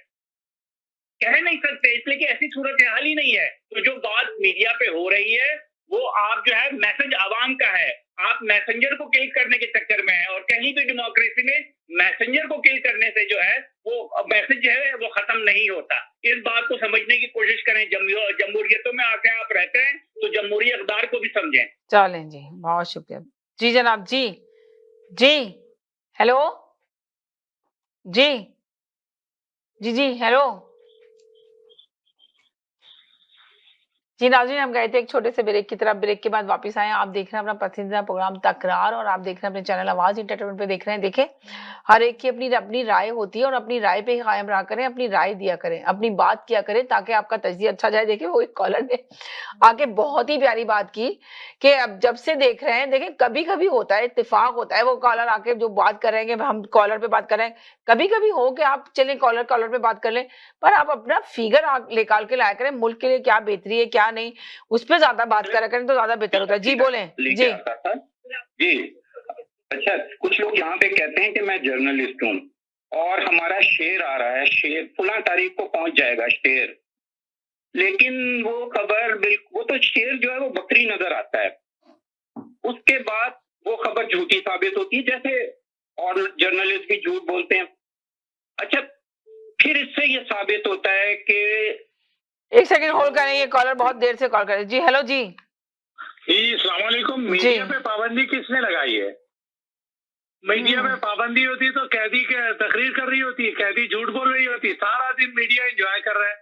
कह नहीं सकते, इसलिए कि ऐसी सूरत हाल ही नहीं है। तो जो बात मीडिया पे हो रही है वो आप जो है मैसेज आवाम का है, आप मैसेंजर को किल करने के चक्कर में है। और कहीं भी डेमोक्रेसी में मैसेंजर को किल करने से जो है वो मैसेज जो है वो खत्म नहीं होता। इस बात को समझने की कोशिश करें। जमहूरियतों में आके आप रहते हैं तो जमहूरी अक़दार को भी समझें। चलें जी, बहुत शुक्रिया जी। जनाब जी, जी हेलो जी, जी हेलो जी। नाज़रीन, हम गए थे एक छोटे से ब्रेक की तरफ, ब्रेक के बाद वापस आए। आप देख रहे हैं अपना पसंदीदा प्रोग्राम तकरार, और आप देख रहे हैं अपने चैनल आवाज एंटरटेनमेंट पे देख रहे हैं। देखें, हर एक की अपनी अपनी राय होती है और अपनी राय पे कायम रहा करें, अपनी राय दिया करें, अपनी बात किया करें ताकि आपका तजज़िया अच्छा जाए। देखिए, वो एक कॉलर ने आके बहुत ही प्यारी बात की कि अब जब से देख रहे हैं, देखें कभी-कभी होता है, इत्तेफाक होता है, वो कॉलर आके जो बात कर रहे हैं कि हम कॉलर पे बात कर रहे हैं, कभी-कभी हो कि आप चलें कॉलर पे बात कर लें, पर आप अपना फिगर निकाल के लाया करें, मुल्क के लिए क्या बेहतरी है क्या नहीं, उस पे ज्यादा बात करा करें तो ज्यादा बेहतर होता है। जी बोलें जी। जी, अच्छा, कुछ लोग यहाँ पे कहते हैं कि मैं जर्नलिस्ट हूँ और हमारा शेर आ रहा है, शेर फुला तारीख को पहुंच जाएगा शेर, लेकिन वो खबर वो तो शेर जो है वो बकरी नजर आता है, उसके बाद वो खबर झूठी साबित होती है, जैसे और जर्नलिस्ट भी झूठ बोलते हैं। अच्छा, फिर इससे ये साबित होता है कि एक सेकंड होल्ड करें, ये कॉलर बहुत देर से कॉल कर रहे हैं। जी हेलो जी। अस्सलाम वालेकुम। मीडिया पे पाबंदी किसने लगाई है? मीडिया पे पाबंदी होती तो कैदी के तकरीर कर रही होती, कैदी झूठ बोल रही होती, सारा दिन मीडिया एंजॉय कर रहा है।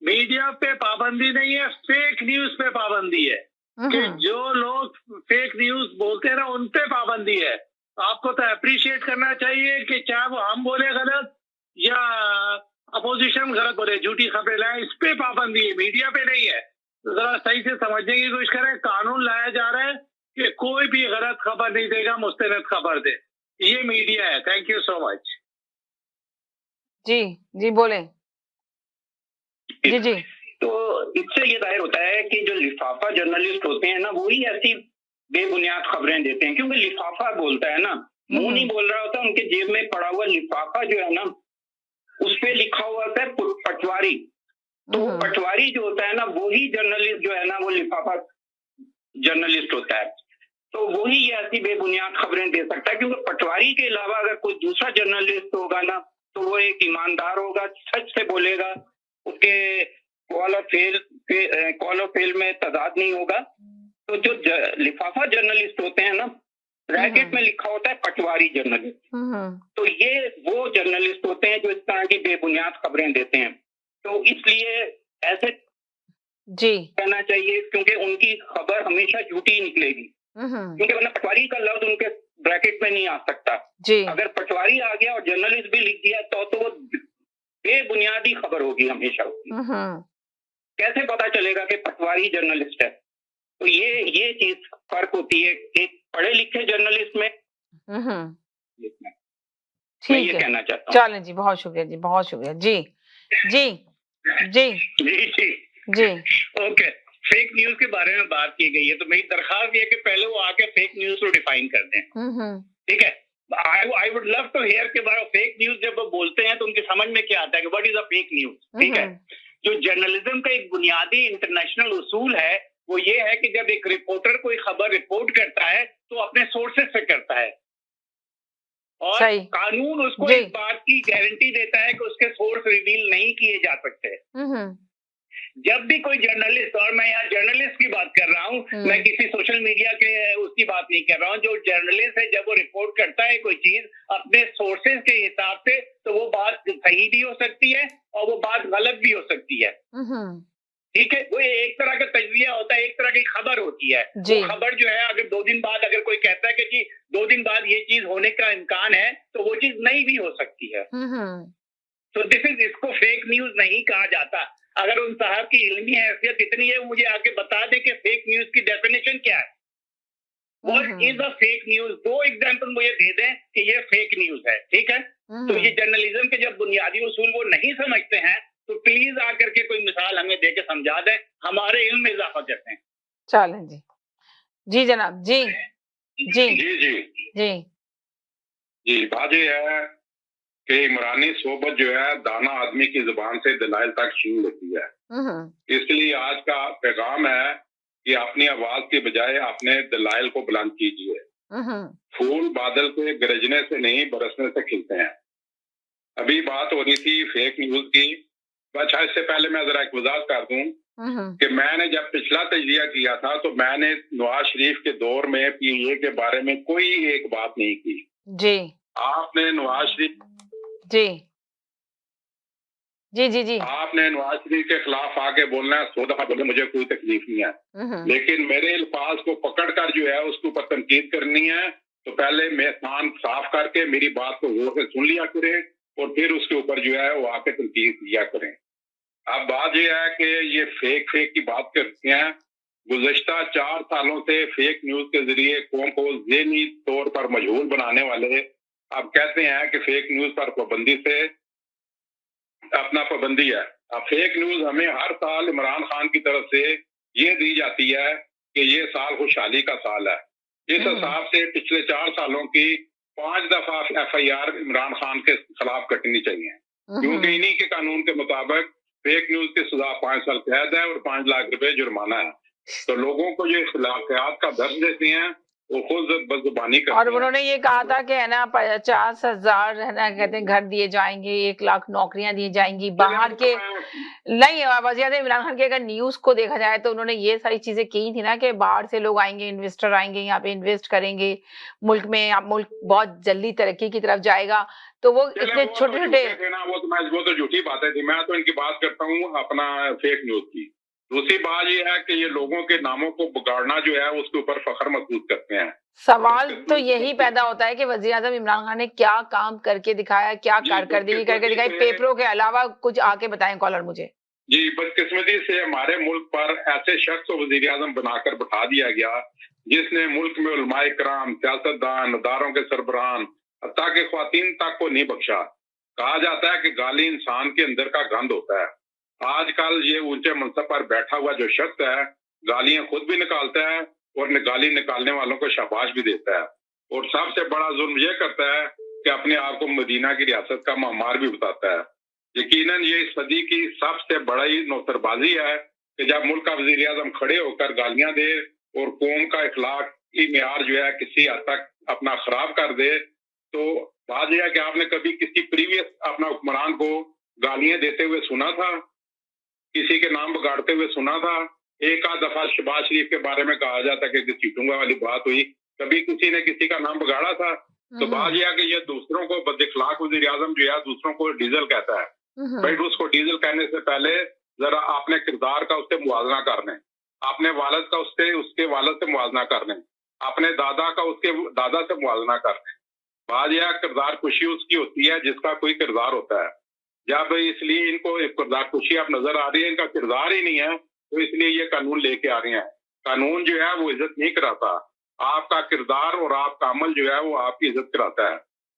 मीडिया पे पाबंदी नहीं है, फेक न्यूज पे पाबंदी है कि जो लोग फेक न्यूज बोलते हैं ना उन पे पाबंदी है। आपको तो अप्रिशिएट करना चाहिए कि चाहे वो हम बोले गलत या अपोजिशन गलत बोले, झूठी खबरें लाए, इस पे पाबंदी है, मीडिया पे नहीं है। जरा सही से समझने की कोशिश करें। कानून लाया जा रहा है कि कोई भी गलत खबर नहीं देगा, मुस्तनद खबर दे, ये मीडिया है। Thank you so much. जी जी बोले जी जी। तो इससे ये जाहिर होता है कि जो लिफाफा जर्नलिस्ट होते हैं ना, वही ऐसी बेबुनियाद खबरें देते हैं, क्योंकि लिफाफा बोलता है ना, मुंह नहीं बोल रहा होता, उनके जेब में पड़ा हुआ लिफाफा जो है ना उस पे लिखा हुआ होता है पटवारी। तो पटवारी जो होता है ना वही जर्नलिस्ट जो है ना वो लिफाफा जर्नलिस्ट होता है। तो वही ये ऐसी बेबुनियाद खबरें दे सकता है, क्योंकि पटवारी के अलावा अगर कोई दूसरा जर्नलिस्ट होगा ना तो वो एक ईमानदार होगा, सच से बोलेगा, उसके कॉल ऑफ फेल में तजाद नहीं होगा। तो जो लिफाफा जर्नलिस्ट होते हैं ना, ब्रैकेट में लिखा होता है पटवारी जर्नलिस्ट, तो ये वो जर्नलिस्ट होते हैं जो इस तरह की बेबुनियाद खबरें देते हैं। तो इसलिए ऐसे जी कहना चाहिए, क्योंकि उनकी खबर हमेशा झूठी निकलेगी, क्योंकि वरना पटवारी का लफ्ज उनके ब्रैकेट में नहीं आ सकता। जी। अगर पटवारी आ गया और जर्नलिस्ट भी लिख दिया तो वो बेबुनियादी खबर होगी हमेशा उसकी। कैसे पता चलेगा कि पटवारी जर्नलिस्ट है? तो ये चीज फर्क होती है एक पढ़े लिखे जर्नलिस्ट में। ठीक है, कहना चाहता हूँ। चलें जी, बहुत शुक्रिया जी, बहुत शुक्रिया जी जी जी जी जी जी। ओके, फेक न्यूज के बारे में बात की गई है, तो मेरी दरखास्त ये है कि पहले वो आके फेक न्यूज को डिफाइन कर दें। ठीक है, I would love to hear के बारे में फेक न्यूज जब वो बोलते हैं तो उनकी समझ में क्या आता है कि what is a fake news. ठीक है, जो जर्नलिज्म का एक बुनियादी इंटरनेशनल उसूल है वो ये है कि जब एक रिपोर्टर कोई खबर रिपोर्ट करता है तो अपने सोर्सेस से करता है, और कानून उसको इस बात की गारंटी देता है कि उसके सोर्स रिवील नहीं किए जा सकते। जब भी कोई जर्नलिस्ट, और मैं यहाँ जर्नलिस्ट की बात कर रहा हूँ, मैं किसी सोशल मीडिया के उसकी बात नहीं कर रहा हूँ, जो जर्नलिस्ट है जब वो रिपोर्ट करता है कोई चीज अपने सोर्सेज के हिसाब से, तो वो बात सही भी हो सकती है और वो बात गलत भी हो सकती है। ठीक है, वो एक तरह का तजविया होता है, एक तरह की खबर होती है। वो खबर जो है अगर 2 दिन बाद अगर कोई कहता है कि जी 2 दिन बाद ये चीज होने का इम्कान है, तो वो चीज नहीं भी हो सकती है। तो इसको फेक न्यूज नहीं कहा जाता। अगर उन साहब की इल्मी हैसियत इतनी है, मुझे आके बता दे कि फेक न्यूज की डेफिनेशन क्या है। What is a fake news? 2 example मुझे दे दें कि ये फेक न्यूज है, ठीक है? तो ये जर्नलिज्म के जब बुनियादी उसूल वो नहीं समझते हैं तो प्लीज आकर के कोई मिसाल हमें दे के समझा दें, हमारे इल्म में इजाफा करते हैं। चलें जी। जी जनाब, जी जी जी जी जी जी बात ये है कि इमरानी सोबत जो है दाना आदमी की जुबान से दलाइल तक छीन लेती है। इसलिए आज का पैगाम है कि अपनी आवाज के बजाय अपने दलाइल को बुलंद कीजिए। फूल बादल के गरजने से नहीं बरसने से खिलते हैं। अभी बात हो रही थी फेक न्यूज की। अच्छा, इससे पहले मैं जरा एक वजाहत कर दूं कि मैंने जब पिछला तजजिया किया था तो मैंने नवाज शरीफ के दौर में पीए के बारे में कोई एक बात नहीं की। जी आपने नवाज शरीफ जी जी जी जी आपने नवाज शरीफ के खिलाफ आके बोलना है, 100 दफा बोले, मुझे कोई तकलीफ नहीं है, लेकिन मेरे अल्फाज को पकड़ कर जो है उसके ऊपर तनकीद करनी है तो पहले मैं कान साफ करके मेरी बात को गौर से सुन लिया करें और फिर उसके ऊपर जो है वो आके तनकीद किया करें। अब बात यह है कि ये फेक की बात करते हैं। गुज़श्ता 4 सालों से फेक न्यूज के जरिए कौम को ज़हनी तौर पर मजबूर बनाने वाले अब कहते हैं कि फेक न्यूज पर पाबंदी से अपना पाबंदी है। अब फेक न्यूज हमें हर साल इमरान खान की तरफ से ये दी जाती है कि ये साल खुशहाली का साल है। इस हिसाब से पिछले 4 सालों की 5 दफा FIR इमरान खान के खिलाफ कटनी चाहिए, क्योंकि इन्हीं के कानून के मुताबिक फेक न्यूज की सजा 5 साल कैद है और 5 लाख रुपए जुर्माना है। तो लोगों को जो इख्तिलाफियात का दर्ज देते हैं वो खुद बज़ुबानी करते हैं। और उन्होंने ये कहा था कि है ना 50,000 है ना कहते हैं घर दिए जाएंगे, 1 लाख नौकरियां दी जाएंगी बाहर के। नहीं, वज़ीर-ए-आज़म इमरान खान की अगर न्यूज को देखा जाए तो उन्होंने ये सारी चीजें की थी ना कि बाहर से लोग आएंगे, इन्वेस्टर आएंगे, यहाँ पे इन्वेस्ट करेंगे मुल्क में, अब मुल्क बहुत जल्दी तरक्की की तरफ जाएगा। तो वो इतने छोटे-छोटे वो तो झूठी बातें थी। मैं तो इनकी बात करता हूँ अपना फेक न्यूज की। दूसरी बात ये है कि ये लोगों के नामों को बिगाड़ना जो है उसके ऊपर फख्र महसूस करते हैं। सवाल तो यही पैदा होता है कि वज़ीर-ए-आज़म इमरान खान ने क्या काम करके दिखाया, क्या कारकर्दगी करके दिखाई, पेपरों के अलावा कुछ आके बताएं कॉलर मुझे। जी, बदकिस्मती से हमारे मुल्क पर ऐसे शख्स को वज़ीर-ए-आज़म बनाकर बैठा दिया गया जिसने मुल्क में उलमाए कराम, सियासतदान, अदारों के सरबराहान, हत्ता के ख्वातीन तक को नहीं बख्शा। कहा जाता है कि गाली इंसान के अंदर का गंद होता है। आजकल ये ऊंचे मनसब पर बैठा हुआ जो शख्स है गालियां खुद भी निकालता है और गाली निकालने वालों को शाबाश भी देता है, और सबसे बड़ा जुल्म ये करता है कि अपने आप को मदीना की रियासत का मामार भी बताता है। यकीनन ये इस सदी की सबसे बड़ी नौसरबाजी है कि जब मुल्क का वज़ीर-ए-आज़म खड़े होकर गालियां दे और कौम का इखलाक की मियार जो है किसी हद तक अपना खराब कर दे। तो बात यह है कि आपने कभी किसी प्रीवियस अपना हुक्मरान को गालियां देते हुए सुना था, किसी के नाम बिगाड़ते हुए सुना था? एक आध दफा शहबाज शरीफ के बारे में कहा जाता कि चीटूंगा वाली बात हुई, कभी किसी ने किसी का नाम बिगाड़ा था? तो बात यह है कि ये दूसरों को बदअखलाक वज़ीर-ए-आज़म जो है दूसरों को डीजल कहता है। भाई उसको डीजल कहने से पहले जरा अपने किरदार का उससे मुवाजना कर लें, अपने वालिद का उसके वालिद से मुवाजना कर लें, अपने दादा का उसके दादा से मुवाजना कर लें। बात यह किरदार खुशी उसकी होती है जिसका कोई किरदार होता है। जब इसलिए इनको किरदार खुशी अब नजर आ रही है, इनका किरदार ही नहीं है, तो इसलिए ये कानून लेके आ रहे हैं। कानून जो है वो इज्जत नहीं कराता, आपका किरदार और आपका अमल जो है वो आपकी इज्जत कराता है।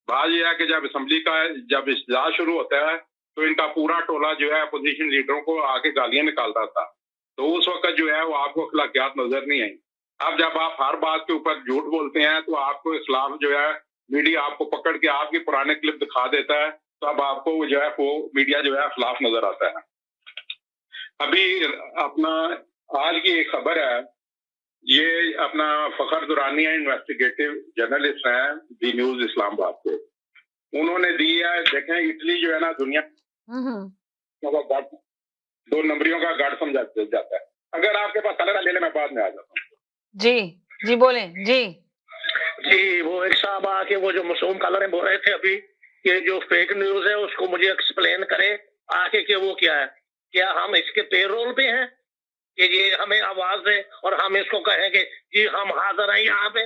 बात यह है कि जब असेंबली का जब इज्तिमा शुरू होता है तो इनका पूरा टोला जो है अपोजिशन लीडरों को आके गालियां निकालता था, तो उस वक्त जो है वो आपको अखलाकियात नजर नहीं आई। अब जब आप हर बात के ऊपर झूठ बोलते हैं तो आपको इस्लाम जो है मीडिया आपको पकड़ के आपकी पुराने क्लिप दिखा देता है, तो अब आपको जो है वो मीडिया जो है खिलाफ नजर आता है। अभी अपना आज की एक खबर है, ये अपना फखर दुरानी है, इन्वेस्टिगेटिव जर्नलिस्ट हैं दी न्यूज इस्लामाबाद से, उन्होंने दी है। देखें इटली जो है ना दुनिया का 2 नंबरियों का गार्ड समझा जाता है। अगर आपके पास कलर ले ले, मैं बाद में आ जाता हूँ। जी बोले जी। वो एक साहब आके वो जो मासूम कलर बोल रहे थे अभी, ये जो फेक न्यूज है उसको मुझे एक्सप्लेन करे आके कि वो क्या है, क्या हम इसके पेरोल पे हैं कि ये हमें आवाज दे और हम इसको कहें कि जी हम हाजिर हैं यहाँ पे?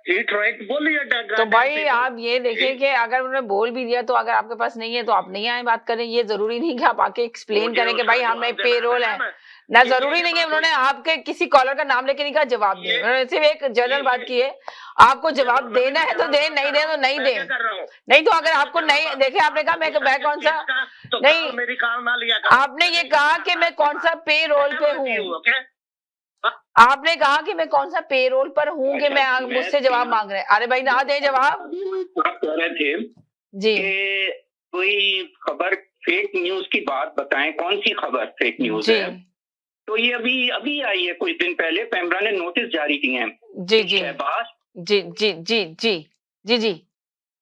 हिट राइट बोलिए। तो भाई आप ये देखिए कि अगर उन्होंने बोल भी दिया तो अगर आपके पास नहीं है तो आप नहीं आए बात करें। ये जरूरी नहीं कि आप आके एक्सप्लेन करें कि भाई हमें पेरोल है ना, जरूरी नहीं है। उन्होंने आपके किसी कॉलर का नाम लेके नहीं कहा जवाब दे, उन्होंने सिर्फ एक जनरल बात की है, आपको जवाब देना है तो दे, नहीं दे तो नहीं दे। नहीं तो अगर आपको नहीं देखे, आपने कहा मैं कौन सा नहीं, मेरी कार ना लिया, आपने ये कहा कि मैं कौन सा पे रोल पे हूँ, आपने कहा कि मैं कौन सा पेरोल पर हूँ कि मैं मुझसे जवाब मांग रहे हैं। अरे भाई ना दे जवाब। आप कह रहे थे जी कोई खबर फेक न्यूज की बात बताएं, कौन सी खबर फेक न्यूज है? तो ये अभी आई है कुछ दिन पहले, पेमरा ने नोटिस जारी किए हैं। जी जी शहबाज जी जी जी जी जी जी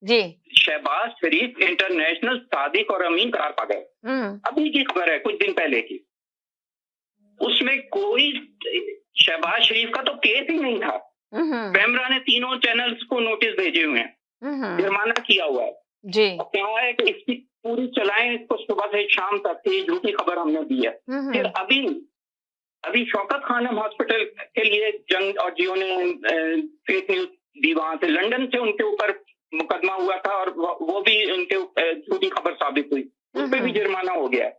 जी शहबाज शरीफ इंटरनेशनल सादिक और अमीन करार पा गए। अभी की खबर है कुछ दिन पहले की। उसमें कोई शहबाज शरीफ का तो केस ही नहीं था। पेमरा ने तीनों चैनल्स को नोटिस भेजे हुए हैं, जुर्माना किया हुआ है जी। कहा है कि इसकी पूरी चलाएं, इसको सुबह से शाम तक। ये झूठी खबर हमने दी है। फिर अभी शौकत खानम हॉस्पिटल के लिए जंग और जियो ने फेक न्यूज दी, वहां से लंदन से उनके ऊपर मुकदमा हुआ था और वो भी उनके झूठी खबर साबित हुई, उस पर भी जुर्माना हो गया है।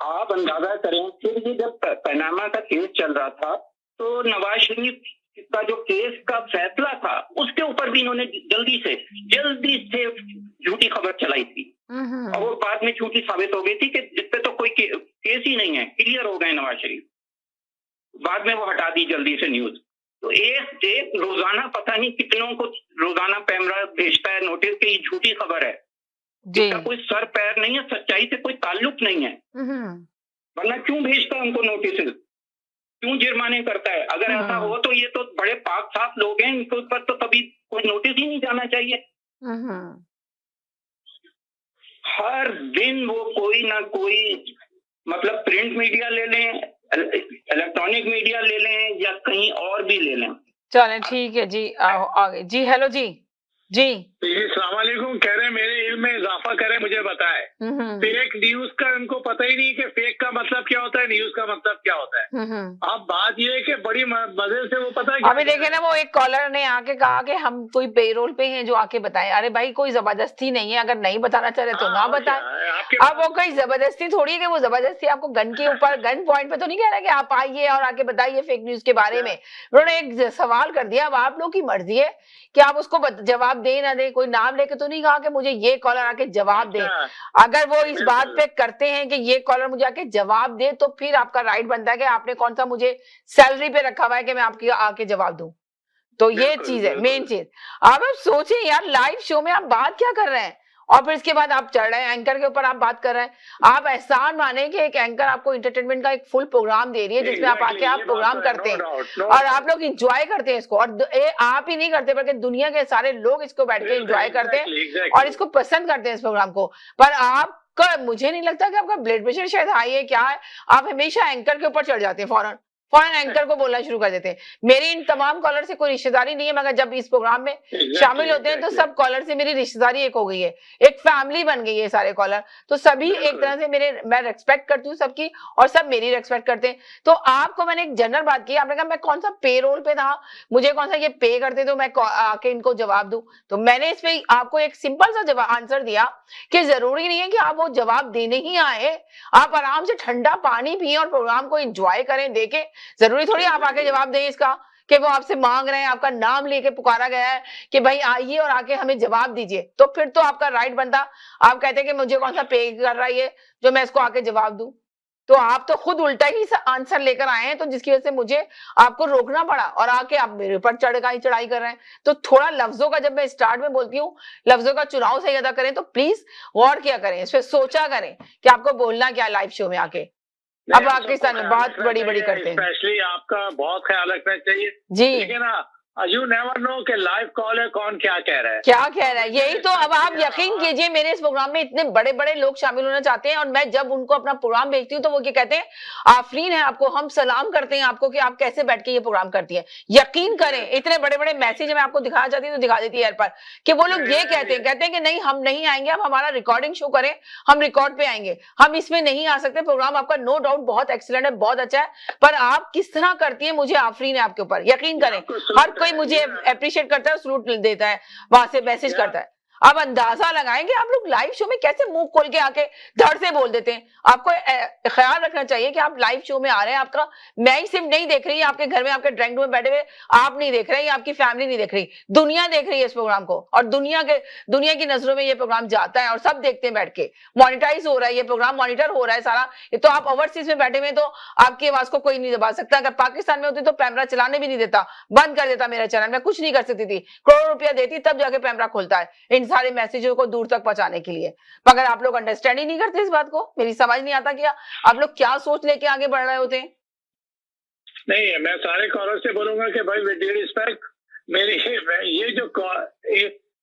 आप अंदाजा करें, फिर भी जब पनामा का केस चल रहा था तो नवाज शरीफ का जो केस का फैसला था उसके ऊपर भी इन्होंने जल्दी से झूठी खबर चलाई थी और वो बाद में झूठी साबित हो गई थी कि जिसपे तो कोई केस ही नहीं है, क्लियर हो गए नवाज शरीफ। बाद में वो हटा दी जल्दी से न्यूज। तो एक रोजाना पता नहीं कितनों को रोजाना पेमरा भेजता है नोटिस कि ये झूठी खबर है, जिसका कोई सर पैर नहीं है, सच्चाई से कोई ताल्लुक नहीं है। वरना क्यों भेजता है उनको नोटिस, क्यों जुर्माने करता है? अगर ऐसा हो तो ये तो बड़े पाक साफ लोग हैं, इनके ऊपर तो कभी कोई नोटिस ही नहीं जाना चाहिए। हर दिन वो कोई ना कोई, मतलब प्रिंट मीडिया ले लें, इलेक्ट्रॉनिक मीडिया ले लें या कहीं और भी ले लें। चलें ठीक है जी, आगे जी। हेलो जी जी अस्सलाम वालेकुम। कह रहे हैं मेरे इल्म में इजाफा करें, मुझे बताए फेक न्यूज का इनको पता ही नहीं कि फेक का मतलब क्या होता है, न्यूज का मतलब क्या होता है। अब बात ये है कि बड़ी मजे से वो पता है। अभी देखे ना, वो एक कॉलर ने आके कहा कि हम कोई पेरोल पे हैं जो आके बताएं। अरे भाई कोई जबरदस्ती नहीं है, अगर नहीं बताना चाह रहे तो ना बताएं। अब वो कोई जबरदस्ती थोड़ी है कि वो जबरदस्ती आपको गन के ऊपर गन पॉइंट पे तो नहीं कह रहा कि आप आइए और आके बताइए फेक न्यूज के बारे में। उन्होंने एक सवाल कर दिया, अब आप लोग की मर्जी है कि आप उसको जवाब दे ना दे। कोई नाम लेके तो नहीं कहा कि मुझे ये कॉलर आके जवाब दे। अगर वो इस बात पे करते हैं कि ये कॉलर मुझे आके जवाब दे तो फिर आपका राइट बनता है कि आपने कौन सा मुझे सैलरी पे रखा हुआ है कि मैं आपकी आके जवाब दूं। तो ये चीज है, मेन चीज। अब आप सोचें यार, लाइव शो में आप बात क्या कर रहे हैं और फिर इसके बाद आप चढ़ रहे हैं एंकर के ऊपर, आप बात कर रहे हैं। आप एहसान माने कि एक एंकर आपको एंटरटेनमेंट का एक फुल प्रोग्राम दे रही है जिसमें आप आके आप प्रोग्राम करते हैं और आप लोग इंजॉय करते हैं इसको। और आप ही नहीं करते बल्कि दुनिया के सारे लोग इसको बैठ के इंजॉय करते हैं और इसको पसंद करते हैं इस प्रोग्राम को। पर आपका, मुझे नहीं लगता कि आपका ब्लड प्रेशर शायद हाई है, क्या है, आप हमेशा एंकर के ऊपर चढ़ जाते हैं, फौरन एंकर को बोलना शुरू कर देते हैं। मेरी इन तमाम कॉलर से कोई रिश्तेदारी नहीं है, मगर जब इस प्रोग्राम में शामिल होते हैं तो सब कॉलर से मेरी रिश्तेदारी एक हो गई है, एक फैमिली बन गई है सारे कॉलर। तो सभी एक तरह से मैं रेस्पेक्ट करती हूँ सबकी और सब मेरी रेस्पेक्ट करते हैं। तो आपको मैंने एक जनरल बात की, आपने कहा मैं कौन सा पेरोल पे था, मुझे कौन सा ये पे करते तो मैं आके इनको जवाब दूं। तो मैंने इस पे आपको एक सिंपल सा जवाब आंसर दिया कि जरूरी नहीं है कि आप वो जवाब देने ही आए, आप आराम से ठंडा पानी पिए और प्रोग्राम को एंजॉय करें, देखें। जरूरी थोड़ी आप आके जवाब दें इसका कि वो आपसे मांग रहे हैं, आपका नाम लेके पुकारा गया है कि भाई आइए और आके हमें जवाब दीजिए। तो फिर तो आपका राइट बनता, आप कहते हैं कि मुझे कौन सा पे कर रहा है ये जो मैं इसको आके जवाब दूं। तो आप तो खुद उल्टा ही आंसर लेकर आए हैं, तो जिसकी वजह से मुझे आपको रोकना पड़ा और आके आप मेरे ऊपर चढ़ाई कर रहे हैं। तो थोड़ा लफ्जों का, जब मैं स्टार्ट में बोलती हूँ लफ्जों का चुनाव सही अदा करें, तो प्लीज गौर किया करें, इस पर सोचा करें कि आपको बोलना क्या लाइव शो में आके। अब पाकिस्तान में बात बड़ी करते हैं, स्पेशली आपका बहुत ख्याल रखना चाहिए जी, ठीक है ना। यू नेवर नो कि लाइव कॉल है कौन क्या कह रहा है, क्या कह रहा है। यही तो, अब आप यकीन कीजिए मेरे इस प्रोग्राम में इतने बड़े बड़े लोग शामिल होना चाहते हैं और मैं जब उनको अपना प्रोग्राम भेजती हूँ तो वो क्या कहते हैं, आफरीन है आपको, हम सलाम करते हैं आपको कि आप कैसे बैठ के ये प्रोग्राम करती है। यकीन करें इतने बड़े बड़े मैसेज मैं आपको दिखाना चाहती हूँ तो दिखा देती है पर कि वो लोग ये कहते हैं कि नहीं हम नहीं आएंगे, आप हमारा रिकॉर्डिंग शो करें, हम रिकॉर्ड पे आएंगे, हम इसमें नहीं आ सकते। प्रोग्राम आपका नो डाउट बहुत एक्सीलेंट है, बहुत अच्छा है, पर आप किस तरह करती है मुझे आफरीन है आपके ऊपर, यकीन करें हर कोई मुझे अप्रिशिएट करता है, सलूट देता है, वहां से मैसेज करता है। अब अंदाजा लगाएंगे आप लोग लाइव शो में कैसे मुंह खोल के आके धड़ से बोल देते हैं। आपको ख्याल रखना चाहिए कि आप लाइव शो में आ रहे हैं, आपका मैं ही सिर्फ नहीं देख रही, आपके घर में आपके ड्राइंग रूम में बैठे हुए आप नहीं देख रहे, आपकी फैमिली नहीं देख रही, दुनिया देख रही है इस प्रोग्राम को, और दुनिया की नजरों में ये प्रोग्राम जाता है और सब देखते हैं बैठ के, मॉनिटाइज हो रहा है ये प्रोग्राम, मॉनिटर हो रहा है सारा। ये तो आप ओवरसीज में बैठे हुए तो आपकी आवाज को कोई नहीं दबा सकता। अगर पाकिस्तान में होती तो पैमरा चलाने भी नहीं देता, बंद कर देता मेरा चैनल, मैं कुछ नहीं कर सकती थी, करोड़ों रुपया देती तब जाके पैमरा खोलता है इन सारे मैसेजों को दूर तक पहुंचाने के लिए। मगर आप लोग अंडरस्टैंड ही नहीं करते इस बात को, मेरी समझ नहीं आता कि आप लोग क्या सोच लेके आगे बढ़ रहे होते हैं। नहीं मैं सारे कॉलर से बोलूंगा कि भाई विद ड्यू रिस्पेक्ट मेरी ये जो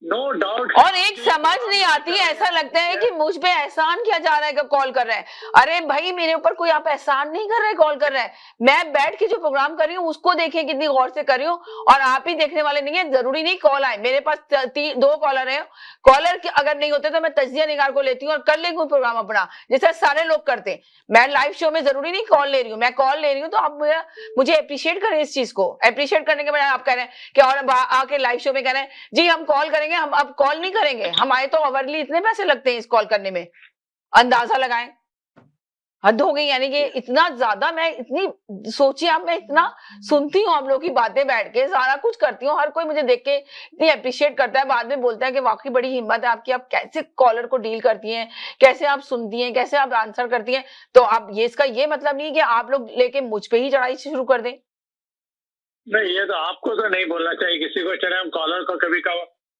नो डाउट, और एक समझ नहीं आती है, ऐसा लगता है कि मुझ पे एहसान किया जा रहा है कि कॉल कर रहे हैं। अरे भाई मेरे ऊपर कोई आप एहसान नहीं कर रहे, कॉल कर रहे हैं, मैं बैठ के जो प्रोग्राम कर रही हूँ उसको देखिए कितनी गौर से कर रही हूँ, और आप ही देखने वाले नहीं है। जरूरी नहीं कॉल आए, मेरे पास 2 कॉलर है, कॉलर अगर नहीं होते तो मैं तजिया निगार को लेती हूँ और कर लेंगे प्रोग्राम अपना जैसा सारे लोग करते हैं। मैं लाइव शो में जरूरी नहीं कॉल ले रही हूँ, मैं कॉल ले रही हूँ तो आप मुझे अप्रिशिएट करें इस चीज को। अप्रिशिएट करने के बजाय आप कह रहे हैं कि और आके लाइव शो में कह रहे हैं जी हम कॉल करेंगे, हम अब कॉल नहीं करेंगे, हमारे तो अवरली इतने पैसे लगते हैं इस कॉल करने में, अंदाजा लगाएं। हद हो गई, यानी कि इतना ज्यादा मैं इतनी सोचिए आप, मैं इतना सुनती हूँ आप लोगों की बातें बैठ के, सारा कुछ करती हूँ, हर कोई मुझे देख के इतनी अप्रिशिएट करता है, बाद में बोलता है कि वाकई बड़ी हिम्मत है आपकी, आप कैसे कॉलर को डील करती हैं, कैसे आप सुनती हैं, कैसे आप आंसर करती हैं। तो आप ये इसका ये मतलब नहीं कि आप लोग लेके मुझ पे ही चढ़ाई शुरू कर दें। नहीं ये तो आपको तो नहीं बोलना चाहिए किसी को, चले हम कॉलर को कभी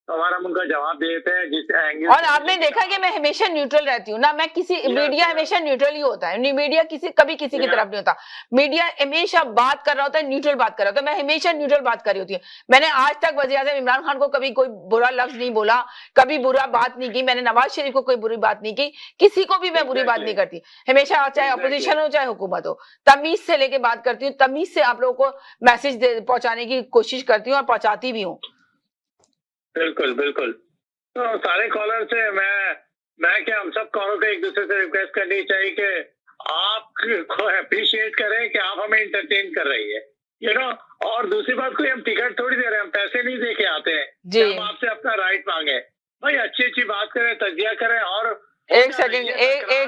हमारा उनका जवाब देते हैं जिस एंगल। और आपने देखा कि मैं हमेशा न्यूट्रल रहती हूँ ना, मैं किसी मीडिया हमेशा न्यूट्रल ही होता है, मीडिया कभी किसी की तरफ नहीं होता, मीडिया हमेशा बात कर रहा होता है, न्यूट्रल बात कर रहा होता है, मैं हमेशा न्यूट्रल बात कर रही होती है। मैंने आज तक वज़ीर-ए-आज़म इमरान खान को कभी कोई बुरा लफ्ज नहीं बोला, कभी बुरा बात नहीं की, मैंने नवाज शरीफ को कोई बुरी बात नहीं की, किसी को भी मैं बुरी बात नहीं करती, हमेशा चाहे अपोजिशन हो चाहे हुकूमत हो, तमीज से लेके बात करती हूँ, तमीज से आप लोगों को मैसेज पहुंचाने की कोशिश करती हूँ और पहुंचाती भी हूँ। बिल्कुल बिल्कुल। तो सारे कॉलर से मैं क्या हम सब कॉलर को एक दूसरे से रिक्वेस्ट करनी चाहिए कि आपको अप्रिशिएट करें कि आप हमें इंटरटेन कर रही है, यू नो। और दूसरी बात, कोई हम टिकट थोड़ी दे रहे हैं, हम पैसे नहीं दे के आते हैं कि हम आपसे अपना राइट मांगे। भाई अच्छी बात करें, तजिया करें। और एक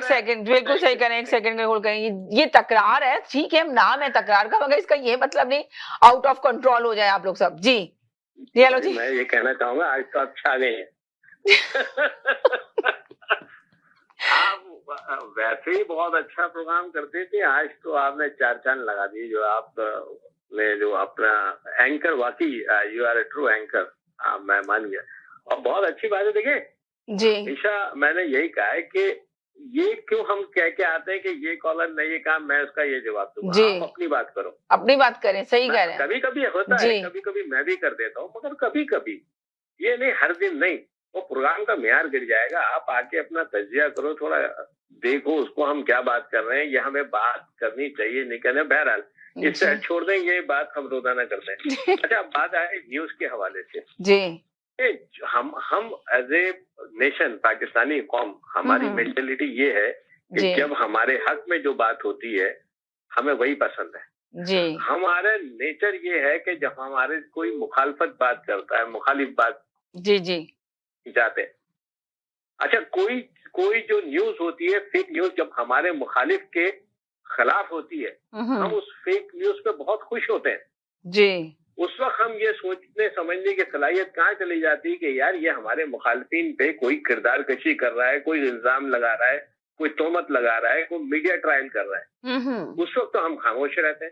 सेकंड बिल्कुल सही करें, एक सेकंड में होल्ड करें। ये तकरार है, ठीक है, नाम है तकरार का, मगर इसका ये मतलब नहीं आउट ऑफ कंट्रोल हो जाए आप लोग सब। जी हेलो जी, मैं ये कहना चाहूंगा आज तो आप छा गए हैं। आप वैसे ही बहुत अच्छा प्रोग्राम करते थे, आज तो आपने 4 चांद लगा दिए। जो आप ने जो अपना एंकर, वाकई you are a true anchor, मैं मान गया। और बहुत अच्छी बात है, देखिए जी हमेशा मैंने यही कहा है कि ये क्यों हम कह के आते हैं कि ये कॉलर ने ये कहा मैं उसका ये जवाब दूंगा। आप अपनी बात करो, अपनी बात करें, सही कह रहे हैं। कभी कभी होता है, कभी कभी मैं भी कर देता हूँ, मगर कभी कभी ये नहीं, हर दिन नहीं। वो प्रोग्राम का मेयार गिर जाएगा। आप आके अपना तजिया करो, थोड़ा देखो उसको हम क्या बात कर रहे हैं, ये हमें बात करनी चाहिए नहीं कहने। बहरहाल इससे छोड़ दें, ये बात हम रोजाना करते हैं। अच्छा, बात आए न्यूज के हवाले से जी। हम एज ए नेशन, पाकिस्तानी कौम, हमारी मेंटेलिटी ये है कि जब हमारे हक में जो बात होती है हमें वही पसंद है जी। हमारा नेचर ये है कि जब हमारे कोई मुखालफत बात करता है, मुखालिफ बात जी जाते हैं। अच्छा, कोई जो न्यूज होती है, फेक न्यूज, जब हमारे मुखालिफ के खिलाफ होती है, हम उस फेक न्यूज पे बहुत खुश होते हैं जी। उस वक्त हम ये सोचने समझने की सलाहियत कहाँ चली जाती है कि यार ये हमारे मुखालफिन पे कोई किरदार कशी कर रहा है, कोई इल्जाम लगा रहा है, कोई तोहमत लगा रहा है, कोई मीडिया ट्रायल कर रहा है। उस वक्त तो हम खामोश रहते हैं।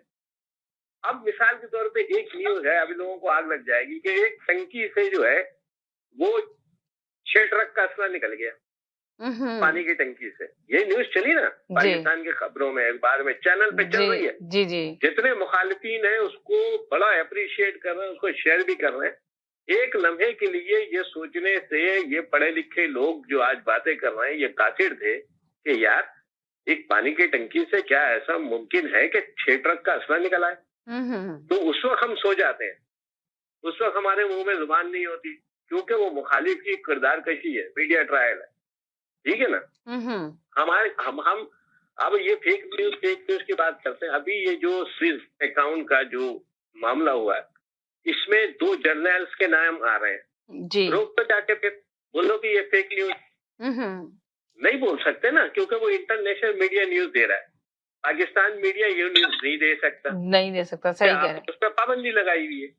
अब मिसाल के तौर पे एक न्यूज है, अभी लोगों को आग लग जाएगी कि एक टंकी से जो है वो 6 ट्रक का असला निकल गया। पानी की टंकी से। ये न्यूज चली ना पाकिस्तान की खबरों में, अखबार में, चैनल पे चल रही है। जी जी। जितने मुखालिफिन है उसको बड़ा अप्रिशिएट कर रहे हैं, उसको शेयर भी कर रहे हैं। एक लम्हे के लिए ये सोचने से ये पढ़े लिखे लोग जो आज बातें कर रहे हैं ये कातिल थे कि यार एक पानी की टंकी से क्या ऐसा मुमकिन है कि 6 ट्रक का असला निकल आए। तो उस वक्त हम सो जाते हैं, उस वक्त हमारे मुंह में जुबान नहीं होती, क्योंकि वो मुखालिफ की किरदार कशी है, मीडिया ट्रायल है, ठीक है ना। हमारे हम अब ये फेक न्यूज की बात करते हैं। अभी ये जो स्विस अकाउंट का जो मामला हुआ है इसमें 2 जर्नल्स के नाम आ रहे हैं जी। रोक तो जाके फिर बोलो कि ये फेक न्यूज नहीं बोल सकते ना, क्योंकि वो इंटरनेशनल मीडिया न्यूज दे रहा है। पाकिस्तान मीडिया ये न्यूज नहीं दे सकता, सही कह रहे हैं। उस पर पाबंदी लगाई हुई है।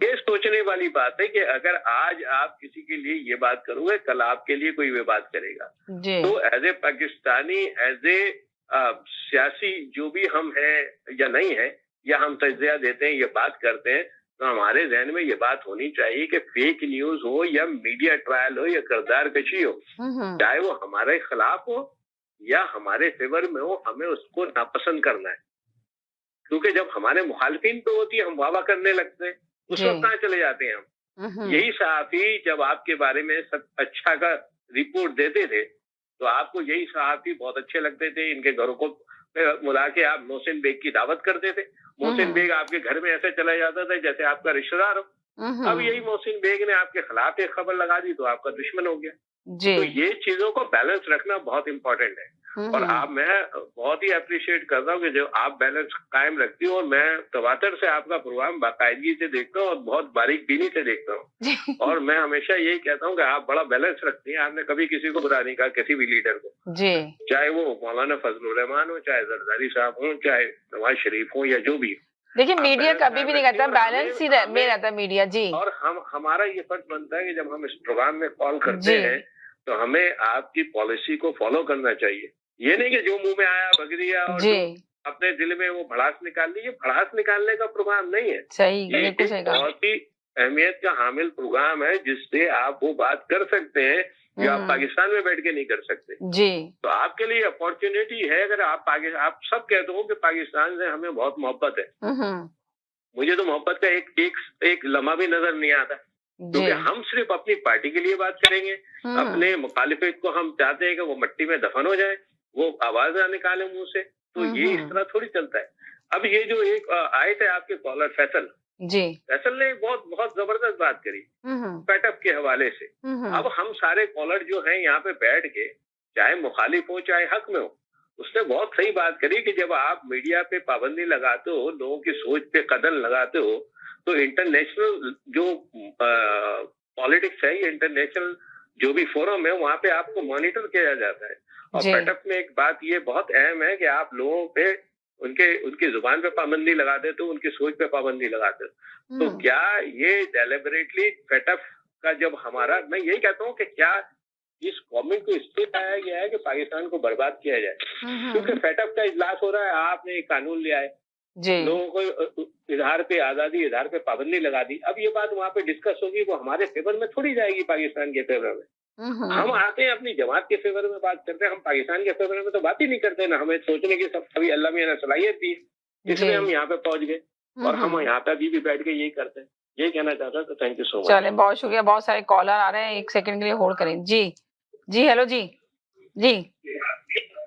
ये सोचने वाली बात है कि अगर आज आप किसी के लिए ये बात करोगे कल आपके लिए कोई ये बात करेगा। तो as a Pakistani, as a सियासी जो भी हम हैं या नहीं है, या हम तजिया देते हैं, ये बात करते हैं, तो हमारे जहन में ये बात होनी चाहिए कि फेक न्यूज हो या मीडिया ट्रायल हो या किरदार कशी हो, चाहे वो हमारे खिलाफ हो या हमारे फेवर में हो, हमें उसको नापसंद करना है। क्योंकि जब हमारे मुखालफिन पे होती है हम वाह करने लगते हैं, उस वक्त कहाँ चले जाते हैं हम। यही सहाफी जब आपके बारे में सब अच्छा का रिपोर्ट देते थे तो आपको यही सहाफी बहुत अच्छे लगते थे। इनके घरों को बुला के आप मोहसिन बेग की दावत करते थे। मोहसिन बेग आपके घर में ऐसे चला जाता था जैसे आपका रिश्तेदार हो। अब यही मोहसिन बेग ने आपके खिलाफ एक खबर लगा दी तो आपका दुश्मन हो गया। तो ये चीजों को बैलेंस रखना बहुत इंपॉर्टेंट है। और मैं बहुत ही अप्रिशिएट कर रहा हूँ कि जो आप बैलेंस कायम रखती हो, और मैं तवातर से आपका प्रोग्राम बाकायदगी से देखता हूँ और बहुत बारीक बीनी से देखता हूँ। और मैं हमेशा यही कहता हूँ कि आप बड़ा बैलेंस रखती हैं। आपने कभी किसी को बुरा नहीं कहा, किसी भी लीडर को, चाहे वो मौलाना फजलुर रहमान हो, चाहे जरदारी साहब हो, चाहे नवाज शरीफ हो या जो भी। देखिए मीडिया कभी भी नहीं कहता, बैलेंस ही में रहता मीडिया जी। और हमारा ये फर्ज बनता है कि जब हम इस प्रोग्राम में कॉल करते हैं तो हमें आपकी पॉलिसी को फॉलो करना चाहिए। ये नहीं कि जो मुंह में आया भग दिया और अपने दिल में वो भड़ास निकाल ली। ये भड़ास निकालने का प्रोग्राम नहीं है। सही, बहुत ही अहमियत का हामिल प्रोग्राम है जिससे आप वो बात कर सकते हैं जो आप पाकिस्तान में बैठ के नहीं कर सकते जी। तो आपके लिए अपॉर्चुनिटी है। अगर आप सब कहते हो कि पाकिस्तान से हमें बहुत मोहब्बत है, मुझे तो मोहब्बत का एक लम्हा भी नजर नहीं आता, क्योंकि हम सिर्फ अपनी पार्टी के लिए बात करेंगे। अपने मुखालिफिन को हम चाहते हैं कि वो मिट्टी में दफन हो जाए, वो आवाज ना निकाले मुंह से। तो ये इस तरह थोड़ी चलता है। अब ये जो एक आए थे आपके कॉलर फैसल ने बहुत जबरदस्त बात करी पैटअप के हवाले से। अब हम सारे कॉलर जो हैं यहाँ पे बैठ के, चाहे मुखालिफ हो चाहे हक में हो, उसने बहुत सही बात करी कि जब आप मीडिया पे पाबंदी लगाते हो, लोगों की सोच पे कदम लगाते हो, तो इंटरनेशनल जो पॉलिटिक्स है, ये इंटरनेशनल जो भी फोरम है, वहाँ पे आपको मॉनिटर किया जाता है। और पैटअप में एक बात ये बहुत अहम है कि आप लोगों पे उनकी जुबान पे पाबंदी लगाते हो, उनकी सोच पे पाबंदी लगाते हो। तो क्या ये डेलिबरेटली पैटअप का जब हमारा, मैं यही कहता हूँ कि क्या इस कौमी को इसलिए लाया गया है कि पाकिस्तान को बर्बाद किया जाए, क्योंकि पैटअप का इजलास हो रहा है, आपने एक कानून लिया है, लोगों को इजहार पे आजादी, इजहार पे पाबंदी लगा दी। अब ये बात वहाँ पे डिस्कस होगी, वो हमारे फेवर में थोड़ी जाएगी, पाकिस्तान के फेवर में। हम आते हैं अपनी जमात के फेवर में बात करते हैं, हम पाकिस्तान के फेवर में तो बात ही नहीं करते ना। हमें सोचने की सब कभी अल्लाह मियां ने सलाहियत दी, इसलिए हम यहाँ पे पहुंच गए और हम यहाँ पे अभी भी बैठ के यही करते हैं। यही कहना चाहता हूँ। तो थैंक यू सो मच। चले, बहुत शुक्रिया। बहुत सारे कॉलर आ रहे हैं, 1 सेकंड के लिए होल्ड करें। जी हेलो जी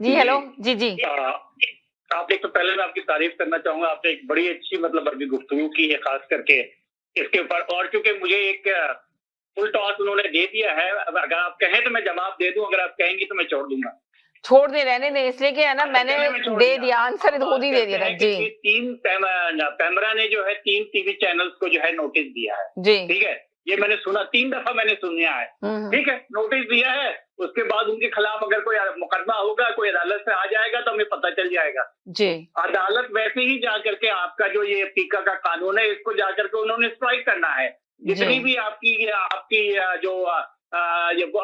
हेलो जी। आप एक तो पहले मैं आपकी तारीफ करना चाहूंगा। आपने एक बड़ी अच्छी मतलब अभी गुफ्तगू की है, खास करके इसके ऊपर। और क्योंकि मुझे एक फुल टॉस उन्होंने दे दिया है, अगर आप कहें तो मैं जवाब दे दूं, अगर आप कहेंगी तो मैं छोड़ दूंगा। छोड़ दे, रहने दे, इसलिए कि है ना, मैंने दे दिया आंसर, खुद ही दे दिया था जी। 3 पैमरा ने जो है 3 टीवी चैनल्स को जो है नोटिस दिया है जी, ठीक है। ये मैंने सुना, 3 दफा मैंने सुना है, ठीक है। नोटिस दिया है, उसके बाद उनके खिलाफ अगर कोई मुकदमा होगा, कोई अदालत से आ जाएगा तो हमें पता चल जाएगा जी। अदालत वैसे ही जा करके आपका जो ये टीका का कानून है, इसको जा करके उन्होंने स्ट्राइक करना है। जितनी भी आपकी जो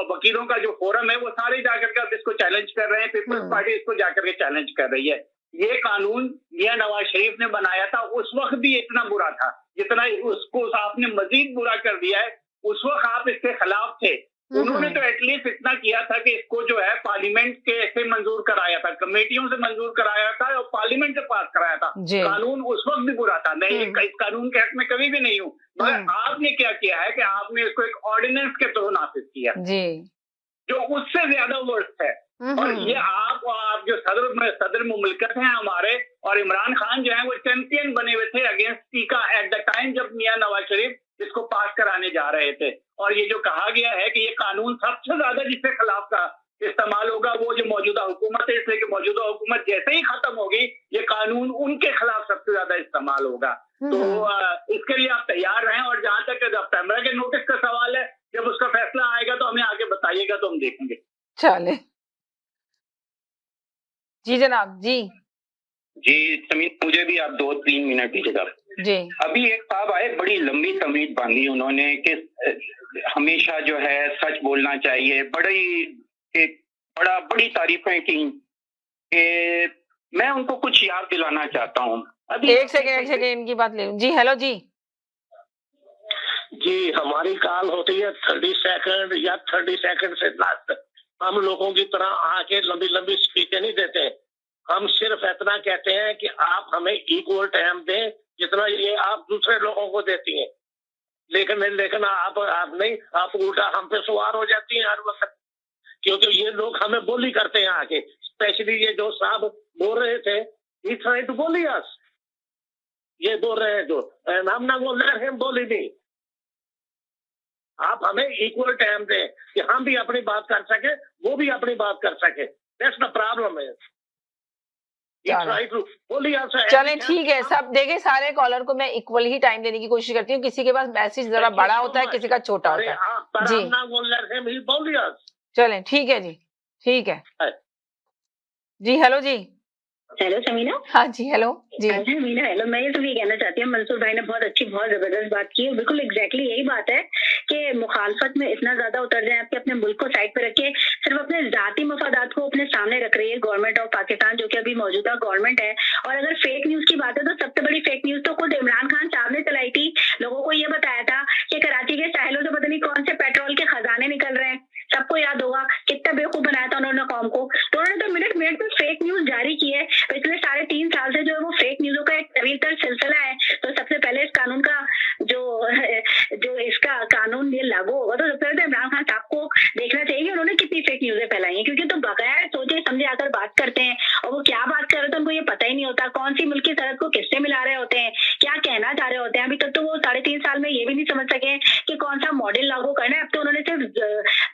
वकीलों का जो फोरम है, वो सारे जाकर के अब इसको चैलेंज कर रहे हैं। पीपल्स पार्टी इसको जाकर के चैलेंज कर रही है। ये कानून मियां नवाज शरीफ ने बनाया था, उस वक्त भी इतना बुरा था जितना उसको आपने मजीद बुरा कर दिया है। उस वक्त आप इसके खिलाफ थे, उन्होंने तो एटलीस्ट इतना किया था कि इसको जो है पार्लियामेंट के से मंजूर कराया था, कमेटियों से मंजूर कराया था और पार्लियामेंट से पास कराया था। कानून उस वक्त भी बुरा था, मैं इस कानून के हक में कभी भी नहीं हूँ, मगर आपने क्या किया है कि आपने इसको एक ऑर्डिनेंस के थ्रू नाफिज किया जो उससे ज्यादा वर्स्ट है। और ये आप जो सदर मुमलिकत हैं हमारे, और इमरान खान जो है वो चैंपियन बने हुए थे अगेंस्ट टीका एट द टाइम जब मियां नवाज शरीफ इसको पास कराने जा रहे थे। और ये जो कहा गया है कि ये कानून सबसे ज्यादा जिसके खिलाफ का इस्तेमाल होगा वो जो मौजूदा हुकूमत है, इसलिए कि मौजूदा हुकूमत जैसे ही खत्म होगी ये कानून उनके खिलाफ सबसे ज्यादा इस्तेमाल होगा। तो इसके लिए आप तैयार रहें। और जहां तक पैमरा के नोटिस का सवाल है, जब उसका फैसला आएगा तो हमें आगे बताइएगा तो हम देखेंगे। चले जी जनाब। जी समीर, मुझे भी आप 2-3 मिनट दीजिएगा जी। अभी एक साहब आए, बड़ी लंबी तमीज बांधी उन्होंने कि हमेशा जो है सच बोलना चाहिए, बड़ी तारीफें की कि मैं उनको कुछ याद दिलाना चाहता हूँ। अभी एक सेकेंड इनकी बात ले लूं। जी हेलो जी। जी हमारी कॉल होती है 30 सेकंड या 30 सेकंड से लास्ट। हम लोगों की तरह आके लंबी लंबी स्पीचें नहीं देते, हम सिर्फ इतना कहते हैं कि आप हमें इक्वल टाइम दें जितना ये आप दूसरे लोगों को देती हैं। लेकिन आप नहीं, आप उल्टा हम पे सवार हो जाती हैं हर वक्त, क्योंकि ये लोग हमें बोली करते हैं आके। स्पेशली ये जो साहब बोल रहे थे, he tried to bully us, ये बोल रहे हैं जो, हम ना बोल रहे हैं, बोली नहीं। आप हमें इक्वल टाइम दें कि हम भी अपनी बात कर सके, वो भी अपनी बात कर सके। दैट्स द प्रॉब्लम है। चलें ठीक है, सब देखें, सारे कॉलर को मैं इक्वल ही टाइम देने की कोशिश करती हूँ। किसी के पास मैसेज जरा बड़ा होता है, किसी का छोटा होता है। जी चलें ठीक है जी, ठीक है जी। हेलो जी। हेलो समीना। हाँ जी हेलो जी। हाँ मीना हेलो। मैं ये तो ये कहना चाहती हूँ, मंसूर भाई ने बहुत अच्छी बहुत जबरदस्त बात की है। बिल्कुल एग्जैक्टली यही बात है कि मुखालफत में इतना ज्यादा उतर जाए आपके, अपने मुल्क को साइड पे रखे, सिर्फ अपने जाती मफादात को अपने सामने रख रही है गवर्नमेंट ऑफ पाकिस्तान, जो कि अभी मौजूदा गवर्नमेंट है। और अगर फेक न्यूज की बात है तो सबसे बड़ी फेक न्यूज तो खुद इमरान खान साहब ने चलाई थी। लोगों को ये बताया था कि कराची के साहिलों से पता नहीं कौन से पेट्रोल के खजाने निकल रहे हैं। सबको याद होगा कितना बेवकूफ बनाया था उन्होंने कौम को। तो उन्होंने तो मिनट मिनट में फेक न्यूज जारी की है। पिछले 3.5 साल से जो है वो फेक न्यूजों का एक तवील तर सिलसिला है। तो सबसे पहले इस कानून का जो इसका कानून ये लागू होगा तो सबसे पहले इमरान खान साहब को देखना चाहिए कि उन्होंने कितनी फेक न्यूजें फैलाई हैं, क्योंकि तो बगैर सोचे समझे आकर बात करते हैं और वो क्या बात कर रहे थे उनको ये पता ही नहीं होता, कौन सी मुल्क की सरहद को किससे मिला रहे होते हैं, क्या कहना चाह रहे होते हैं। अभी तक तो वो 3.5 साल में ये भी नहीं समझ सके कि कौन सा मॉडल लागू करना है। अब तो उन्होंने सिर्फ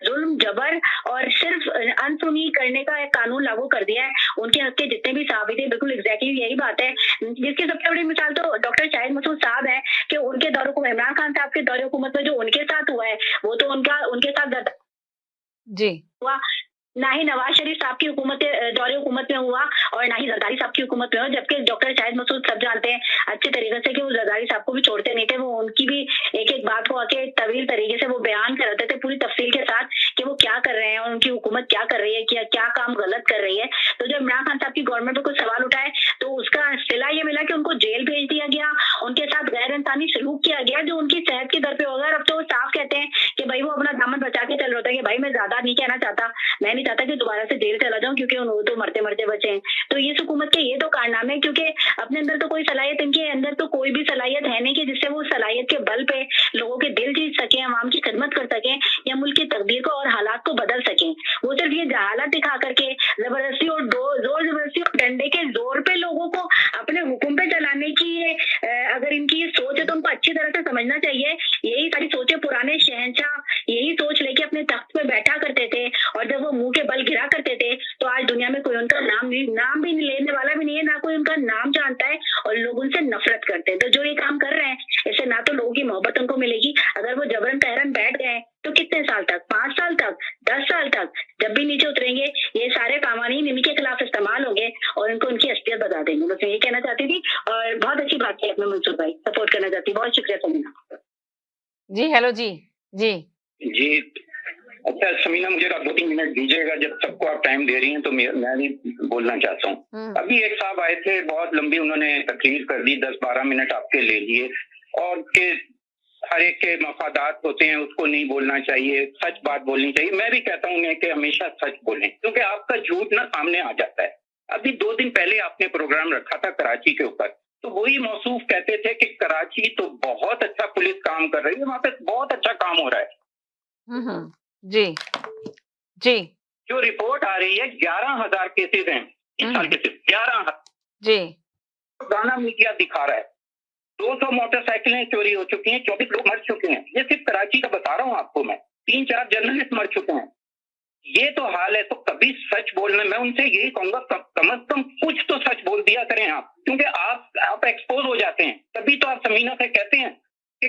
जुल्म जबर और सिर्फ अनसुनी करने का एक कानून लागू कर दिया है। उनके हक के जितने भी साबित है, बिल्कुल एग्जैक्टली यही बात है, जिसकी सबसे बड़ी मिसाल तो डॉक्टर शाहिद मसूद साहब है कि उनके दौर हुकूमत, इमरान खान साहब के दौर हुकूमत में जो उनके साथ हुआ है वो तो उनके साथ जी हुआ, ना ही नवाज शरीफ साहब की दौरे हुकूमत में हुआ और ना ही जरदारी साहब की हुकूमत में हुआ। जबकि डॉक्टर शाहिद मसूद सब जानते हैं अच्छे तरीके से कि वो जरदारी साहब को भी छोड़ते नहीं थे। वो उनकी भी एक एक बात को आके तवील तरीके से वो बयान करते थे पूरी तफसील के साथ कि वो क्या कर रहे हैं और उनकी हुकूमत क्या कर रही है, क्या काम गलत कर रही है। तो जब इमरान खान साहब की गवर्नमेंट पर कुछ सवाल उठाए तो उसका सिला ये मिला कि उनको जेल भेज दिया गया, उनके साथ गैर इंसानी सलूक किया गया जो उनकी सेहत की दर पे होगा। अब तो वो साफ कहते हैं कि भाई वो अपना दामन बचा के चल रहे होता है कि भाई मैं ज्यादा नहीं कहना चाहता, मैं नहीं चाहता कि दोबारा से जेल चला जाऊं क्योंकि वो तो मरते मरते बचे हैं। तो ये हुकूमत के ये तो कारनामे, क्योंकि अपने अंदर तो कोई सलाहियत, इनके अंदर तो कोई भी सलाहियत है नहीं कि जिससे वो सलाहियत के बल पे लोगों के दिल जीत सकें, अवाम की खिदमत कर सकें या मुल्क की तकदीर को और हालात को बदल सकें। वो सिर्फ ये जहालत दिखा करके जबरदस्ती और जोर जबरदस्ती और डंडे के जोर पे लोगों को अपने हुक्म पे चलाने की अगर इनकी सोच है तो उनको अच्छी तरह से समझना चाहिए। यही सारी सोचें पुराने शहंशाह यही सोच लेके अपने तख्त पे बैठा करते थे और जब वो मुंह के बल गिरा करते थे तो आज दुनिया में कोई उनका नाम भी लेने वाला भी नहीं है, ना कोई उनका नाम जानता है और लोग उनसे नफरत करते हैं। तो जो ये काम कर रहे हैं इससे ना तो लोगों की मोहब्बत उनको मिलेगी, अगर वो जबरन तहरन बैठ गए तो कितने साल तक, 5 साल तक, 10 साल तक, जब भी नीचे उतरेंगे ये सारे कानून इनके खिलाफ इस्तेमाल होंगे और इनको उनकी असलियत बता देंगे। बस ये कहना चाहती थी और बहुत अच्छी बात की आपने मंसूर भाई, सपोर्ट करना चाहती, बहुत शुक्रिया समीना जी। हेलो जी। जी अच्छा समीना, मुझे आप 2-3 मिनट दीजिएगा, जब सबको आप टाइम दे रही हैं तो मैं भी बोलना चाहता हूँ। अभी एक साहब आए थे, बहुत लंबी उन्होंने तकरीर कर दी, 10-12 मिनट आपके ले लिए और कि हर एक के मफादात होते हैं, उसको नहीं बोलना चाहिए, सच बात बोलनी चाहिए। मैं भी कहता हूँ कि हमेशा सच बोलें, क्योंकि आपका झूठ ना सामने आ जाता है। अभी 2 दिन पहले आपने प्रोग्राम रखा था कराची के ऊपर, तो वही मौसूफ कहते थे कि कराची तो बहुत अच्छा पुलिस काम कर रही है, वहां पे बहुत अच्छा काम हो रहा है। जी जी। जो रिपोर्ट आ रही है 11,000 केसेस हैं इस साल के, सिर्फ 11,000 जी। गाना मीडिया दिखा रहा है। 200 मोटरसाइकिलें चोरी हो चुकी हैं, 24 लोग मर चुके हैं। ये सिर्फ कराची का बता रहा हूँ आपको मैं। 3-4 जर्नलिस्ट मर चुके हैं। ये तो हाल है, तो कभी सच बोलना, मैं उनसे यही कहूंगा कम से कम कुछ तो सच बोल दिया करें आप, क्योंकि आप एक्सपोज हो जाते हैं। तभी तो आप समीना से कहते हैं कि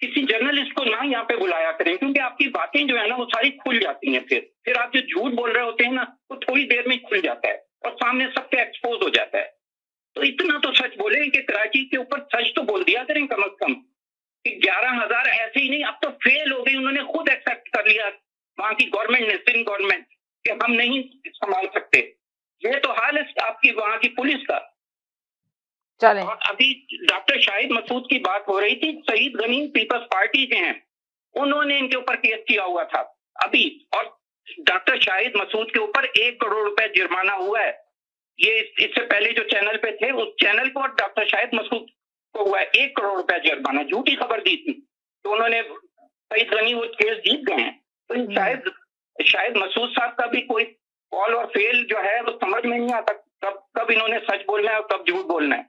किसी जर्नलिस्ट को ना यहाँ पे बुलाया करें, क्योंकि आपकी बातें जो है ना वो सारी खुल जाती हैं। फिर आप जो झूठ बोल रहे होते हैं ना, वो थोड़ी देर में खुल जाता है और सामने सबके एक्सपोज हो जाता है। तो इतना तो सच बोले कि कराची के ऊपर सच तो बोल दिया करें कम से कम। 11,000 ऐसे ही नहीं, अब तो फेल हो गई। उन्होंने खुद एक्सेप्ट कर लिया, वहां की गवर्नमेंट ने, सिंध गवर्नमेंट, कि हम नहीं संभाल सकते। ये तो हाल है आपकी वहां की पुलिस का। चले। और अभी डॉक्टर शाहिद मसूद की बात हो रही थी, सईद गनी पीपल्स पार्टी के हैं, उन्होंने इनके ऊपर केस किया हुआ था अभी, और डॉक्टर शाहिद मसूद के ऊपर 1 करोड़ रुपए जुर्माना हुआ है। ये इससे पहले जो चैनल पे थे, उस चैनल को और डॉक्टर शाहिद मसूद को हुआ है 1 करोड़ रुपया जुर्माना। झूठी खबर दी थी, तो उन्होंने सईद गनी वो केस जीत गए हैं। तो शायद मसूद साहब का भी कोई फॉल और फेल जो है वो समझ में नहीं आता, कब इन्होंने सच बोलना है और कब झूठ बोलना है।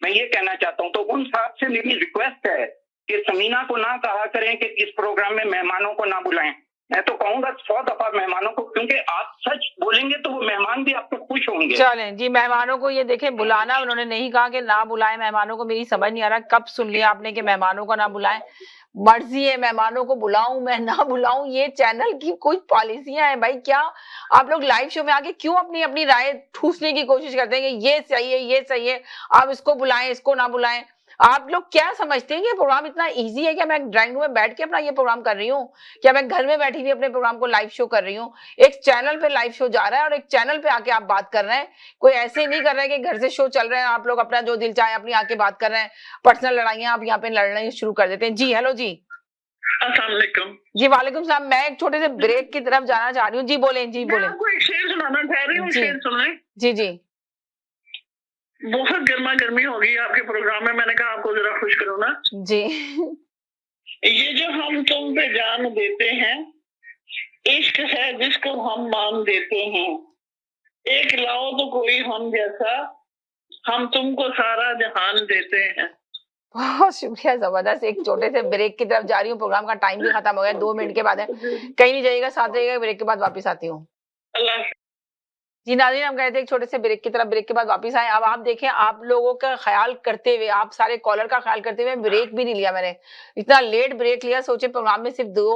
मैं ये कहना चाहता हूँ। तो उन साहब से मेरी रिक्वेस्ट है कि समीना को ना कहा करें कि इस प्रोग्राम में मेहमानों को ना बुलाएं। मैं तो कहूंगा 100 दफा मेहमानों को, क्योंकि आप सच बोलेंगे तो वो मेहमान भी आपको खुश होंगे। चलें जी, मेहमानों को ये देखें बुलाना, उन्होंने नहीं कहा कि ना बुलाएं मेहमानों को। मेरी समझ नहीं आ रहा कब सुन लिया आपने कि मेहमानों को ना बुलाएं। मर्जी है मेहमानों को बुलाऊं मैं ना बुलाऊं, ये चैनल की कोई पॉलिसियां हैं भाई? क्या आप लोग लाइव शो में आके क्यों अपनी अपनी राय ठूसने की कोशिश करते हैं कि ये सही है, ये सही है, आप इसको बुलाएं, इसको ना बुलाएं? आप लोग क्या समझते हैं कि प्रोग्राम इतना इजी है? क्या मैं ड्राइंग रूम में बैठ के अपना ये प्रोग्राम कर रही हूँ? क्या मैं घर में बैठी हुई अपने प्रोग्राम को लाइव शो कर रही हूँ? एक चैनल पे लाइव शो जा रहा है और एक चैनल पे आके आप बात कर रहे हैं। कोई ऐसे नहीं कर रहा है कि घर से शो चल रहे हैं, आप लोग अपना जो दिल चाहे अपनी आके बात कर रहे हैं। पर्सनल लड़ाइयां आप यहाँ पे लड़ना शुरू कर देते हैं। जी हेलो जी। अस्सलाम वालेकुम। जी वालेकुम सलाम। मैं एक छोटे से ब्रेक की तरफ जाना चाह रही हूँ। जी बोले, जी बोले। मैं आपको एक शेर सुनाना चाह रही हूँ, शेर सुनाएं। जी जी। बहुत गर्मा गर्मी हो गई आपके प्रोग्राम में, मैंने कहा आपको जरा खुश करूँ ना जी। ये जो हम तुम पे जान देते हैं, इश्क है जिसको हम मान देते हैं, एक लाओ तो कोई हम जैसा, हम तुमको सारा जहान देते हैं। बहुत शुक्रिया, जबरदस्त। एक छोटे से ब्रेक की तरफ जा रही हूँ, प्रोग्राम का टाइम भी खत्म हो गया, 2 मिनट के बाद है। कहीं नहीं जाइएगा, साथ रहिएगा, ब्रेक के बाद वापस आती हूँ। अल्लाह। जी नाज़रीन, हम गए थे एक छोटे से ब्रेक की तरफ, ब्रेक के बाद वापस आए। अब आप देखें, आप लोगों का ख्याल करते हुए, आप सारे कॉलर का ख्याल करते हुए ब्रेक भी नहीं लिया मैंने। इतना लेट ब्रेक लिया, सोचे प्रोग्राम में सिर्फ 2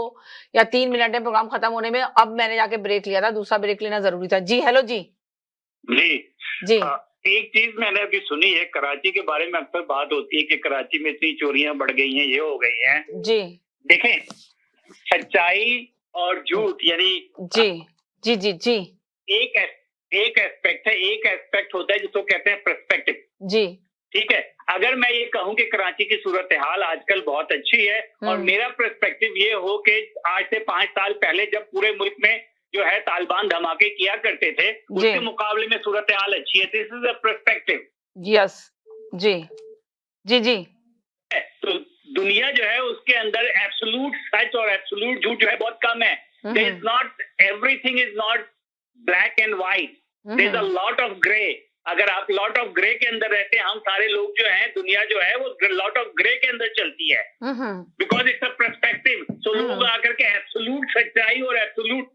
या 3 मिनट है प्रोग्राम खत्म होने में, अब मैंने जाके ब्रेक लिया था। दूसरा ब्रेक लेना जरूरी था। जी हेलो जी। जी एक चीज मैंने अभी सुनी है, कराची के बारे में अक्सर बात होती है कि कराची में इतनी चोरियां बढ़ गई हैं, ये हो गई हैं। जी देखें, सच्चाई और झूठ यानी जी जी जी जी एक एस्पेक्ट है, एक एस्पेक्ट होता है जिसको कहते हैं पर्सपेक्टिव। जी ठीक है, अगर मैं ये कहूं कि कराची की सूरत हाल आजकल बहुत अच्छी है और मेरा पर्सपेक्टिव ये हो कि आज से 5 साल पहले जब पूरे मुल्क में जो है तालिबान धमाके किया करते थे, उसके मुकाबले में सूरत हाल अच्छी है। This is a perspective. Yes जी जी जी। तो दुनिया जो है उसके अंदर एब्सोल्यूट सच और एब्सोल्यूट झूठ जो है बहुत कम है। There is not, everything is not black and white, there is a lot of grey. अगर आप लॉट ऑफ ग्रे के अंदर रहते हैं, हम सारे लोग जो हैं, दुनिया जो है वो लॉट ऑफ ग्रे के अंदर चलती है, बिकॉज इट्स अ पर्सपेक्टिव। सो लोग आकर के एब्सोल्यूट सच्चाई और एब्सोल्यूट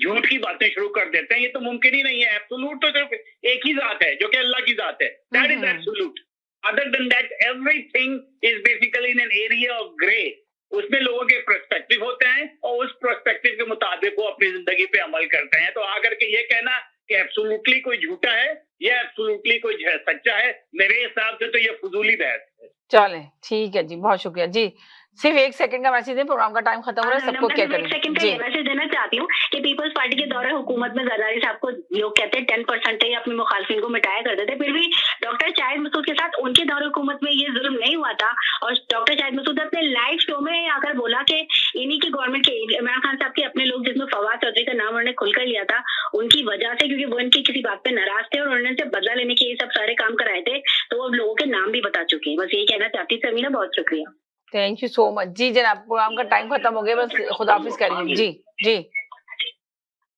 झूठ की बातें शुरू कर देते हैं। ये तो मुमकिन ही नहीं है। एब्सोल्यूट तो सिर्फ एक ही जात है जो कि अल्लाह की जात है, that is absolute. Other than that everything is basically in an area of grey. उसमें लोगों के पर्सपेक्टिव होते हैं और उस पर्सपेक्टिव के मुताबिक वो अपनी जिंदगी पे अमल करते हैं। तो आकर के ये कहना कि एब्सोल्युटली कोई झूठा है या एब्सोल्युटली कोई सच्चा है, मेरे हिसाब से तो ये फजूली बहस है। चले ठीक है जी, बहुत शुक्रिया जी। सिर्फ 1 सेकंड का मैसेज है, प्रोग्राम का टाइम खत्म हो रहा है, सबको क्या करें। 1 सेकंड का ये मैसेज देना चाहती हूँ कि पीपल्स पार्टी के दौरे हुकूमत में जरदारी साहब को लोग कहते हैं 10% ही अपने मुखालफिन को मिटाया करते थे, फिर भी डॉक्टर शाहिद मसूद के साथ उनके दौरे हुकूमत में ये जुल्म नहीं हुआ था। और डॉक्टर शाहिद मसूद अपने लाइव शो में आकर बोला कि इन्हीं की गवर्नमेंट के इमरान खान साहब के अपने लोग, जिसमें फवाद चौधरी का नाम उन्होंने खुलकर लिया था, उनकी वजह से, क्योंकि वो इनकी किसी बात पे नाराज थे और उन्होंने से बदला लेने के ये सब सारे काम कराए थे, तो वो लोगों के नाम भी बता चुके हैं। बस यही कहना चाहती थी समीना, बहुत शुक्रिया। Thank you so much. जी जनाब, प्रोग्राम का टाइम खत्म हो गया, बस खुदाफिज करिए। जी जी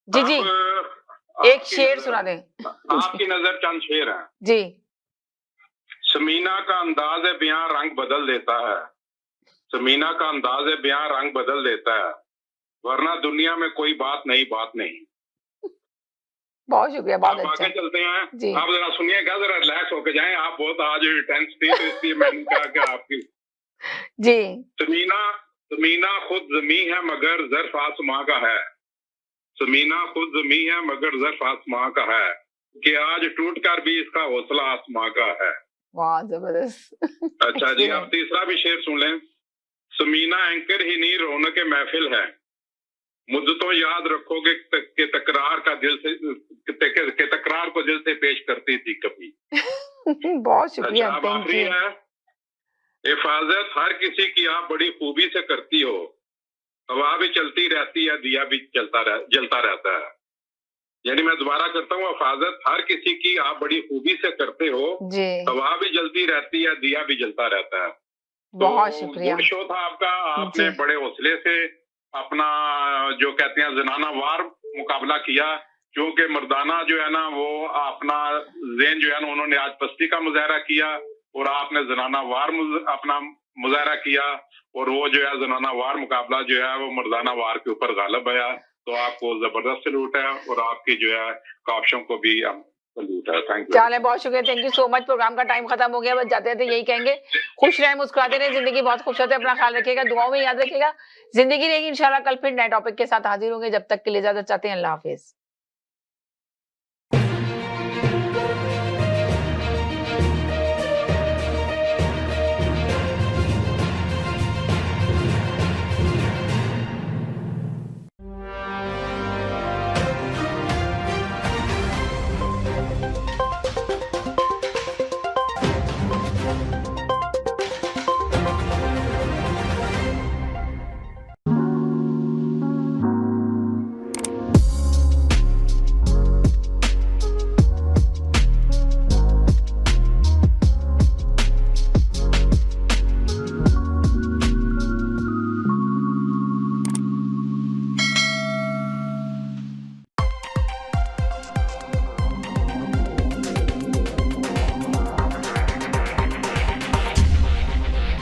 जी जी, एक शेर सुना दें। आपकी नजर चंद शेर है जी। समीना का अंदाज बयां रंग बदल देता है, समीना का अंदाज बयां रंग बदल देता है, वरना दुनिया में कोई बात नहीं। बहुत शुक्रिया, बहुत आप अच्छा। आगे चलते हैं जी। आप जरा सुनिएगा, जरा रिलैक्स होकर जाएं। आप बहुत आज टेंस थी, तो इसलिए मैंने कहा कि आपकी जी। समीना खुद ज़मीं है मगर ज़र्फ आसमां का है, समीना खुद ज़मीं है मगर ज़र्फ आसमां का है, कि आज टूट कर भी इसका हौसला आसमां का है। वाह, जबरदस्त। अच्छा जी, आप तीसरा भी शेर सुन लें। समीना एंकर ही नहीं, रौनक महफिल है, मुद्दतों याद रखोगे कि तकरार का दिल से के तकरार को दिल से पेश करती थी कभी। बहुत शुक्रिया, अच्छा, अब थैंक आखिरी यू। है, हिफाजत हर किसी की आप बड़ी खूबी से करती हो, हवा भी चलती रहती है, दिया भी जलता रहता है। यानी मैं दोबारा करता हूँ, हिफाजत हर किसी की आप बड़ी खूबी से करते हो, जी, हवा भी जलती रहती है, दिया भी जलता रहता है। बहुत तो शुक्रिया। गुड शो था आपका, आपने जी। बड़े हौसले से अपना जो कहते हैं जनाना वार मुकाबला किया, क्योंकि मर्दाना जो है ना वो अपना ज़हन जो है ना उन्होंने आज पस्ती का मुजाहरा किया, और आपने जनाना वार अपना मुजाहरा किया, और वो जो है जनाना वार मुकाबला जो है वो मर्दाना वार के ऊपर गालिब आया। तो आपको जबरदस्त सलूट है, और आपकी जो है काफियों को भी सलूट है। Thank you. चले, बहुत शुक्रिया, thank you so much. Programme का टाइम खत्म हो गया, बस जाते जाते यही कहेंगे, खुश रहें, मुस्कुराते रहें, जिंदगी बहुत खूबसूरत है, अपना ख्याल रखिएगा, दुआओं में याद रखिएगा। जिंदगी रहेगी इंशाल्लाह। कल फिर नए टॉपिक के साथ हाजिर होंगे, जब तक के लिए इजाजत चाहते हैं, अल्लाह हाफिज।